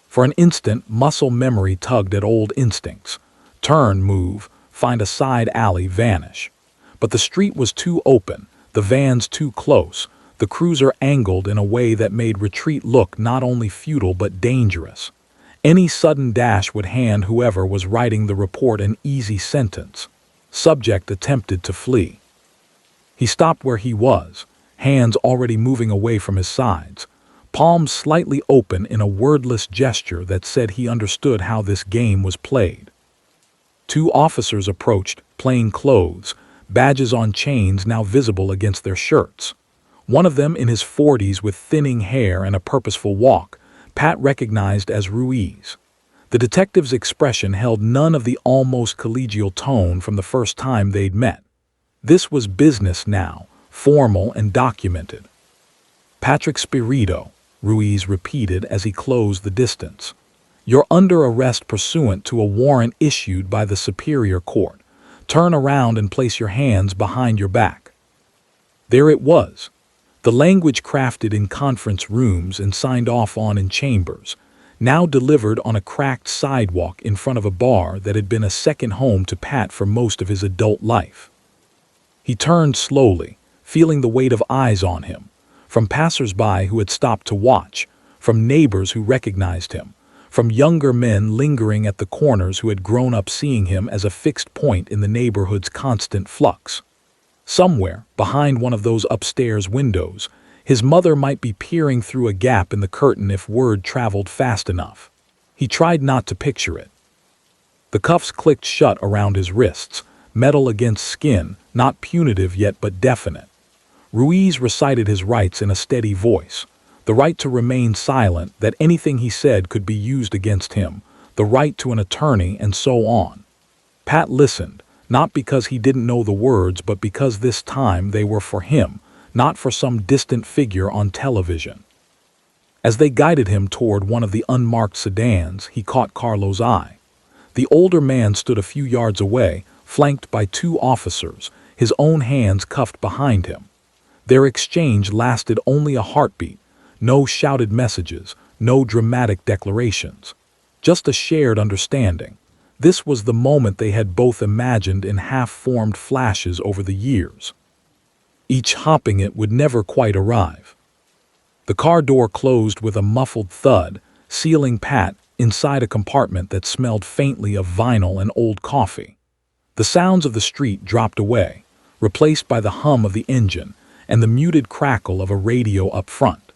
For an instant, muscle memory tugged at old instincts. Turn, move, find a side alley, vanish. But the street was too open, the vans too close, the cruiser angled in a way that made retreat look not only futile but dangerous. Any sudden dash would hand whoever was writing the report an easy sentence. Subject attempted to flee. He stopped where he was, hands already moving away from his sides, palms slightly open in a wordless gesture that said he understood how this game was played. 2 officers approached, plain clothes, badges on chains now visible against their shirts. One of them in his 40s with thinning hair and a purposeful walk, Pat recognized as Ruiz. The detective's expression held none of the almost collegial tone from the first time they'd met. This was business now, formal and documented. "Patrick Spirito," Ruiz repeated as he closed the distance. "You're under arrest pursuant to a warrant issued by the Superior Court. Turn around and place your hands behind your back." There it was. The language crafted in conference rooms and signed off on in chambers, now delivered on a cracked sidewalk in front of a bar that had been a second home to Pat for most of his adult life. He turned slowly, feeling the weight of eyes on him, from passers-by who had stopped to watch, from neighbors who recognized him, from younger men lingering at the corners who had grown up seeing him as a fixed point in the neighborhood's constant flux. Somewhere, behind one of those upstairs windows, his mother might be peering through a gap in the curtain if word traveled fast enough. He tried not to picture it. The cuffs clicked shut around his wrists, metal against skin, not punitive yet but definite. Ruiz recited his rights in a steady voice. The right to remain silent, that anything he said could be used against him, the right to an attorney, and so on. Pat listened, not because he didn't know the words, but because this time they were for him, not for some distant figure on television. As they guided him toward one of the unmarked sedans, he caught Carlo's eye. The older man stood a few yards away, flanked by 2 officers, his own hands cuffed behind him. Their exchange lasted only a heartbeat, no shouted messages, no dramatic declarations. Just a shared understanding. This was the moment they had both imagined in half-formed flashes over the years. Each hopping it would never quite arrive. The car door closed with a muffled thud, sealing Pat inside a compartment that smelled faintly of vinyl and old coffee. The sounds of the street dropped away, replaced by the hum of the engine and the muted crackle of a radio up front.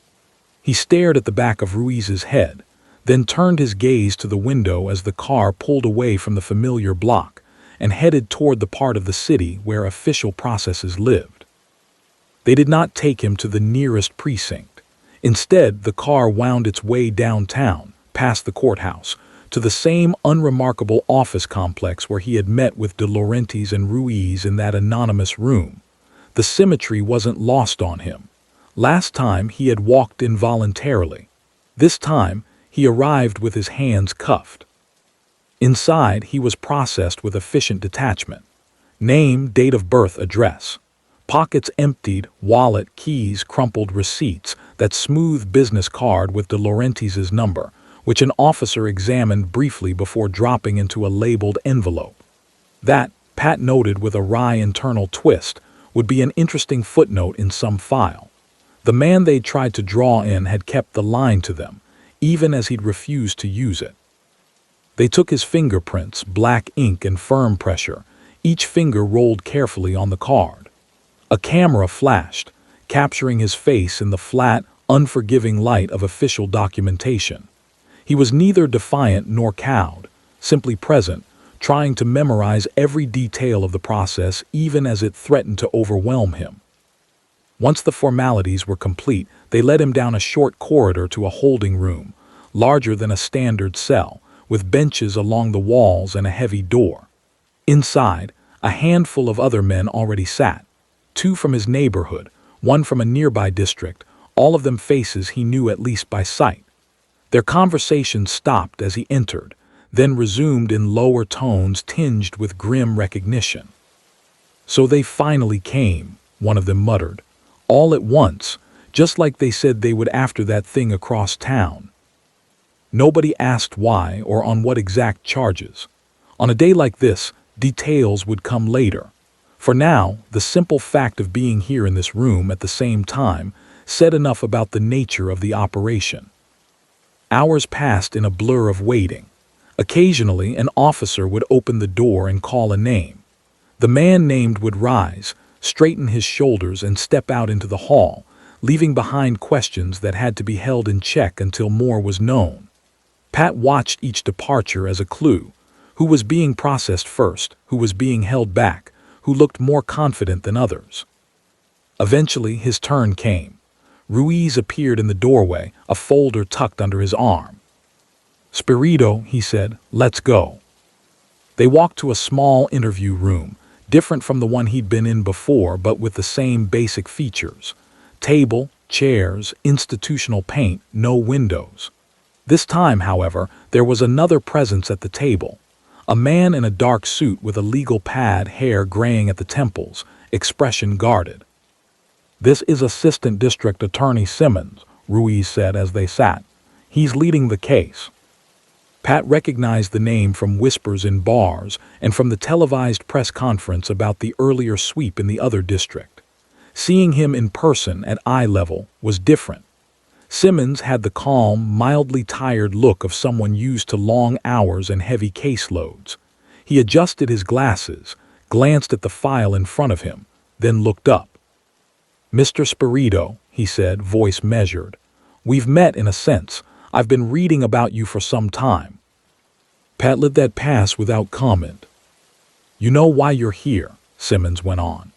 He stared at the back of Ruiz's head, then turned his gaze to the window as the car pulled away from the familiar block and headed toward the part of the city where official processes lived. They did not take him to the nearest precinct. Instead, the car wound its way downtown, past the courthouse, to the same unremarkable office complex where he had met with De Laurentiis and Ruiz in that anonymous room. The symmetry wasn't lost on him. Last time he had walked involuntarily. This time he arrived with his hands cuffed. Inside he was processed with efficient detachment. Name, date of birth, address. Pockets emptied, wallet, keys, crumpled receipts, that smooth business card with De Laurentiis' number, which an officer examined briefly before dropping into a labeled envelope. That, Pat noted with a wry internal twist, would be an interesting footnote in some file. The man they'd tried to draw in had kept the line to them, even as he'd refused to use it. They took his fingerprints, black ink and firm pressure, each finger rolled carefully on the card. A camera flashed, capturing his face in the flat, unforgiving light of official documentation. He was neither defiant nor cowed, simply present, trying to memorize every detail of the process even as it threatened to overwhelm him. Once the formalities were complete, they led him down a short corridor to a holding room, larger than a standard cell, with benches along the walls and a heavy door. Inside, a handful of other men already sat, 2 from his neighborhood, 1 from a nearby district, all of them faces he knew at least by sight. Their conversation stopped as he entered, then resumed in lower tones tinged with grim recognition. "So they finally came," one of them muttered, "all at once, just like they said they would after that thing across town." Nobody asked why or on what exact charges. On a day like this, details would come later. For now, the simple fact of being here in this room at the same time said enough about the nature of the operation. Hours passed in a blur of waiting. Occasionally, an officer would open the door and call a name. The man named would rise, straighten his shoulders and step out into the hall, leaving behind questions that had to be held in check until more was known. Pat watched each departure as a clue. Who was being processed first, who was being held back, who looked more confident than others. Eventually, his turn came. Ruiz appeared in the doorway, a folder tucked under his arm. "Spirito," he said, "let's go." They walked to a small interview room, different from the one he'd been in before but with the same basic features. Table, chairs, institutional paint, no windows. This time, however, there was another presence at the table. A man in a dark suit with a legal pad, hair graying at the temples, expression guarded. "This is Assistant District Attorney Simmons," Ruiz said as they sat. "He's leading the case." Pat recognized the name from whispers in bars and from the televised press conference about the earlier sweep in the other district. Seeing him in person at eye level was different. Simmons had the calm, mildly tired look of someone used to long hours and heavy caseloads. He adjusted his glasses, glanced at the file in front of him, then looked up. "Mr. Spirito," he said, voice measured. "We've met in a sense. I've been reading about you for some time." Pat let that pass without comment. "You know why you're here," Simmons went on.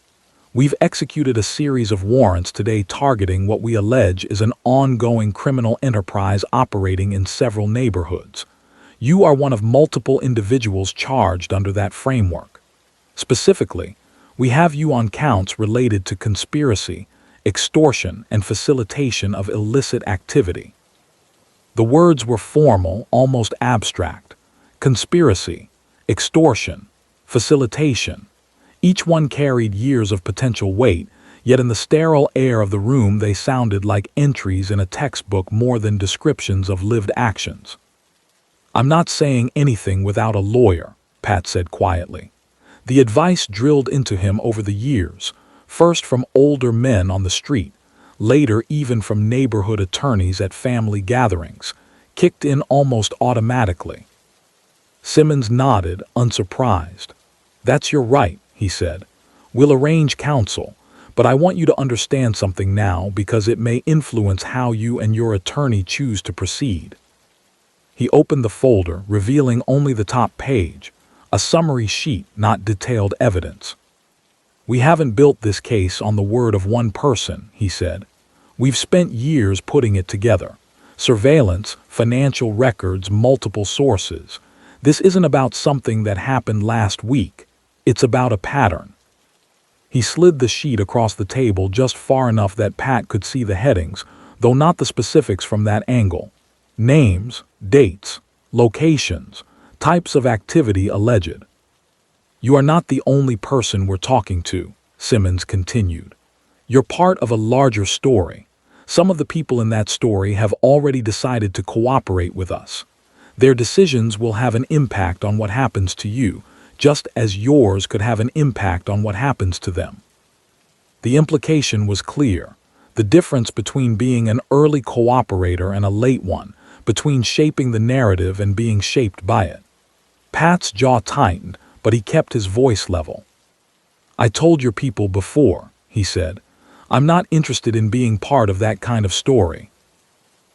"We've executed a series of warrants today targeting what we allege is an ongoing criminal enterprise operating in several neighborhoods. You are one of multiple individuals charged under that framework. Specifically, we have you on counts related to conspiracy, extortion, and facilitation of illicit activity." The words were formal, almost abstract. Conspiracy, extortion, facilitation. Each one carried years of potential weight, yet in the sterile air of the room they sounded like entries in a textbook more than descriptions of lived actions. "I'm not saying anything without a lawyer," Pat said quietly. The advice drilled into him over the years, first from older men on the street, later even from neighborhood attorneys at family gatherings, kicked in almost automatically. Simmons nodded, unsurprised. "That's your right," he said. "We'll arrange counsel, but I want you to understand something now because it may influence how you and your attorney choose to proceed." He opened the folder, revealing only the top page, a summary sheet, not detailed evidence. "We haven't built this case on the word of one person," he said. "We've spent years putting it together. Surveillance, financial records, multiple sources. This isn't about something that happened last week. It's about a pattern." He slid the sheet across the table just far enough that Pat could see the headings, though not the specifics from that angle. Names, dates, locations, types of activity alleged. "You are not the only person we're talking to," Simmons continued. "You're part of a larger story. Some of the people in that story have already decided to cooperate with us. Their decisions will have an impact on what happens to you, just as yours could have an impact on what happens to them." The implication was clear. The difference between being an early cooperator and a late one, between shaping the narrative and being shaped by it. Pat's jaw tightened, but he kept his voice level. "I told your people before," he said. "I'm not interested in being part of that kind of story."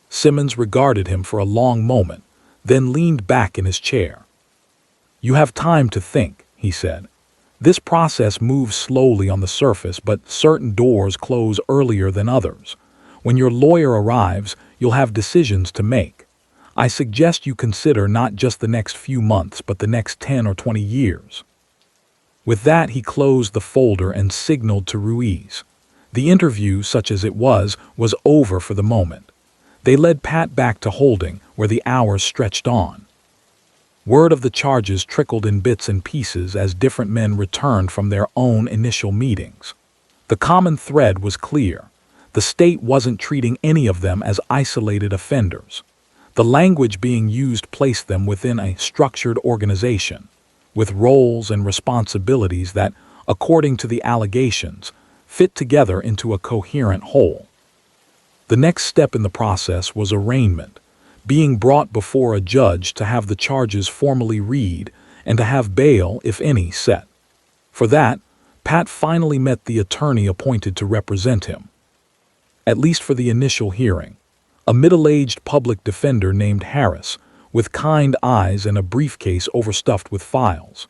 Simmons regarded him for a long moment, then leaned back in his chair. "You have time to think," he said. "This process moves slowly on the surface, but certain doors close earlier than others. When your lawyer arrives, you'll have decisions to make. I suggest you consider not just the next few months, but the next 10 or 20 years." With that, he closed the folder and signaled to Ruiz. The interview, such as it was over for the moment. They led Pat back to holding, where the hours stretched on. Word of the charges trickled in bits and pieces as different men returned from their own initial meetings. The common thread was clear. The state wasn't treating any of them as isolated offenders. The language being used placed them within a structured organization, with roles and responsibilities that, according to the allegations, fit together into a coherent whole. The next step in the process was arraignment, being brought before a judge to have the charges formally read and to have bail, if any, set. For that, Pat finally met the attorney appointed to represent him. At least for the initial hearing, a middle-aged public defender named Harris, with kind eyes and a briefcase overstuffed with files.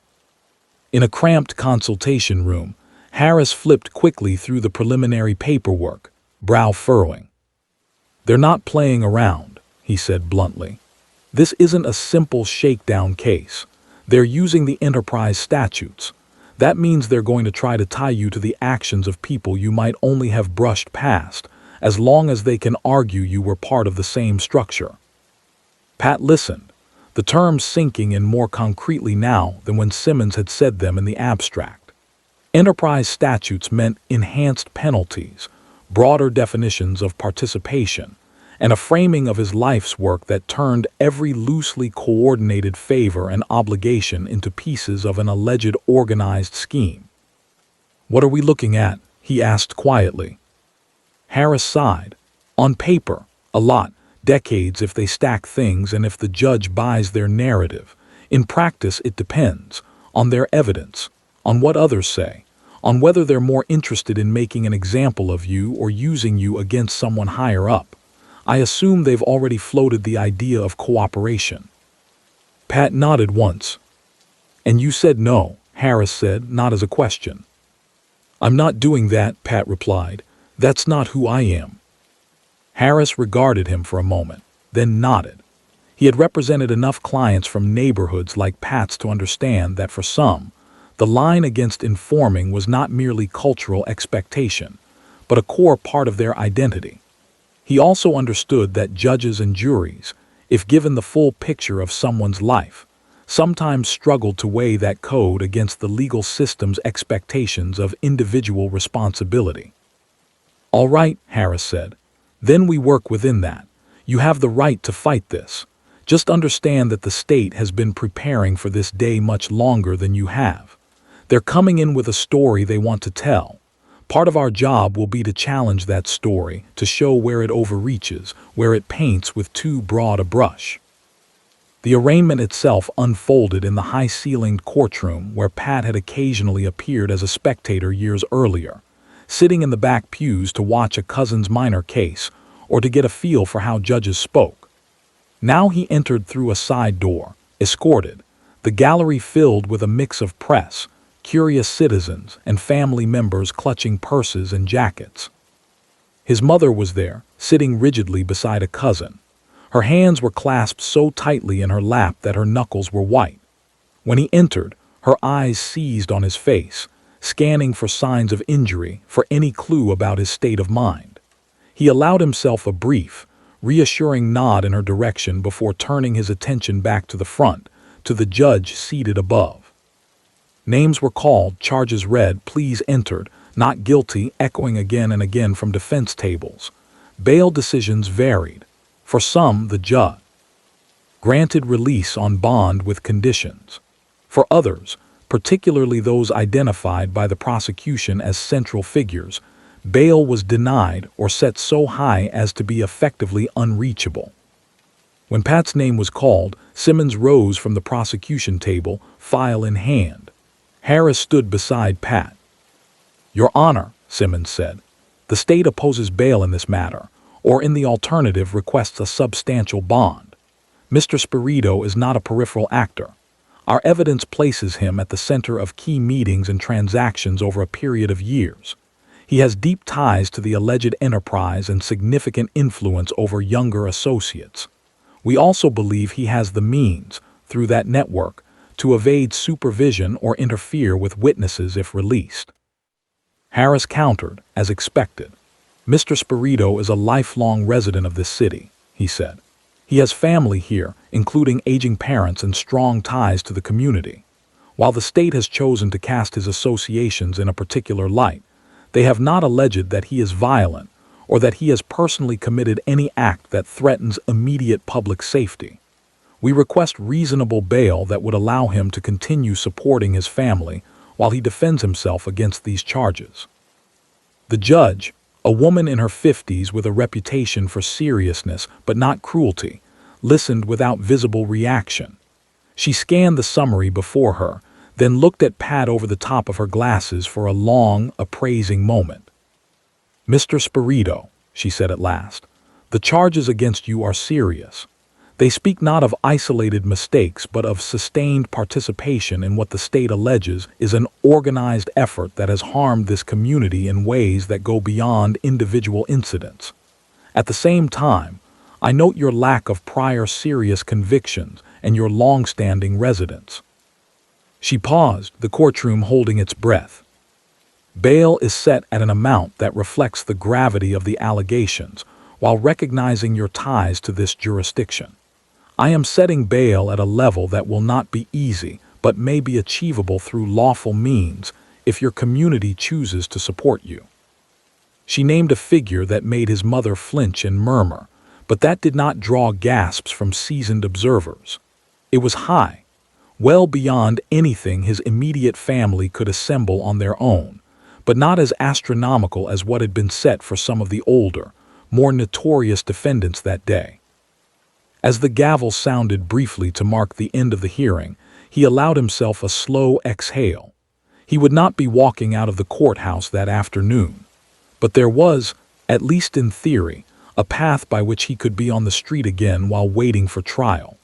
In a cramped consultation room, Harris flipped quickly through the preliminary paperwork, brow furrowing. "They're not playing around," he said bluntly. "This isn't a simple shakedown case. They're using the enterprise statutes. That means they're going to try to tie you to the actions of people you might only have brushed past, as long as they can argue you were part of the same structure." Pat listened, the terms sinking in more concretely now than when Simmons had said them in the abstract. Enterprise statutes meant enhanced penalties, broader definitions of participation, and a framing of his life's work that turned every loosely coordinated favor and obligation into pieces of an alleged organized scheme. "What are we looking at?" he asked quietly. Harris sighed. "On paper, a lot, decades if they stack things and if the judge buys their narrative. In practice, it depends on their evidence, on what others say, on whether they're more interested in making an example of you or using you against someone higher up. I assume they've already floated the idea of cooperation." Pat nodded once. "And you said no," Harris said, not as a question. "I'm not doing that," Pat replied. "That's not who I am." Harris regarded him for a moment, then nodded. He had represented enough clients from neighborhoods like Pat's to understand that for some, the line against informing was not merely cultural expectation, but a core part of their identity. He also understood that judges and juries, if given the full picture of someone's life, sometimes struggled to weigh that code against the legal system's expectations of individual responsibility. "All right," Harris said. "Then we work within that. You have the right to fight this. Just understand that the state has been preparing for this day much longer than you have. They're coming in with a story they want to tell. Part of our job will be to challenge that story, to show where it overreaches, where it paints with too broad a brush. The arraignment itself unfolded in the high-ceilinged courtroom where Pat had occasionally appeared as a spectator years earlier, sitting in the back pews to watch a cousin's minor case or to get a feel for how judges spoke. Now he entered through a side door, escorted, the gallery filled with a mix of press, curious citizens, and family members clutching purses and jackets. His mother was there, sitting rigidly beside a cousin. Her hands were clasped so tightly in her lap that her knuckles were white. When he entered, her eyes seized on his face, scanning for signs of injury, for any clue about his state of mind. He allowed himself a brief, reassuring nod in her direction before turning his attention back to the front, to the judge seated above. Names were called, charges read, pleas entered, not guilty echoing again and again from defense tables. Bail decisions varied. For some, the judge granted release on bond with conditions. For others, particularly those identified by the prosecution as central figures, bail was denied or set so high as to be effectively unreachable. When Pat's name was called, Simmons rose from the prosecution table, file in hand. Harris stood beside Pat. "Your Honor," Simmons said, "the state opposes bail in this matter, or in the alternative requests a substantial bond. Mr. Spirito is not a peripheral actor. Our evidence places him at the center of key meetings and transactions over a period of years. He has deep ties to the alleged enterprise and significant influence over younger associates. We also believe he has the means, through that network, to evade supervision or interfere with witnesses if released." Harris countered, as expected. "Mr. Spirito is a lifelong resident of this city," he said. "He has family here, including aging parents and strong ties to the community. While the state has chosen to cast his associations in a particular light, they have not alleged that he is violent or that he has personally committed any act that threatens immediate public safety. We request reasonable bail that would allow him to continue supporting his family while he defends himself against these charges." The judge, a woman in her 50s with a reputation for seriousness but not cruelty, listened without visible reaction. She scanned the summary before her, then looked at Pat over the top of her glasses for a long, appraising moment. "Mr. Spirito," she said at last, "the charges against you are serious. They speak not of isolated mistakes but of sustained participation in what the state alleges is an organized effort that has harmed this community in ways that go beyond individual incidents. At the same time, I note your lack of prior serious convictions and your long-standing residence." She paused, the courtroom holding its breath. "Bail is set at an amount that reflects the gravity of the allegations, while recognizing your ties to this jurisdiction. I am setting bail at a level that will not be easy, but may be achievable through lawful means if your community chooses to support you." She named a figure that made his mother flinch and murmur, but that did not draw gasps from seasoned observers. It was high, well beyond anything his immediate family could assemble on their own, but not as astronomical as what had been set for some of the older, more notorious defendants that day. As the gavel sounded briefly to mark the end of the hearing, he allowed himself a slow exhale. He would not be walking out of the courthouse that afternoon, but there was, at least in theory, a path by which he could be on the street again while waiting for trial.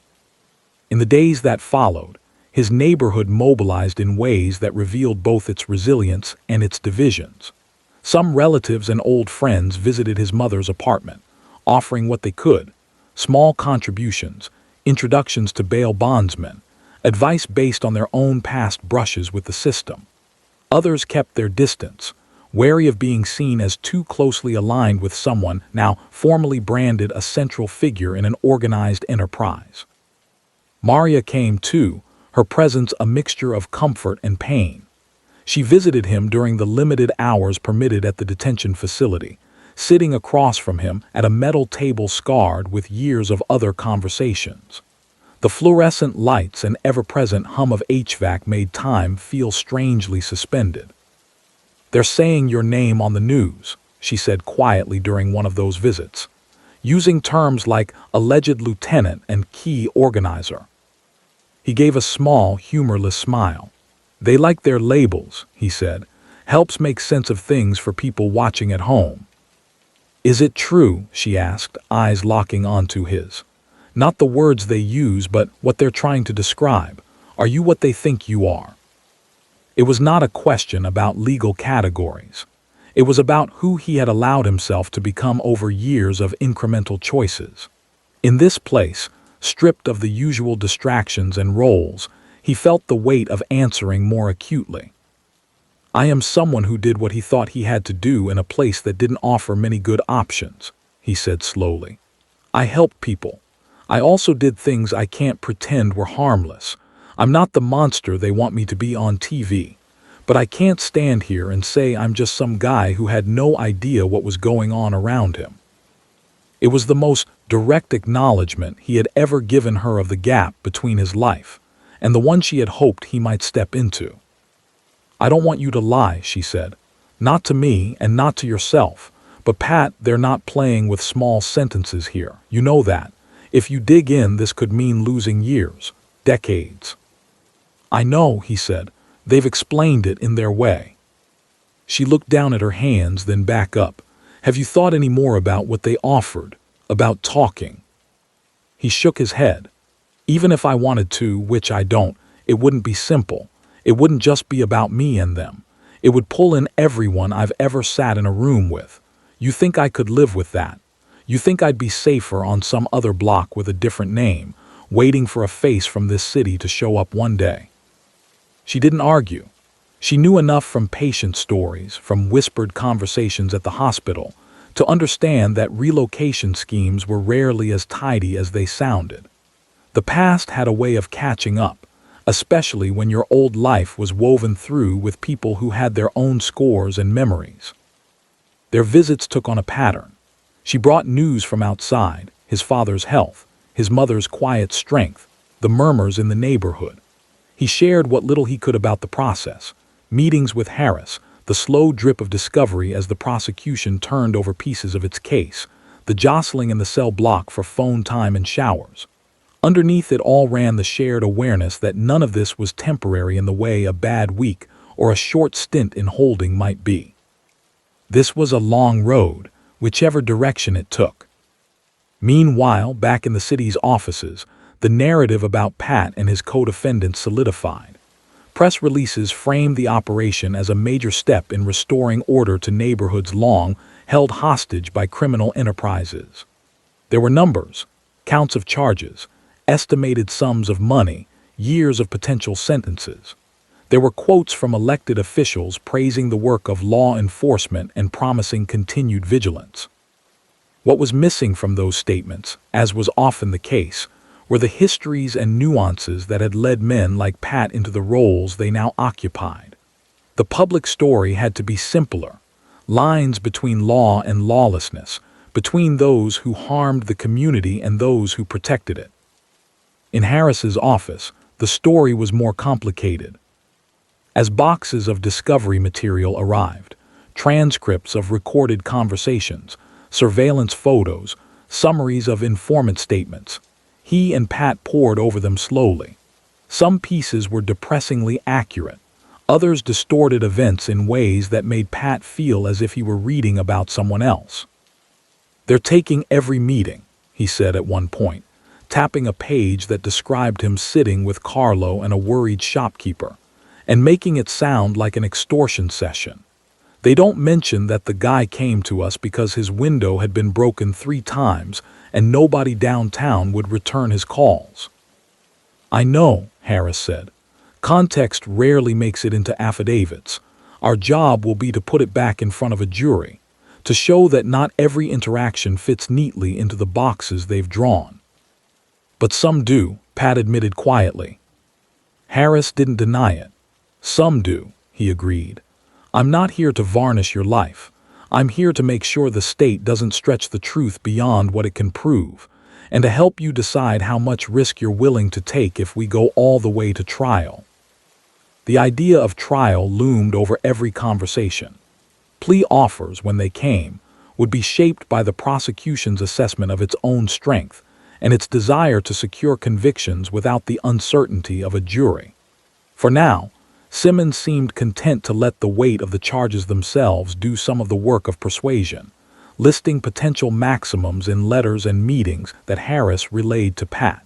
In the days that followed, his neighborhood mobilized in ways that revealed both its resilience and its divisions. Some relatives and old friends visited his mother's apartment, offering what they could: small contributions, introductions to bail bondsmen, advice based on their own past brushes with the system. Others kept their distance, wary of being seen as too closely aligned with someone now formally branded a central figure in an organized enterprise. Maria came too, her presence a mixture of comfort and pain. She visited him during the limited hours permitted at the detention facility, sitting across from him at a metal table scarred with years of other conversations. The fluorescent lights and ever-present hum of HVAC made time feel strangely suspended. "They're saying your name on the news," she said quietly during one of those visits, using terms like alleged lieutenant and key organizer. He gave a small, humorless smile. "They like their labels," he said. "Helps make sense of things for people watching at home." "Is it true?" she asked, eyes locking onto his. "Not the words they use, but what they're trying to describe. Are you what they think you are?" It was not a question about legal categories. It was about who he had allowed himself to become over years of incremental choices. In this place, stripped of the usual distractions and roles, he felt the weight of answering more acutely. "I am someone who did what he thought he had to do in a place that didn't offer many good options," he said slowly. "I helped people. I also did things I can't pretend were harmless. I'm not the monster they want me to be on TV. But I can't stand here and say I'm just some guy who had no idea what was going on around him." It was the most direct acknowledgement he had ever given her of the gap between his life and the one she had hoped he might step into. "I don't want you to lie," she said. "Not to me and not to yourself. But Pat, they're not playing with small sentences here. You know that. If you dig in, this could mean losing years, decades." "I know," he said. "They've explained it in their way." She looked down at her hands, then back up. "Have you thought any more about what they offered? About talking?" He shook his head. "Even if I wanted to, which I don't, it wouldn't be simple. It wouldn't just be about me and them. It would pull in everyone I've ever sat in a room with. You think I could live with that? You think I'd be safer on some other block with a different name, waiting for a face from this city to show up one day?" She didn't argue. She knew enough from patient stories, from whispered conversations at the hospital, to understand that relocation schemes were rarely as tidy as they sounded. The past had a way of catching up, especially when your old life was woven through with people who had their own scores and memories. Their visits took on a pattern. She brought news from outside, his father's health, his mother's quiet strength, the murmurs in the neighborhood. He shared what little he could about the process, meetings with Harris, the slow drip of discovery as the prosecution turned over pieces of its case, the jostling in the cell block for phone time and showers. Underneath it all ran the shared awareness that none of this was temporary in the way a bad week or a short stint in holding might be. This was a long road, whichever direction it took. Meanwhile, back in the city's offices, the narrative about Pat and his co-defendants solidified. Press releases framed the operation as a major step in restoring order to neighborhoods long held hostage by criminal enterprises. There were numbers, counts of charges, estimated sums of money, years of potential sentences. There were quotes from elected officials praising the work of law enforcement and promising continued vigilance. What was missing from those statements, as was often the case, were the histories and nuances that had led men like Pat into the roles they now occupied. The public story had to be simpler, lines between law and lawlessness, between those who harmed the community and those who protected it. In Harris's office, the story was more complicated. As boxes of discovery material arrived, transcripts of recorded conversations, surveillance photos, summaries of informant statements, he and Pat pored over them slowly. Some pieces were depressingly accurate. Others distorted events in ways that made Pat feel as if he were reading about someone else. "They're taking every meeting," he said at one point, tapping a page that described him sitting with Carlo and a worried shopkeeper, and making it sound like an extortion session. "They don't mention that the guy came to us because his window had been broken 3 times and nobody downtown would return his calls." "I know," Harris said. "Context rarely makes it into affidavits. Our job will be to put it back in front of a jury, to show that not every interaction fits neatly into the boxes they've drawn." "But some do," Pat admitted quietly. Harris didn't deny it. "Some do," he agreed. "I'm not here to varnish your life. I'm here to make sure the state doesn't stretch the truth beyond what it can prove. and to help you decide how much risk you're willing to take if we go all the way to trial. The idea of trial loomed over every conversation. Plea offers, when they came, would be shaped by the prosecution's assessment of its own strength and its desire to secure convictions without the uncertainty of a jury. For now, Simmons seemed content to let the weight of the charges themselves do some of the work of persuasion, listing potential maximums in letters and meetings that Harris relayed to Pat.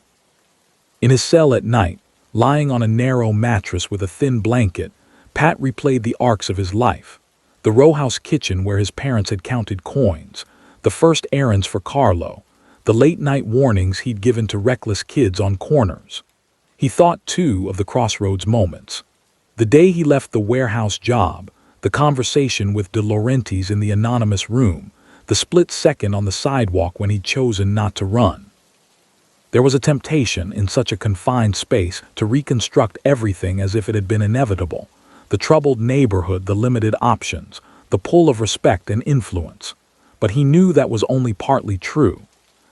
In his cell at night, lying on a narrow mattress with a thin blanket, Pat replayed the arcs of his life: the rowhouse kitchen where his parents had counted coins, the first errands for Carlo, the late-night warnings he'd given to reckless kids on corners. He thought, too, of the crossroads moments. The day he left the warehouse job, the conversation with De Laurentiis in the anonymous room, the split second on the sidewalk when he'd chosen not to run. There was a temptation, in such a confined space, to reconstruct everything as if it had been inevitable: the troubled neighborhood, the limited options, the pull of respect and influence. But he knew that was only partly true.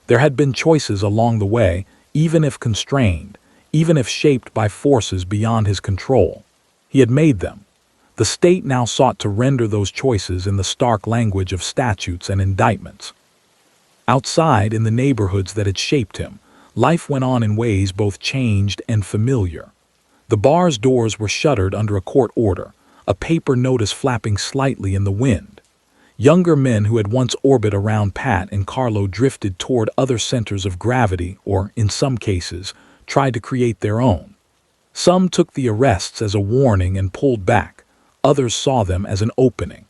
There had been choices along the way, even if constrained, even if shaped by forces beyond his control. He had made them. The state now sought to render those choices in the stark language of statutes and indictments. Outside, in the neighborhoods that had shaped him, life went on in ways both changed and familiar. The bar's doors were shuttered under a court order, a paper notice flapping slightly in the wind. Younger men who had once orbited around Pat and Carlo drifted toward other centers of gravity or, in some cases, tried to create their own. Some took the arrests as a warning and pulled back. Others saw them as an opening.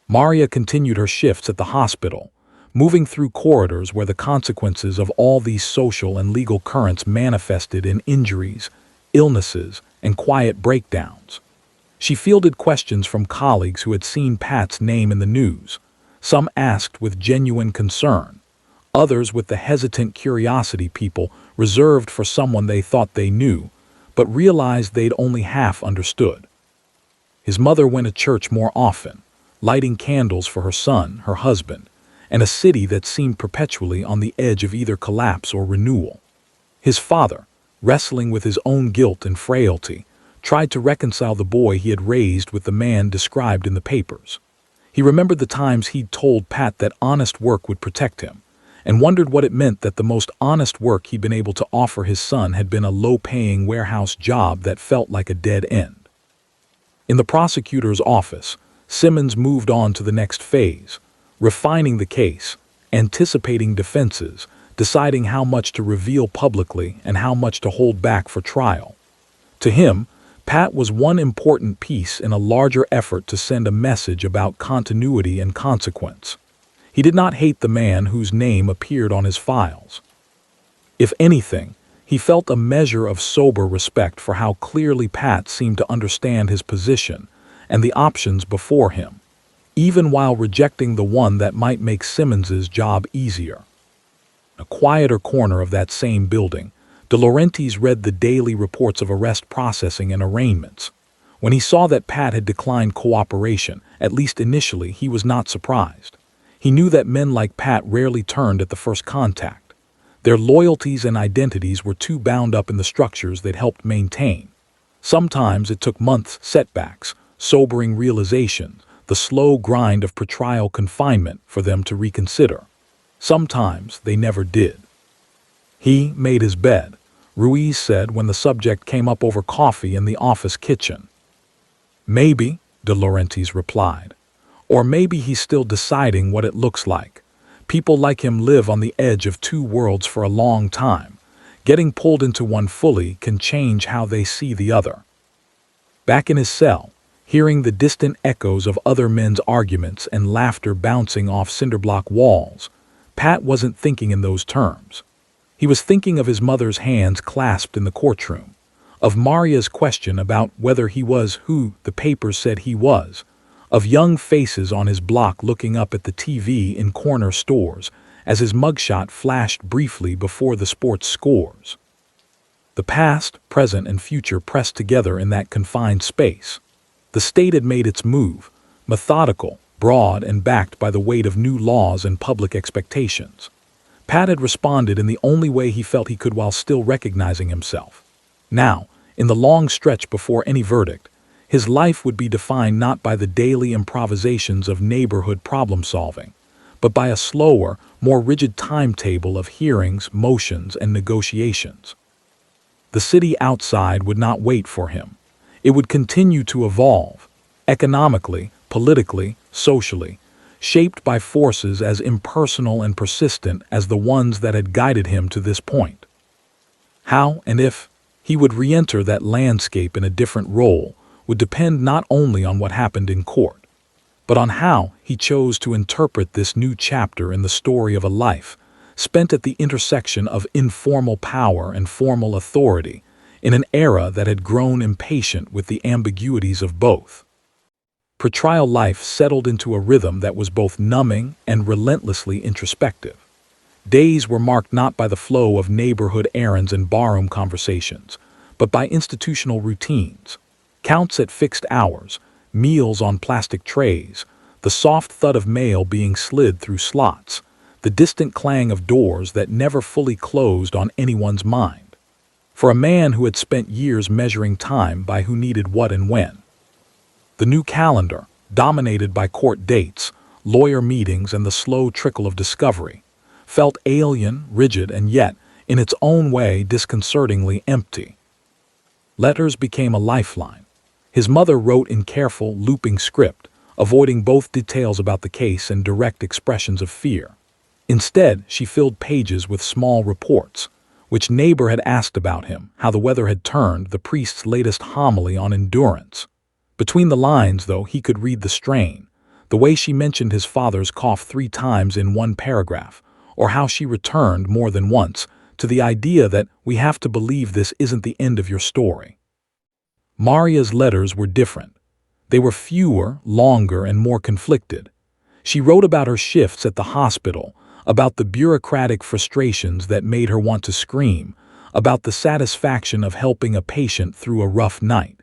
Maria continued her shifts at the hospital, moving through corridors where the consequences of all these social and legal currents manifested in injuries, illnesses, and quiet breakdowns. She fielded questions from colleagues who had seen Pat's name in the news. Some asked with genuine concern, others with the hesitant curiosity people reserved for someone they thought they knew, but realized they'd only half understood. His mother went to church more often, lighting candles for her son, her husband, and a city that seemed perpetually on the edge of either collapse or renewal. His father, wrestling with his own guilt and frailty, tried to reconcile the boy he had raised with the man described in the papers. He remembered the times he'd told Pat that honest work would protect him, and wondered what it meant that the most honest work he'd been able to offer his son had been a low-paying warehouse job that felt like a dead end. In the prosecutor's office, Simmons moved on to the next phase, refining the case, anticipating defenses, deciding how much to reveal publicly and how much to hold back for trial. To him, Pat was one important piece in a larger effort to send a message about continuity and consequence. He did not hate the man whose name appeared on his files. If anything, he felt a measure of sober respect for how clearly Pat seemed to understand his position and the options before him, even while rejecting the one that might make Simmons's job easier. In a quieter corner of that same building, De Laurentiis read the daily reports of arrest processing and arraignments. When he saw that Pat had declined cooperation, at least initially, he was not surprised. He knew that men like Pat rarely turned at the first contact. Their loyalties and identities were too bound up in the structures they'd helped maintain. Sometimes it took months, setbacks, sobering realizations, the slow grind of pretrial confinement for them to reconsider. Sometimes they never did. He made his bed, Ruiz said when the subject came up over coffee in the office kitchen. Maybe, De Laurentiis replied. Or maybe he's still deciding what it looks like. People like him live on the edge of two worlds for a long time. Getting pulled into one fully can change how they see the other. Back in his cell, hearing the distant echoes of other men's arguments and laughter bouncing off cinderblock walls, Pat wasn't thinking in those terms. He was thinking of his mother's hands clasped in the courtroom, of Maria's question about whether he was who the papers said he was, of young faces on his block looking up at the TV in corner stores as his mugshot flashed briefly before the sports scores. The past, present, and future pressed together in that confined space. The state had made its move, methodical, broad, and backed by the weight of new laws and public expectations. Pat had responded in the only way he felt he could while still recognizing himself. Now, in the long stretch before any verdict, his life would be defined not by the daily improvisations of neighborhood problem-solving, but by a slower, more rigid timetable of hearings, motions, and negotiations. The city outside would not wait for him. It would continue to evolve, economically, politically, socially, shaped by forces as impersonal and persistent as the ones that had guided him to this point. How and if he would re-enter that landscape in a different role would depend not only on what happened in court, but on how he chose to interpret this new chapter in the story of a life spent at the intersection of informal power and formal authority in an era that had grown impatient with the ambiguities of both. Pretrial life settled into a rhythm that was both numbing and relentlessly introspective. Days were marked not by the flow of neighborhood errands and barroom conversations, but by institutional routines, counts at fixed hours, meals on plastic trays, the soft thud of mail being slid through slots, the distant clang of doors that never fully closed on anyone's mind. For a man who had spent years measuring time by who needed what and when. The new calendar, dominated by court dates, lawyer meetings, and the slow trickle of discovery, felt alien, rigid, and yet, in its own way, disconcertingly empty. Letters became a lifeline. His mother wrote in careful, looping script, avoiding both details about the case and direct expressions of fear. Instead, she filled pages with small reports, which neighbor had asked about him, how the weather had turned, the priest's latest homily on endurance. Between the lines, though, he could read the strain, the way she mentioned his father's cough 3 times in one paragraph, or how she returned more than once to the idea that we have to believe this isn't the end of your story. Maria's letters were different. They were fewer, longer, and more conflicted. She wrote about her shifts at the hospital, about the bureaucratic frustrations that made her want to scream, about the satisfaction of helping a patient through a rough night.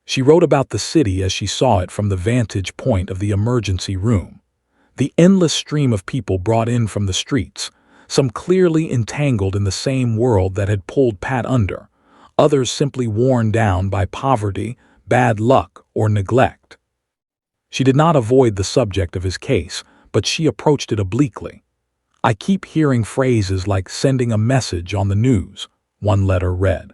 She wrote about the city as she saw it from the vantage point of the emergency room. The endless stream of people brought in from the streets, some clearly entangled in the same world that had pulled Pat under, others simply worn down by poverty, bad luck, or neglect. She did not avoid the subject of his case, but she approached it obliquely. "I keep hearing phrases like sending a message on the news," one letter read.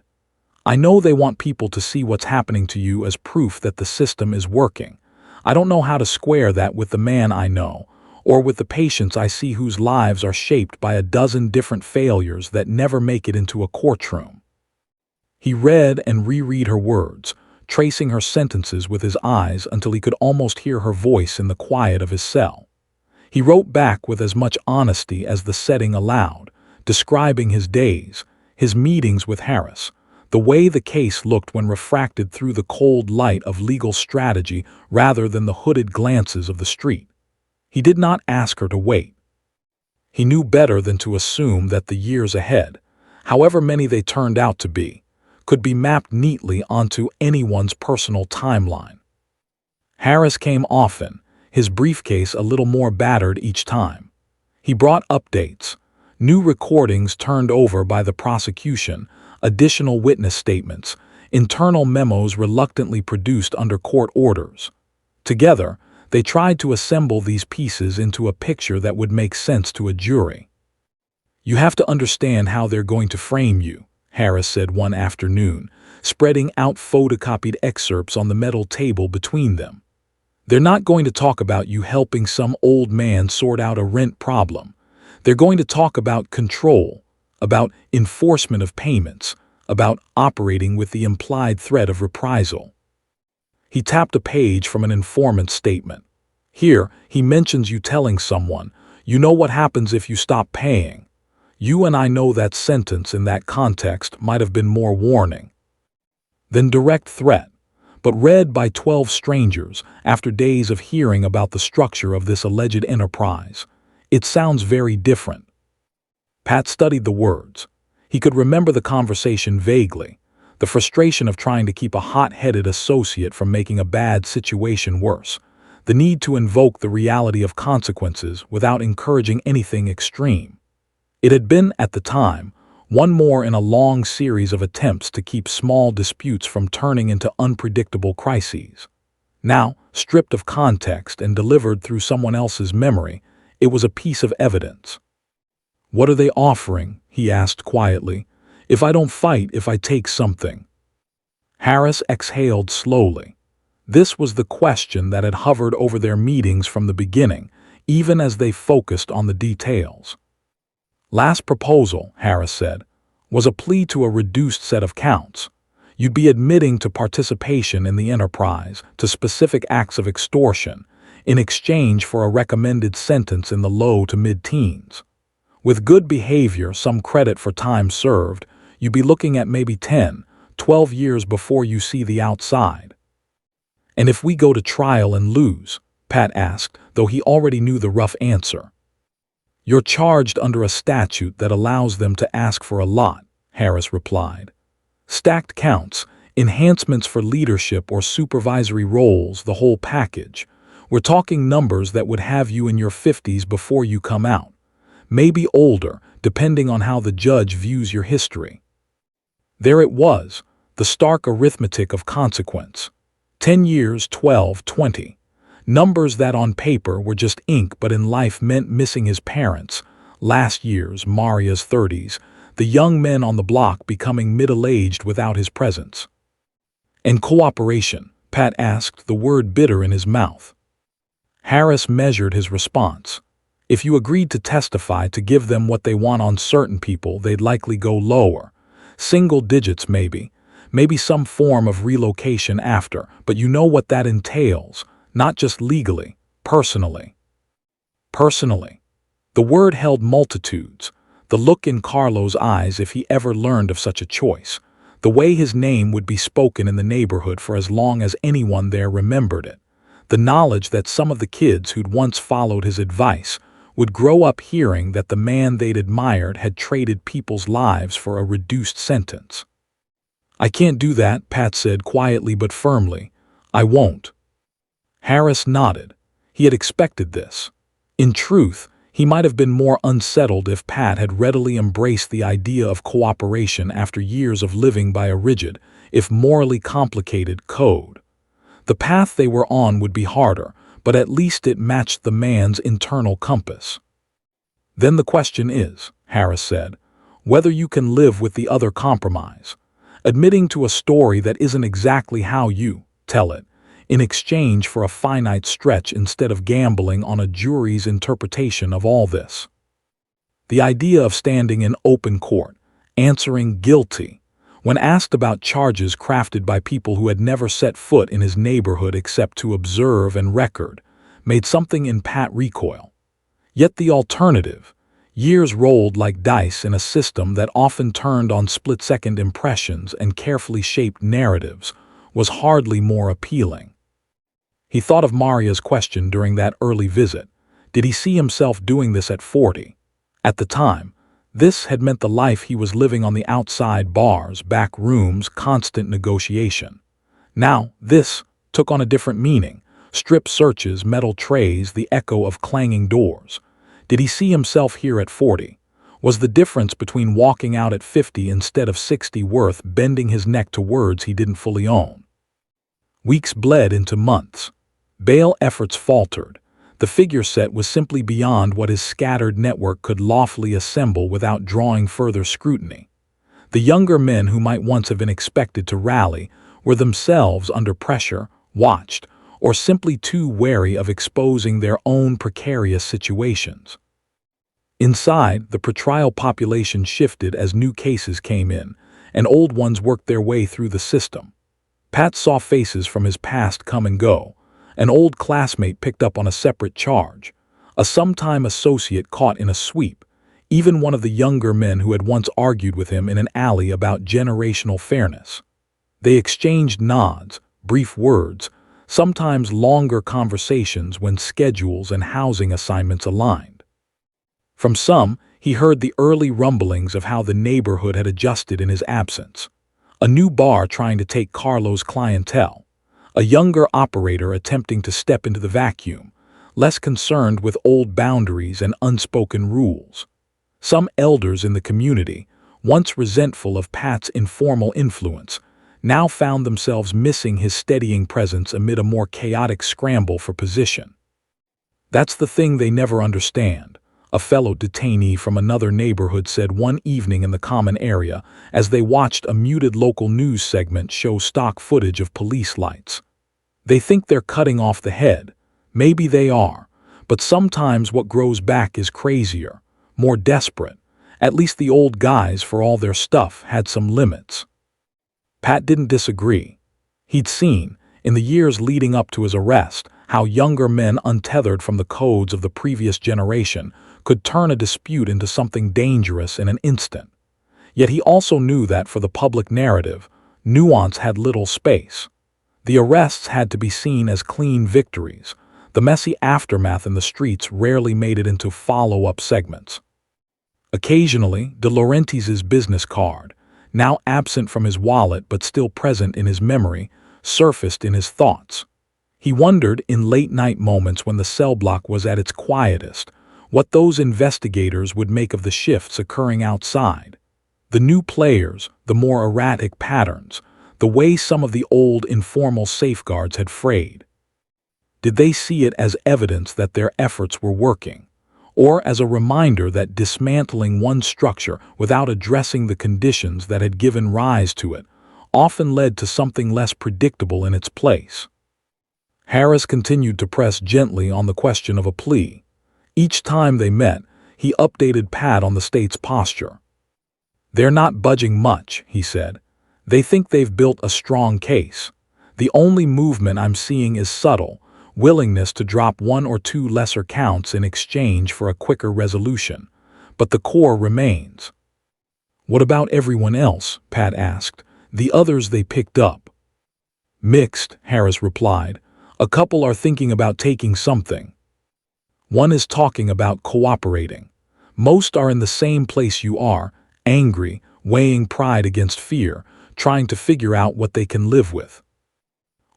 "I know they want people to see what's happening to you as proof that the system is working. I don't know how to square that with the man I know, or with the patients I see whose lives are shaped by a dozen different failures that never make it into a courtroom." He read and reread her words, tracing her sentences with his eyes until he could almost hear her voice in the quiet of his cell. He wrote back with as much honesty as the setting allowed, describing his days, his meetings with Harris, the way the case looked when refracted through the cold light of legal strategy rather than the hooded glances of the street. He did not ask her to wait. He knew better than to assume that the years ahead, however many they turned out to be, could be mapped neatly onto anyone's personal timeline. Harris came often, his briefcase a little more battered each time. He brought updates, new recordings turned over by the prosecution, additional witness statements, internal memos reluctantly produced under court orders. Together, they tried to assemble these pieces into a picture that would make sense to a jury. "You have to understand how they're going to frame you," Harris said one afternoon, spreading out photocopied excerpts on the metal table between them. "They're not going to talk about you helping some old man sort out a rent problem. They're going to talk about control, about enforcement of payments, about operating with the implied threat of reprisal." He tapped a page from an informant's statement. "Here, he mentions you telling someone, 'You know what happens if you stop paying.' You and I know that sentence in that context might have been more warning than direct threat, but read by 12 strangers after days of hearing about the structure of this alleged enterprise, it sounds very different." Pat studied the words. He could remember the conversation vaguely, the frustration of trying to keep a hot-headed associate from making a bad situation worse, the need to invoke the reality of consequences without encouraging anything extreme. It had been, at the time, one more in a long series of attempts to keep small disputes from turning into unpredictable crises. Now, stripped of context and delivered through someone else's memory, it was a piece of evidence. "What are they offering?" he asked quietly. "If I don't fight, if I take something?" Harris exhaled slowly. This was the question that had hovered over their meetings from the beginning, even as they focused on the details. "Last proposal," Harris said, "was a plea to a reduced set of counts. You'd be admitting to participation in the enterprise, to specific acts of extortion, in exchange for a recommended sentence in the low to mid-teens. With good behavior, some credit for time served, you'd be looking at maybe 10, 12 years before you see the outside." "And if we go to trial and lose?" Pat asked, though he already knew the rough answer. "You're charged under a statute that allows them to ask for a lot," Harris replied. "Stacked counts, enhancements for leadership or supervisory roles, the whole package. We're talking numbers that would have you in your 50s before you come out. Maybe older, depending on how the judge views your history." There it was, the stark arithmetic of consequence. 10 years, 12, 20. Numbers that on paper were just ink but in life meant missing his parents, last year's, Maria's 30s, the young men on the block becoming middle-aged without his presence. "And cooperation?" Pat asked, the word bitter in his mouth. Harris measured his response. "If you agreed to testify to give them what they want on certain people, they'd likely go lower. Single digits maybe. Maybe some form of relocation after, but you know what that entails, not just legally, personally." Personally. The word held multitudes. The look in Carlo's eyes if he ever learned of such a choice. The way his name would be spoken in the neighborhood for as long as anyone there remembered it. The knowledge that some of the kids who'd once followed his advice would grow up hearing that the man they'd admired had traded people's lives for a reduced sentence. "I can't do that," Pat said quietly but firmly. "I won't." Harris nodded. He had expected this. In truth, he might have been more unsettled if Pat had readily embraced the idea of cooperation after years of living by a rigid, if morally complicated, code. The path they were on would be harder, but at least it matched the man's internal compass. "Then the question is," Harris said, "whether you can live with the other compromise, admitting to a story that isn't exactly how you tell it, in exchange for a finite stretch instead of gambling on a jury's interpretation of all this." The idea of standing in open court, answering guilty, when asked about charges crafted by people who had never set foot in his neighborhood except to observe and record, made something in Pat recoil. Yet the alternative, years rolled like dice in a system that often turned on split-second impressions and carefully shaped narratives, was hardly more appealing. He thought of Maria's question during that early visit. Did he see himself doing this at 40? At the time, this had meant the life he was living on the outside, bars, back rooms, constant negotiation. Now, this took on a different meaning. Strip searches, metal trays, the echo of clanging doors. Did he see himself here at 40? Was the difference between walking out at 50 instead of 60 worth bending his neck to words he didn't fully own? Weeks bled into months. Bail efforts faltered. The figure set was simply beyond what his scattered network could lawfully assemble without drawing further scrutiny. The younger men who might once have been expected to rally were themselves under pressure, watched, or simply too wary of exposing their own precarious situations. Inside, the pretrial population shifted as new cases came in, and old ones worked their way through the system. Pat saw faces from his past come and go. An old classmate picked up on a separate charge, a sometime associate caught in a sweep, even one of the younger men who had once argued with him in an alley about generational fairness. They exchanged nods, brief words, sometimes longer conversations when schedules and housing assignments aligned. From some, he heard the early rumblings of how the neighborhood had adjusted in his absence. A new bar trying to take Carlo's clientele. A younger operator attempting to step into the vacuum, less concerned with old boundaries and unspoken rules. Some elders in the community, once resentful of Pat's informal influence, now found themselves missing his steadying presence amid a more chaotic scramble for position. "That's the thing they never understand," a fellow detainee from another neighborhood said one evening in the common area as they watched a muted local news segment show stock footage of police lights. "They think they're cutting off the head. Maybe they are, but sometimes what grows back is crazier, more desperate. At least the old guys, for all their stuff, had some limits." Pat didn't disagree. He'd seen, in the years leading up to his arrest, how younger men untethered from the codes of the previous generation could turn a dispute into something dangerous in an instant. Yet he also knew that for the public narrative, nuance had little space. The arrests had to be seen as clean victories. The messy aftermath in the streets rarely made it into follow-up segments. Occasionally, De Laurentiis's business card, now absent from his wallet but still present in his memory, surfaced in his thoughts. He wondered, in late-night moments when the cell block was at its quietest, what those investigators would make of the shifts occurring outside. The new players, the more erratic patterns, the way some of the old informal safeguards had frayed. Did they see it as evidence that their efforts were working, or as a reminder that dismantling one structure without addressing the conditions that had given rise to it often led to something less predictable in its place? Harris continued to press gently on the question of a plea. Each time they met, he updated Pat on the state's posture. "They're not budging much," he said. "They think they've built a strong case. The only movement I'm seeing is subtle, willingness to drop one or two lesser counts in exchange for a quicker resolution. But the core remains." "What about everyone else?" Pat asked. "The others they picked up?" "Mixed," Harris replied. "A couple are thinking about taking something. One is talking about cooperating. Most are in the same place you are, angry, weighing pride against fear, trying to figure out what they can live with."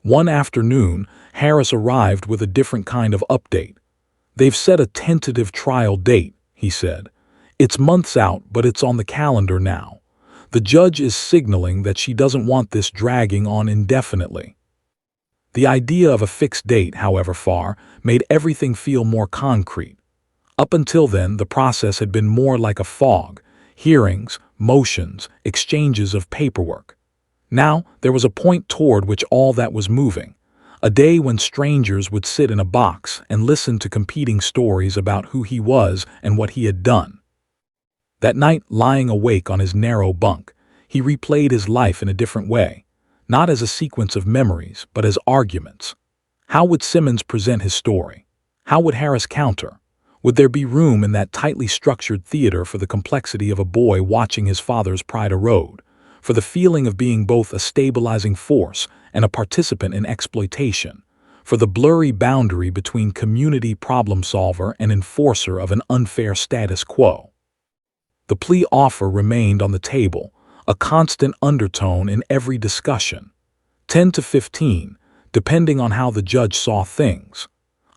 One afternoon, Harris arrived with a different kind of update. "They've set a tentative trial date," he said. "It's months out, but it's on the calendar now. The judge is signaling that she doesn't want this dragging on indefinitely." The idea of a fixed date, however far, made everything feel more concrete. Up until then, the process had been more like a fog: hearings, motions, exchanges of paperwork. Now, there was a point toward which all that was moving. A day when strangers would sit in a box and listen to competing stories about who he was and what he had done. That night, lying awake on his narrow bunk, he replayed his life in a different way. Not as a sequence of memories, but as arguments. How would Simmons present his story? How would Harris counter? Would there be room in that tightly structured theater for the complexity of a boy watching his father's pride erode, for the feeling of being both a stabilizing force and a participant in exploitation, for the blurry boundary between community problem solver and enforcer of an unfair status quo? The plea offer remained on the table, a constant undertone in every discussion. 10 to 15, depending on how the judge saw things.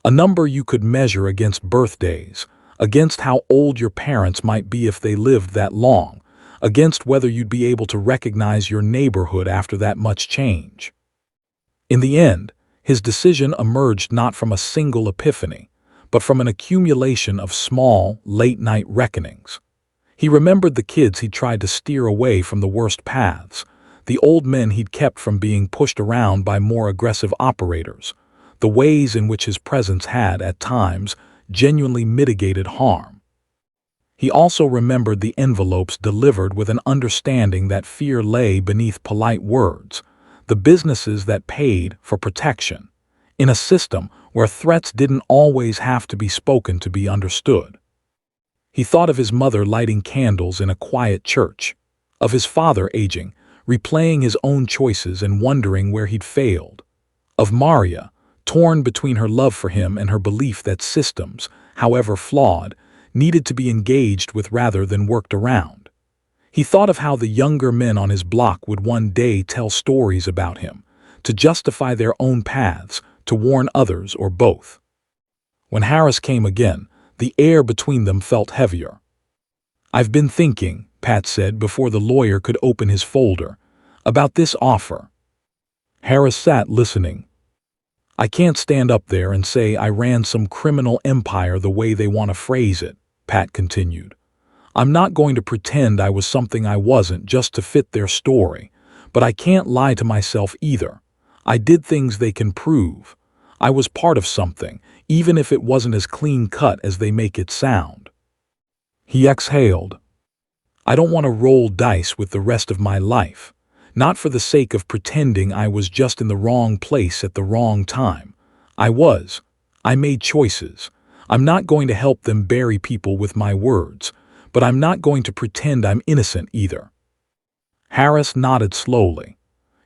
A number you could measure against birthdays, against how old your parents might be if they lived that long, against whether you'd be able to recognize your neighborhood after that much change. In the end, his decision emerged not from a single epiphany, but from an accumulation of small, late-night reckonings. He remembered the kids he'd tried to steer away from the worst paths, the old men he'd kept from being pushed around by more aggressive operators, the ways in which his presence had, at times, genuinely mitigated harm. He also remembered the envelopes delivered with an understanding that fear lay beneath polite words, the businesses that paid for protection, in a system where threats didn't always have to be spoken to be understood. He thought of his mother lighting candles in a quiet church, of his father aging, replaying his own choices and wondering where he'd failed, of Maria, torn between her love for him and her belief that systems, however flawed, needed to be engaged with rather than worked around. He thought of how the younger men on his block would one day tell stories about him, to justify their own paths, to warn others, or both. When Harris came again, the air between them felt heavier. "I've been thinking," Pat said before the lawyer could open his folder, "about this offer." Harris sat listening. "I can't stand up there and say I ran some criminal empire the way they want to phrase it," Pat continued. "I'm not going to pretend I was something I wasn't just to fit their story, but I can't lie to myself either. I did things they can prove. I was part of something, even if it wasn't as clean-cut as they make it sound." He exhaled. "I don't want to roll dice with the rest of my life. Not for the sake of pretending I was just in the wrong place at the wrong time. I made choices. I'm not going to help them bury people with my words, but I'm not going to pretend I'm innocent either." Harris nodded slowly.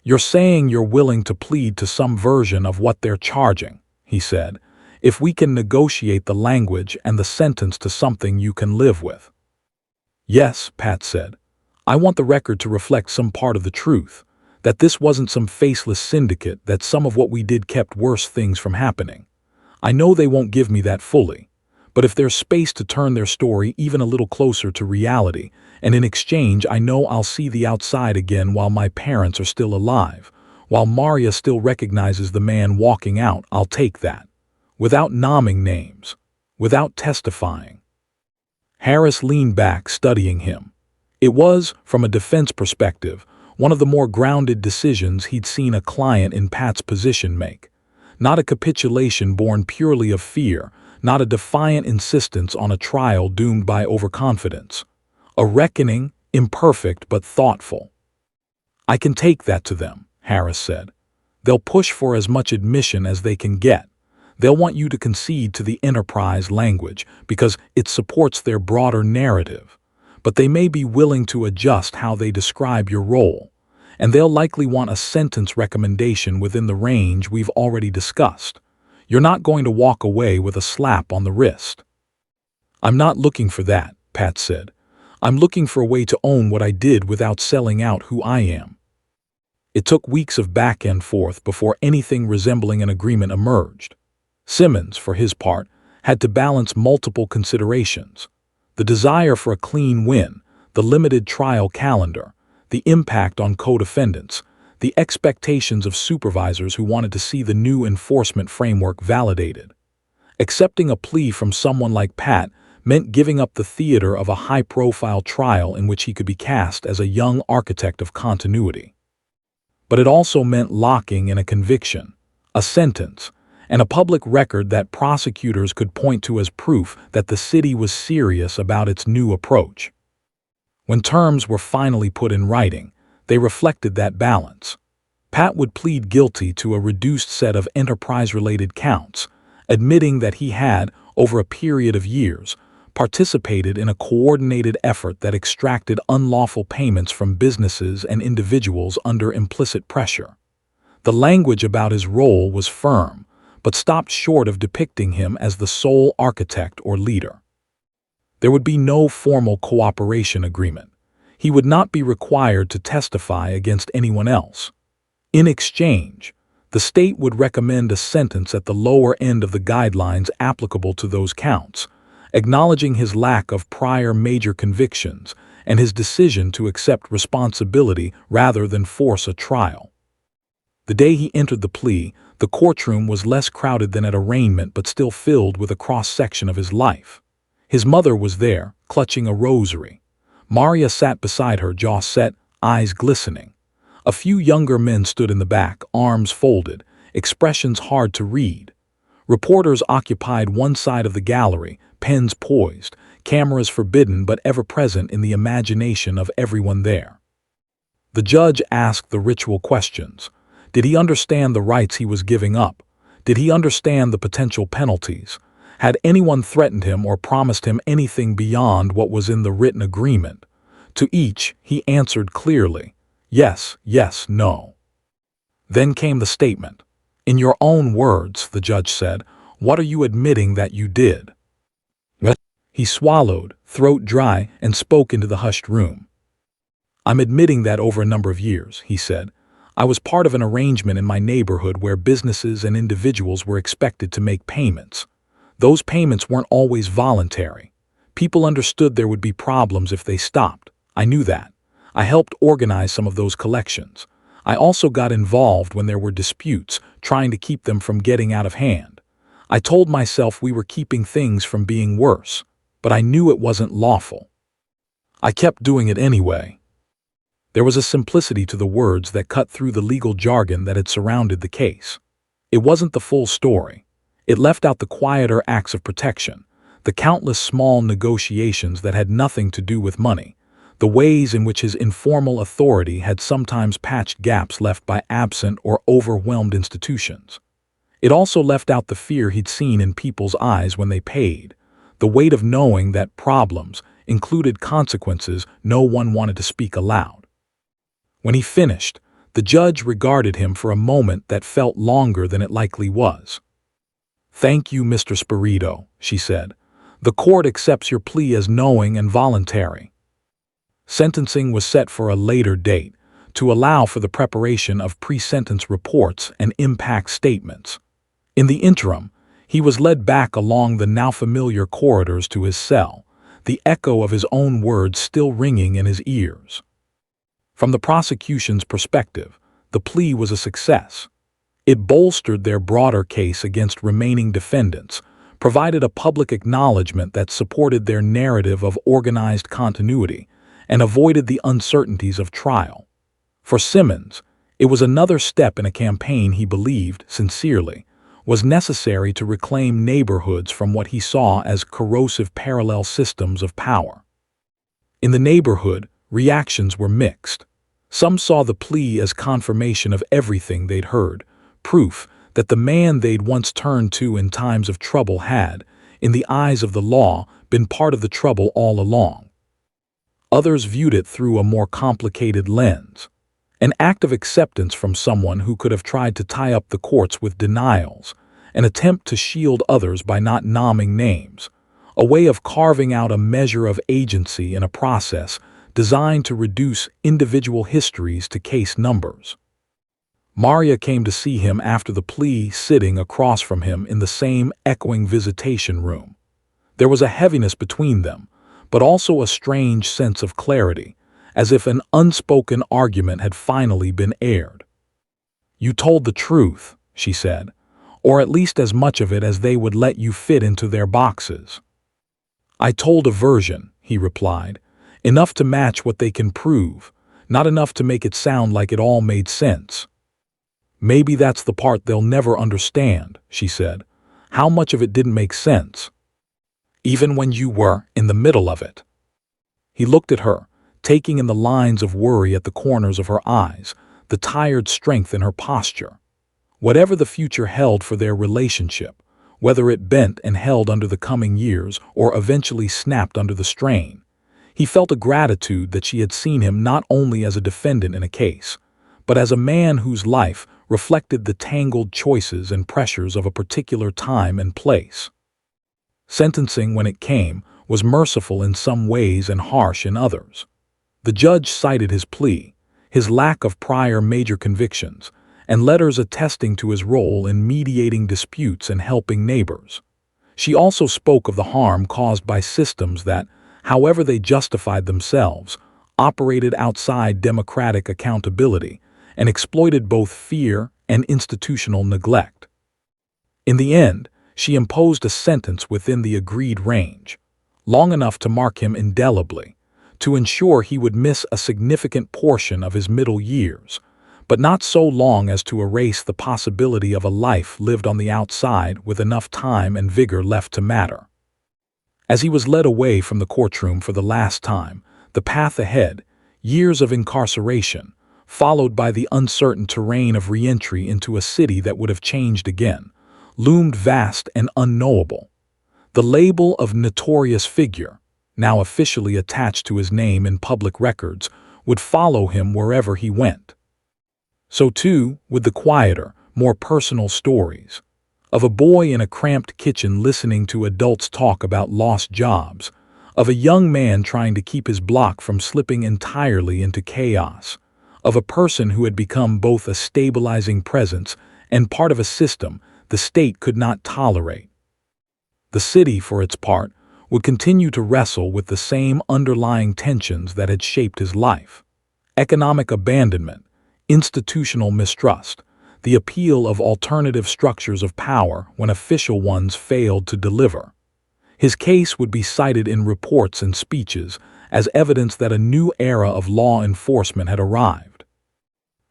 "You're saying you're willing to plead to some version of what they're charging," he said, "if we can negotiate the language and the sentence to something you can live with." "Yes," Pat said. "I want the record to reflect some part of the truth, that this wasn't some faceless syndicate, that some of what we did kept worse things from happening. I know they won't give me that fully, but if there's space to turn their story even a little closer to reality, and in exchange I know I'll see the outside again while my parents are still alive, while Maria still recognizes the man walking out, I'll take that. Without naming names, without testifying." Harris leaned back, studying him. It was, from a defense perspective, one of the more grounded decisions he'd seen a client in Pat's position make. Not a capitulation born purely of fear, not a defiant insistence on a trial doomed by overconfidence. A reckoning, imperfect but thoughtful. "I can take that to them," Harris said. "They'll push for as much admission as they can get. They'll want you to concede to the enterprise language because it supports their broader narrative. But they may be willing to adjust how they describe your role, and they'll likely want a sentence recommendation within the range we've already discussed. You're not going to walk away with a slap on the wrist." "I'm not looking for that," Pat said. "I'm looking for a way to own what I did without selling out who I am." It took weeks of back and forth before anything resembling an agreement emerged. Simmons, for his part, had to balance multiple considerations: the desire for a clean win, the limited trial calendar, the impact on co-defendants, the expectations of supervisors who wanted to see the new enforcement framework validated. Accepting a plea from someone like Pat meant giving up the theater of a high-profile trial in which he could be cast as a young architect of continuity. But it also meant locking in a conviction, a sentence, and a public record that prosecutors could point to as proof that the city was serious about its new approach. When terms were finally put in writing, they reflected that balance. Pat would plead guilty to a reduced set of enterprise-related counts, admitting that he had, over a period of years, participated in a coordinated effort that extracted unlawful payments from businesses and individuals under implicit pressure. The language about his role was firm, but stopped short of depicting him as the sole architect or leader. There would be no formal cooperation agreement. He would not be required to testify against anyone else. In exchange, the state would recommend a sentence at the lower end of the guidelines applicable to those counts, acknowledging his lack of prior major convictions and his decision to accept responsibility rather than force a trial. The day he entered the plea, the courtroom was less crowded than at arraignment but still filled with a cross-section of his life. His mother was there, clutching a rosary. Maria sat beside her, jaw set, eyes glistening. A few younger men stood in the back, arms folded, expressions hard to read. Reporters occupied one side of the gallery, pens poised, cameras forbidden but ever present in the imagination of everyone there. The judge asked the ritual questions. Did he understand the rights he was giving up? Did he understand the potential penalties? Had anyone threatened him or promised him anything beyond what was in the written agreement? To each, he answered clearly, yes, yes, no. Then came the statement. In your own words, the judge said, what are you admitting that you did? He swallowed, throat dry, and spoke into the hushed room. I'm admitting that over a number of years, he said. I was part of an arrangement in my neighborhood where businesses and individuals were expected to make payments. Those payments weren't always voluntary. People understood there would be problems if they stopped. I knew that. I helped organize some of those collections. I also got involved when there were disputes, trying to keep them from getting out of hand. I told myself we were keeping things from being worse, but I knew it wasn't lawful. I kept doing it anyway. There was a simplicity to the words that cut through the legal jargon that had surrounded the case. It wasn't the full story. It left out the quieter acts of protection, the countless small negotiations that had nothing to do with money, the ways in which his informal authority had sometimes patched gaps left by absent or overwhelmed institutions. It also left out the fear he'd seen in people's eyes when they paid, the weight of knowing that problems included consequences no one wanted to speak aloud. When he finished, the judge regarded him for a moment that felt longer than it likely was. "Thank you, Mr. Spirito," she said. "The court accepts your plea as knowing and voluntary." Sentencing was set for a later date, to allow for the preparation of pre-sentence reports and impact statements. In the interim, he was led back along the now familiar corridors to his cell, the echo of his own words still ringing in his ears. From the prosecution's perspective, the plea was a success. It bolstered their broader case against remaining defendants, provided a public acknowledgement that supported their narrative of organized continuity, and avoided the uncertainties of trial. For Simmons, it was another step in a campaign he believed, sincerely, was necessary to reclaim neighborhoods from what he saw as corrosive parallel systems of power. In the neighborhood, reactions were mixed. Some saw the plea as confirmation of everything they'd heard, proof that the man they'd once turned to in times of trouble had, in the eyes of the law, been part of the trouble all along. Others viewed it through a more complicated lens, an act of acceptance from someone who could have tried to tie up the courts with denials, an attempt to shield others by not naming names, a way of carving out a measure of agency in a process designed to reduce individual histories to case numbers. Maria came to see him after the plea, sitting across from him in the same echoing visitation room. There was a heaviness between them, but also a strange sense of clarity, as if an unspoken argument had finally been aired. "You told the truth," she said, "or at least as much of it as they would let you fit into their boxes." "I told a version," he replied, "enough to match what they can prove, not enough to make it sound like it all made sense." "Maybe that's the part they'll never understand," she said. "How much of it didn't make sense? Even when you were in the middle of it." He looked at her, taking in the lines of worry at the corners of her eyes, the tired strength in her posture. Whatever the future held for their relationship, whether it bent and held under the coming years or eventually snapped under the strain, he felt a gratitude that she had seen him not only as a defendant in a case, but as a man whose life reflected the tangled choices and pressures of a particular time and place. Sentencing, when it came, was merciful in some ways and harsh in others. The judge cited his plea, his lack of prior major convictions, and letters attesting to his role in mediating disputes and helping neighbors. She also spoke of the harm caused by systems that, however they justified themselves, operated outside democratic accountability and exploited both fear and institutional neglect. In the end, she imposed a sentence within the agreed range, long enough to mark him indelibly, to ensure he would miss a significant portion of his middle years, but not so long as to erase the possibility of a life lived on the outside with enough time and vigor left to matter. As he was led away from the courtroom for the last time, the path ahead, years of incarceration, followed by the uncertain terrain of re-entry into a city that would have changed again, loomed vast and unknowable. The label of notorious figure, now officially attached to his name in public records, would follow him wherever he went. So too would the quieter, more personal stories of a boy in a cramped kitchen listening to adults talk about lost jobs, of a young man trying to keep his block from slipping entirely into chaos, of a person who had become both a stabilizing presence and part of a system the state could not tolerate. The city, for its part, would continue to wrestle with the same underlying tensions that had shaped his life. Economic abandonment, institutional mistrust, the appeal of alternative structures of power when official ones failed to deliver. His case would be cited in reports and speeches as evidence that a new era of law enforcement had arrived.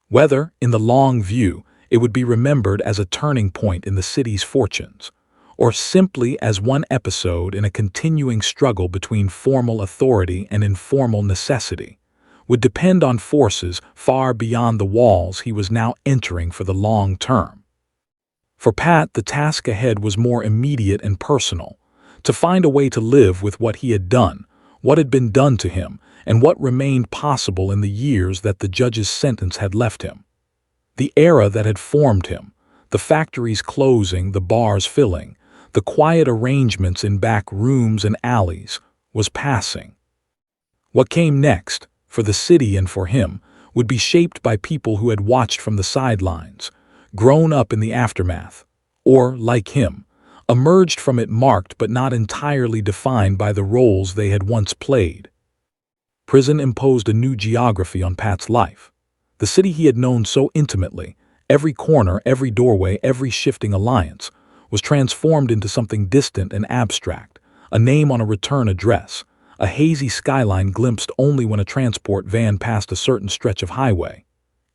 Whether, in the long view, it would be remembered as a turning point in the city's fortunes, or simply as one episode in a continuing struggle between formal authority and informal necessity, would depend on forces far beyond the walls he was now entering for the long term. For Pat, the task ahead was more immediate and personal, to find a way to live with what he had done, what had been done to him, and what remained possible in the years that the judge's sentence had left him. The era that had formed him, the factories closing, the bars filling, the quiet arrangements in back rooms and alleys, was passing. What came next, for the city and for him, would be shaped by people who had watched from the sidelines, grown up in the aftermath, or, like him, emerged from it marked but not entirely defined by the roles they had once played. Prison imposed a new geography on Pat's life. The city he had known so intimately, every corner, every doorway, every shifting alliance, was transformed into something distant and abstract, a name on a return address, a hazy skyline glimpsed only when a transport van passed a certain stretch of highway.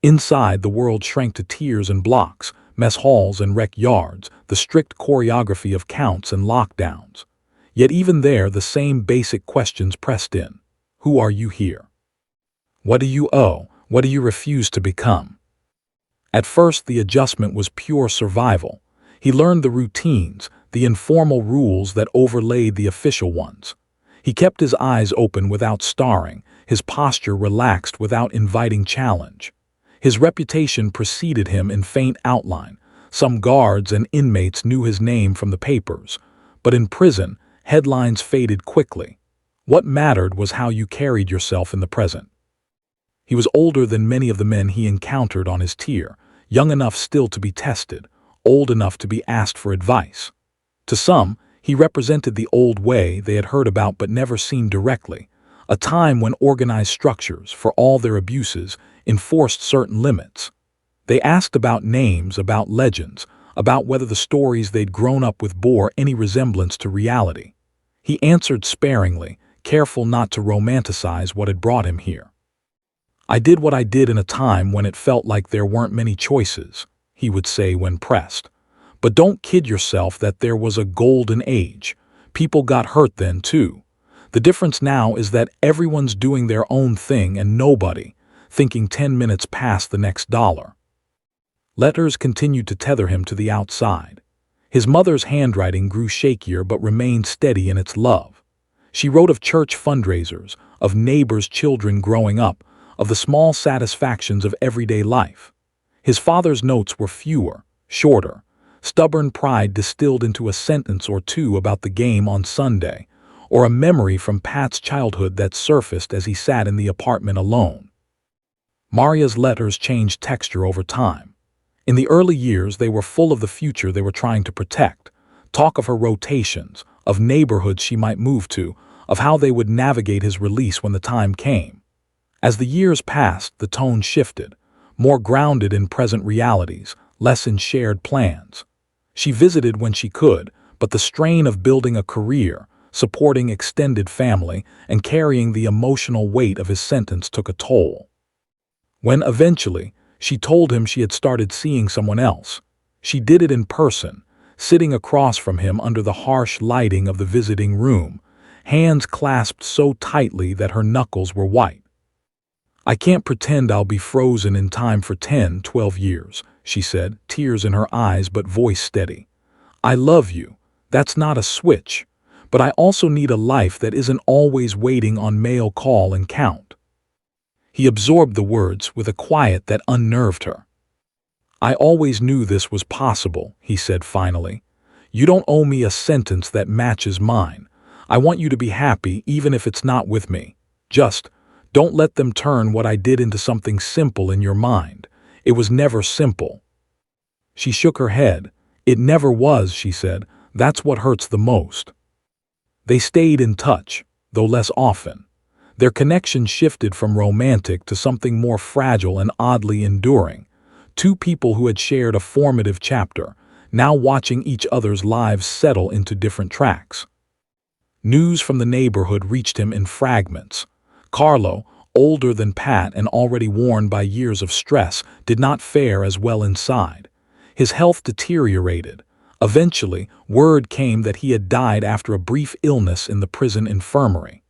Inside, the world shrank to tiers and blocks, mess halls and rec yards, the strict choreography of counts and lockdowns. Yet even there, the same basic questions pressed in. Who are you here? What do you owe? What do you refuse to become? At first, the adjustment was pure survival. He learned the routines, the informal rules that overlaid the official ones. He kept his eyes open without starring, his posture relaxed without inviting challenge. His reputation preceded him in faint outline. Some guards and inmates knew his name from the papers, but in prison, headlines faded quickly. What mattered was how you carried yourself in the present. He was older than many of the men he encountered on his tier, young enough still to be tested, old enough to be asked for advice. To some, he represented the old way they had heard about but never seen directly, a time when organized structures, for all their abuses, enforced certain limits. They asked about names, about legends, about whether the stories they'd grown up with bore any resemblance to reality. He answered sparingly, careful not to romanticize what had brought him here. I did what I did in a time when it felt like there weren't many choices, he would say when pressed. But don't kid yourself that there was a golden age. People got hurt then too. The difference now is that everyone's doing their own thing and nobody, thinking 10 minutes past the next dollar. Letters continued to tether him to the outside. His mother's handwriting grew shakier but remained steady in its love. She wrote of church fundraisers, of neighbors' children growing up, of the small satisfactions of everyday life. His father's notes were fewer, shorter, stubborn pride distilled into a sentence or two about the game on Sunday, or a memory from Pat's childhood that surfaced as he sat in the apartment alone. Maria's letters changed texture over time. In the early years, they were full of the future they were trying to protect, talk of her rotations, of neighborhoods she might move to, of how they would navigate his release when the time came. As the years passed, the tone shifted, more grounded in present realities, less in shared plans. She visited when she could, but the strain of building a career, supporting extended family, and carrying the emotional weight of his sentence took a toll. When eventually, she told him she had started seeing someone else, she did it in person, sitting across from him under the harsh lighting of the visiting room, hands clasped so tightly that her knuckles were white. I can't pretend I'll be frozen in time for 10, 12 years, she said, tears in her eyes but voice steady. I love you. That's not a switch. But I also need a life that isn't always waiting on mail call and count. He absorbed the words with a quiet that unnerved her. I always knew this was possible, he said finally. You don't owe me a sentence that matches mine. I want you to be happy even if it's not with me. Just don't let them turn what I did into something simple in your mind. It was never simple. She shook her head. It never was, she said. That's what hurts the most. They stayed in touch, though less often. Their connection shifted from romantic to something more fragile and oddly enduring. Two people who had shared a formative chapter, now watching each other's lives settle into different tracks. News from the neighborhood reached him in fragments. Carlo, older than Pat and already worn by years of stress, did not fare as well inside. His health deteriorated. Eventually, word came that he had died after a brief illness in the prison infirmary.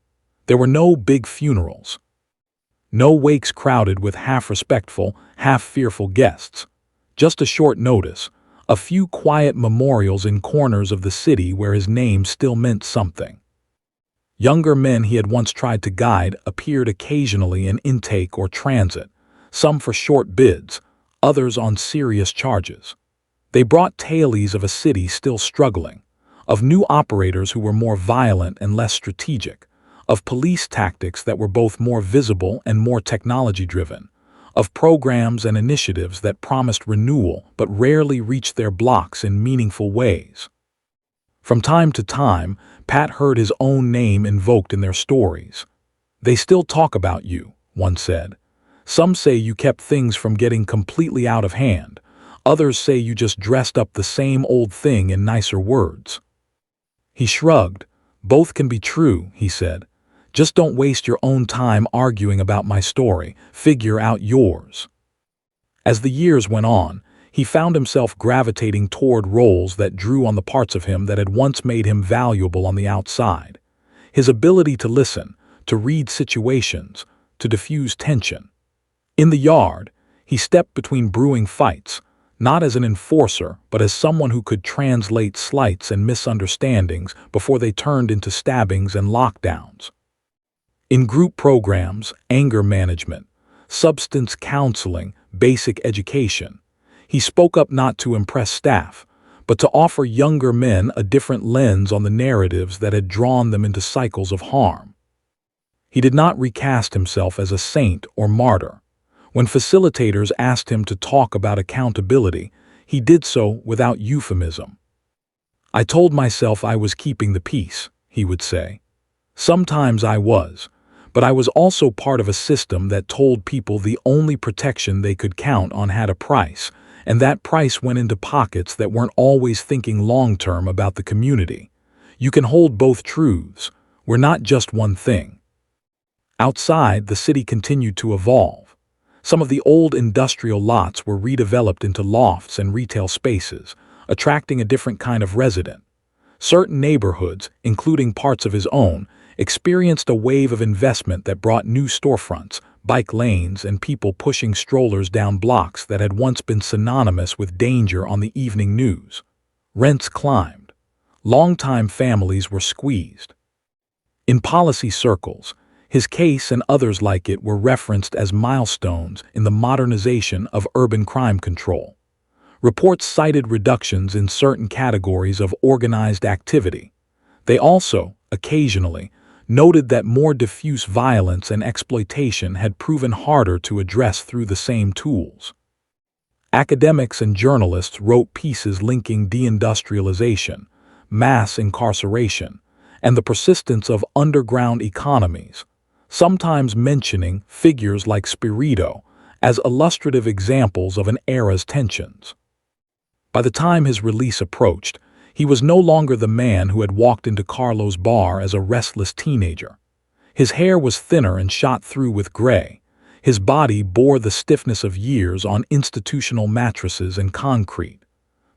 There were no big funerals. No wakes crowded with half-respectful, half-fearful guests. Just a short notice, a few quiet memorials in corners of the city where his name still meant something. Younger men he had once tried to guide appeared occasionally in intake or transit, some for short bids, others on serious charges. They brought tales of a city still struggling, of new operators who were more violent and less strategic, of police tactics that were both more visible and more technology-driven, of programs and initiatives that promised renewal but rarely reached their blocks in meaningful ways. From time to time, Pat heard his own name invoked in their stories. "They still talk about you," one said. "Some say you kept things from getting completely out of hand. Others say you just dressed up the same old thing in nicer words." He shrugged. "Both can be true," he said. "Just don't waste your own time arguing about my story. Figure out yours." As the years went on, he found himself gravitating toward roles that drew on the parts of him that had once made him valuable on the outside. His ability to listen, to read situations, to diffuse tension. In the yard, he stepped between brewing fights, not as an enforcer, but as someone who could translate slights and misunderstandings before they turned into stabbings and lockdowns. In group programs, anger management, substance counseling, basic education, he spoke up not to impress staff, but to offer younger men a different lens on the narratives that had drawn them into cycles of harm. He did not recast himself as a saint or martyr. When facilitators asked him to talk about accountability, he did so without euphemism. "I told myself I was keeping the peace," he would say. "Sometimes I was, but I was also part of a system that told people the only protection they could count on had a price, and that price went into pockets that weren't always thinking long-term about the community. You can hold both truths. We're not just one thing." Outside, the city continued to evolve. Some of the old industrial lots were redeveloped into lofts and retail spaces, attracting a different kind of resident. Certain neighborhoods, including parts of his own, experienced a wave of investment that brought new storefronts, bike lanes, and people pushing strollers down blocks that had once been synonymous with danger on the evening news. Rents climbed. Longtime families were squeezed. In policy circles, his case and others like it were referenced as milestones in the modernization of urban crime control. Reports cited reductions in certain categories of organized activity. They also, occasionally, noted that more diffuse violence and exploitation had proven harder to address through the same tools. Academics and journalists wrote pieces linking deindustrialization, mass incarceration, and the persistence of underground economies, sometimes mentioning figures like Spirito as illustrative examples of an era's tensions. By the time his release approached, he was no longer the man who had walked into Carlo's bar as a restless teenager. His hair was thinner and shot through with gray. His body bore the stiffness of years on institutional mattresses and concrete.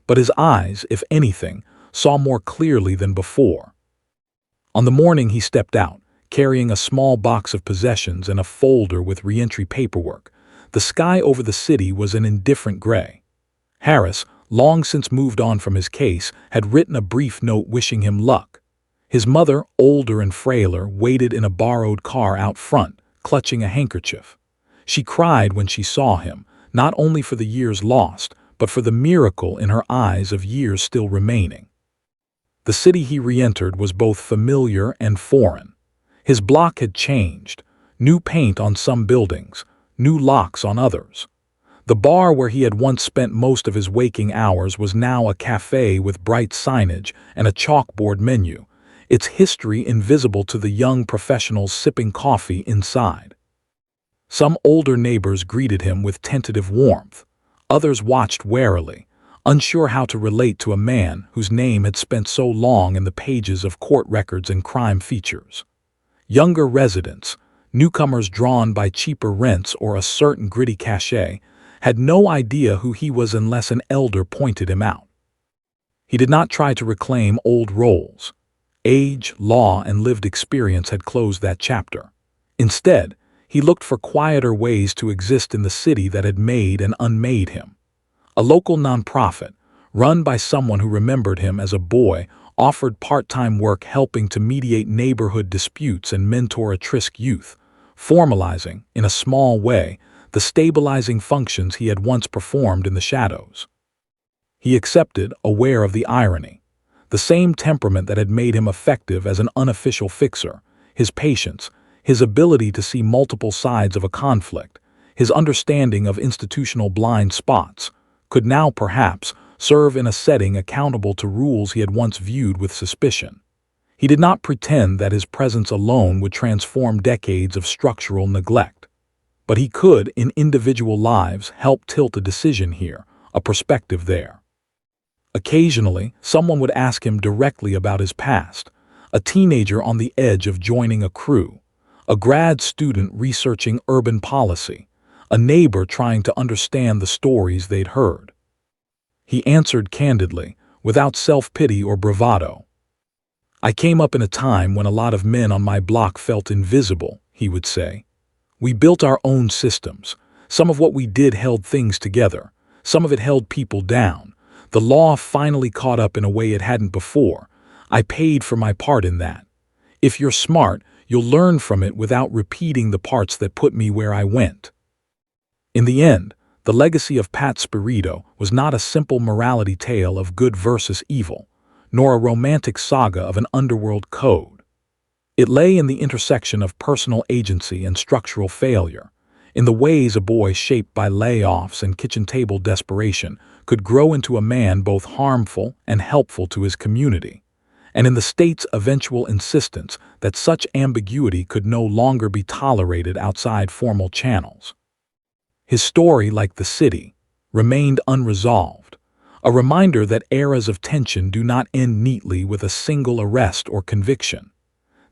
But his eyes, if anything, saw more clearly than before. On the morning he stepped out, carrying a small box of possessions and a folder with reentry paperwork, the sky over the city was an indifferent gray. Harris, long since moved on from his case, had written a brief note wishing him luck. His mother, older and frailer, waited in a borrowed car out front, clutching a handkerchief. She cried when she saw him, not only for the years lost, but for the miracle in her eyes of years still remaining. The city he re-entered was both familiar and foreign. His block had changed, new paint on some buildings, new locks on others. The bar where he had once spent most of his waking hours was now a cafe with bright signage and a chalkboard menu, its history invisible to the young professionals sipping coffee inside. Some older neighbors greeted him with tentative warmth. Others watched warily, unsure how to relate to a man whose name had spent so long in the pages of court records and crime features. Younger residents, newcomers drawn by cheaper rents or a certain gritty cachet, had no idea who he was unless an elder pointed him out. He did not try to reclaim old roles. Age, law, and lived experience had closed that chapter. Instead, he looked for quieter ways to exist in the city that had made and unmade him. A local nonprofit, run by someone who remembered him as a boy, offered part-time work helping to mediate neighborhood disputes and mentor at-risk youth, formalizing, in a small way, the stabilizing functions he had once performed in the shadows. He accepted, aware of the irony. The same temperament that had made him effective as an unofficial fixer, his patience, his ability to see multiple sides of a conflict, his understanding of institutional blind spots, could now perhaps serve in a setting accountable to rules he had once viewed with suspicion. He did not pretend that his presence alone would transform decades of structural neglect. But he could, in individual lives, help tilt a decision here, a perspective there. Occasionally, someone would ask him directly about his past, a teenager on the edge of joining a crew, a grad student researching urban policy, a neighbor trying to understand the stories they'd heard. He answered candidly, without self-pity or bravado. "I came up in a time when a lot of men on my block felt invisible," he would say. "We built our own systems. Some of what we did held things together. Some of it held people down. The law finally caught up in a way it hadn't before. I paid for my part in that. If you're smart, you'll learn from it without repeating the parts that put me where I went." In the end, the legacy of Pat Spirito was not a simple morality tale of good versus evil, nor a romantic saga of an underworld code. It lay in the intersection of personal agency and structural failure, in the ways a boy shaped by layoffs and kitchen table desperation could grow into a man both harmful and helpful to his community, and in the state's eventual insistence that such ambiguity could no longer be tolerated outside formal channels. His story, like the city, remained unresolved, a reminder that eras of tension do not end neatly with a single arrest or conviction.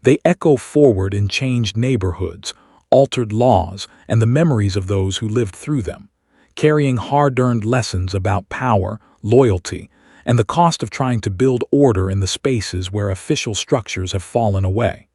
They echo forward in changed neighborhoods, altered laws, and the memories of those who lived through them, carrying hard-earned lessons about power, loyalty, and the cost of trying to build order in the spaces where official structures have fallen away.